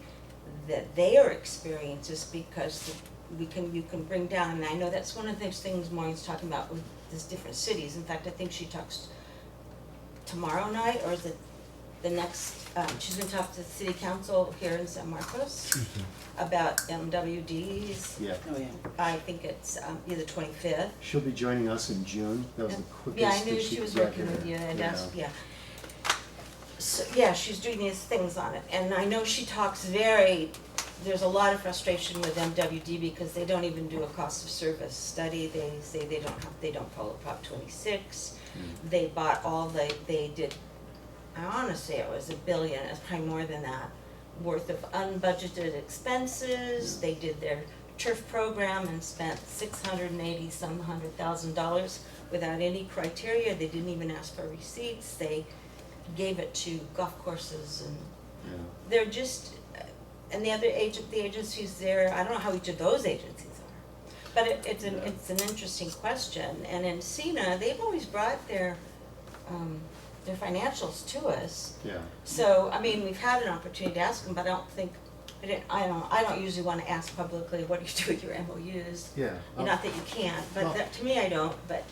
that they are experiencing is because you can bring down, and I know that's one of those things Maureen's talking about with these different cities. In fact, I think she talks tomorrow night, or is it the next, she's gonna talk to the city council here in San Marcos Tuesday. about MWDs. Yeah. Oh, yeah. I think it's either 25th. She'll be joining us in June. That was the quickest Yeah, I that knew she she was could get working with you, here. and that's, yeah. So, yeah, she's doing these things on it, and I know she talks there's a lot of frustration with MWD because they don't even do a cost of service study. They say they don't follow Prop 26. They bought they did, I wanna say it was $1 billion, it's probably more than that, worth of unbudgeted expenses. They did their turf program and spent $680,000 without any criteria. They didn't even ask for receipts. They gave it to golf courses, and they're just, and the agencies there, I don't know how each of those agencies are. But it's an interesting question. And in SENA, they've always brought their financials to us. Yeah. So, I mean, we've had an opportunity to ask them, but I don't usually want to ask publicly, what do you do with your MOUs? Yeah. Not that you can't, but Well- to me, I don't, but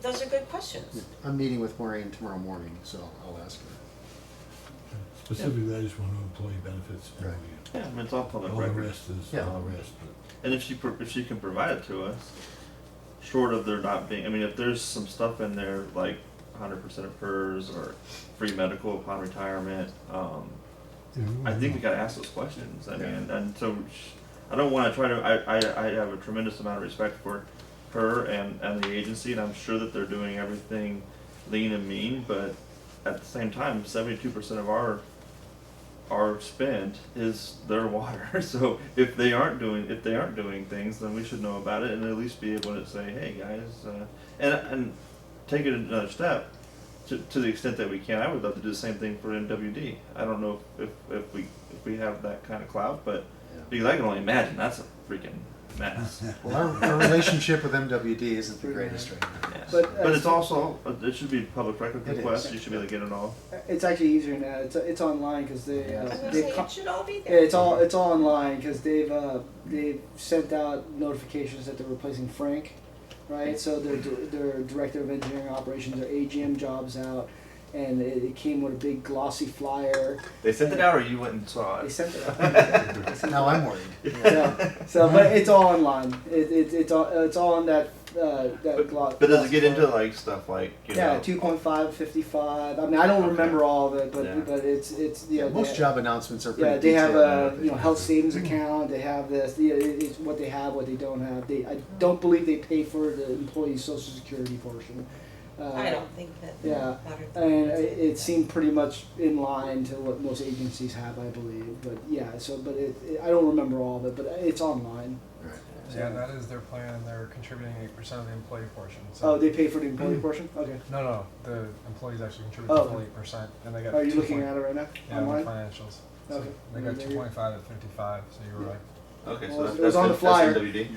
those are good questions. I'm meeting with Maureen tomorrow morning, so I'll ask her. Specifically, I just want to employee benefits. Right. Yeah, I mean, it's all public All the record. rest is, Yeah. all the rest, but. And if she can provide it to us, short of there not being, I mean, if there's some stuff in there like 100% of PERS or free medical upon retirement, I think we gotta ask those questions. I mean, and so I don't want to try to. I have a tremendous amount of respect for her and the agency, and I'm sure that they're doing everything lean and mean. But at the same time, 72% of our spend is their water. So if they aren't doing things, then we should know about it and at least be able to say, hey guys, and take it another step. To the extent that we can, I would love to do the same thing for MWD. I don't know if we have that kind of clout, but because I can only imagine that's a freaking mess. Well, our relationship with MWD isn't the greatest right now. Yes. But, But it's also it should be public record It request. is. You should be able to get it all. It's actually easier now. It's online because I was gonna they've say, co- it should all be yeah, there. it's all online because they've sent out notifications that they're replacing Frank, right? So their director of engineering operations, their AGM jobs out, and it came with a big glossy flyer. They sent it out, or you went and saw They it. sent it out. Now I'm worried. But it's all online. It's all in that But does it get into like stuff like Yeah, 2.5, 55. I mean, I don't Okay. remember all of it, but Yeah. but it's Yeah, most they, job announcements are pretty yeah, they have detailed. a health savings account. They have this. It's what they have, what they don't have. I don't believe they pay for the employee social security portion. I don't think that. Yeah, water and thing it seemed pretty much in line to what most agencies have, I believe. But yeah, but I don't remember all of it, but it's online. Right. Yeah, that is their plan. They're contributing 8% of the employee portion. So Oh, they pay for the employee portion. Okay. no, the employees actually contribute Oh. the full 8%, and they got. Are you 2 looking point- at it right now? Yeah, Online. the financials. So Okay. they got There you- 2.5 at 55. So you were right. Okay, Well, so it was on the flyer. MWD.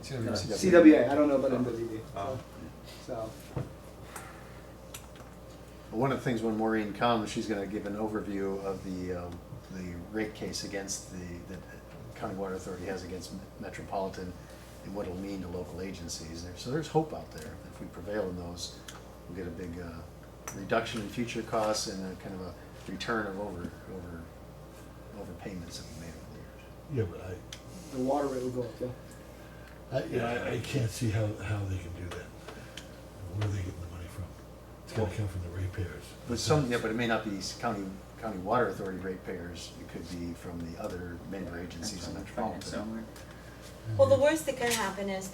CWC. CWA. I don't know about MWD. Oh. So. One of the things when Maureen comes, she's going to give an overview of the rate case against that County Water Authority has against Metropolitan and what it'll mean to local agencies. So there's hope out there. If we prevail in those, we'll get a big reduction in future costs and a kind of a return of overpayments that we made over the years. Yeah, but The water rate will go up, yeah. I can't see how they can do that. Where are they getting the money from? It's gotta come from the ratepayers. But it may not be county water authority ratepayers. It could be from the other member agencies in Metropolitan. Well, the worst that can happen is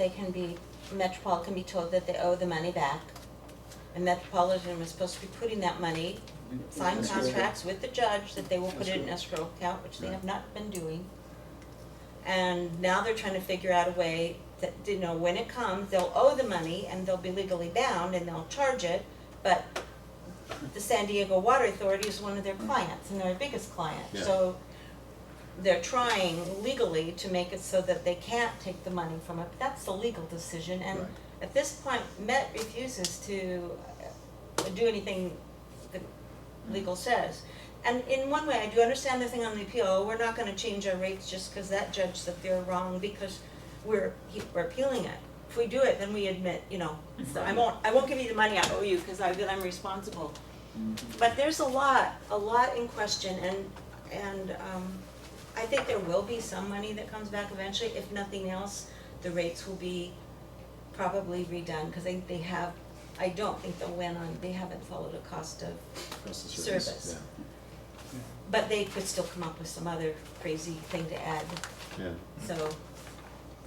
Metropolitan can be told that they owe the money back. And Metropolitan was supposed to be putting that money, sign Escrow. contracts with the judge that they will put it in escrow account, which they have not been doing. And now they're trying to figure out a way that, when it comes, they'll owe the money and they'll be legally bound and they'll charge it, but the San Diego Water Authority is one of their clients and their biggest client. Yeah. So they're trying legally to make it so that they can't take the money from it. That's the legal decision, and Right. at this point, Met refuses to do anything the legal says. And in one way, I do understand the thing on the appeal. We're not gonna change our rates just because that judge said they're wrong, because we're appealing it. If we do it, then we admit, so I won't give you the money I owe you because I'm responsible. But there's a lot in question, and I think there will be some money that comes back eventually. If nothing else, the rates will be probably redone, because I don't think they'll win on, they haven't followed a cost of Across the service. But they could still come up with some other crazy thing to add, Yeah. so.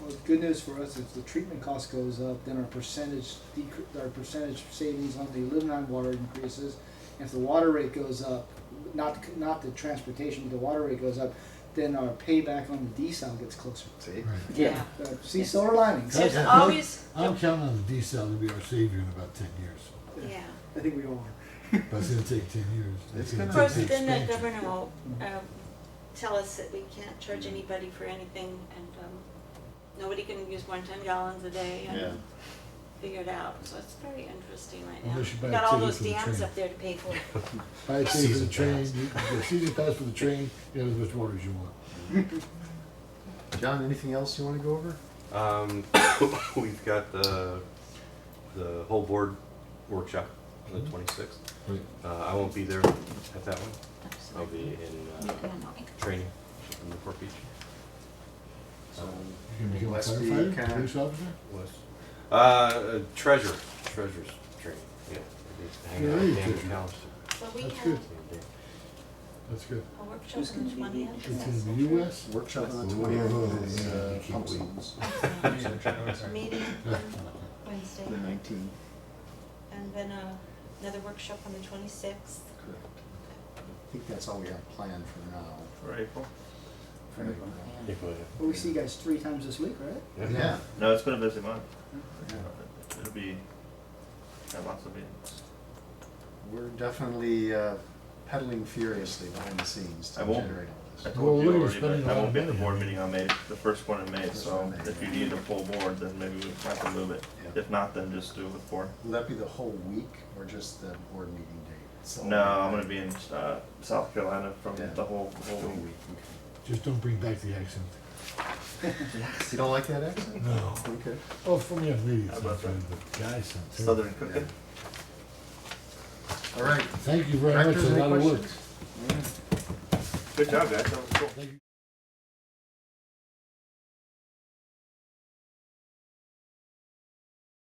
Well, the good news for us, if the treatment cost goes up, then our percentage savings on the live-on water increases. If the water rate goes up, not the transportation, but the water rate goes up, then our payback on the desal gets closer. See? Right. Yeah. See silver linings. There's Okay. always, I'm counting on the desal to be our savior in about 10 years. yeah. I think we all are. But it's gonna take 10 years. It's gonna Of gonna course, take the then the expansion. governor will, tell us that we can't charge anybody for anything and, nobody can use more than 10 gallons a day Yeah. and figure it out. So it's very interesting right Well, now. they should buy We a got all ticket those for the dams train. up there to pay for. Buy a ticket for the Season train, pass. you get a season pass for the train, you have as much water as you want. John, anything else you wanna go over? We've got the whole board workshop on the 26th. Right. I won't be there at that one. I'll be in training in Newport Beach. So, You can become a Must be firefighter, kinda- police officer? Treasurer's training, yeah. Hang out Yeah, with Dan treasurer. McAllister. So we That's have good. That's good. a workshop on the 20th. It's in the US? workshop on the Ooh, 20th is, yeah. pump zones, Meeting Yeah. on Wednesday, the 19th. and then another workshop on the 26th. Correct. I think that's all we have planned for now. For April? For April. April, yeah. Well, we see you guys 3 times this week, right? Yeah. No, it's been a busy month. Yeah. It'll be, got lots of meetings. We're definitely pedaling furiously behind the scenes to I won't- generate all I this. Well, told you we're already, spending but a I lot won't of be at the money board on it. meeting on May, the first one in May, First so one in May, if you right. need a full board, then maybe we have to move it. Yeah. If not, then just do it with 4. Will that be the whole week or just the board meeting date? It's all No, I'm week, gonna be in South Carolina from Yeah. the whole Whole week. week, Just don't bring back the accent. okay. You don't like that accent? No. Okay. Oh, from young ladies, How about sounds good, but guys sound terrible. Southern cooking. All right. Thank you very much, Directors, a any lot of work. questions? Good job, guys, that was cool. Thank you.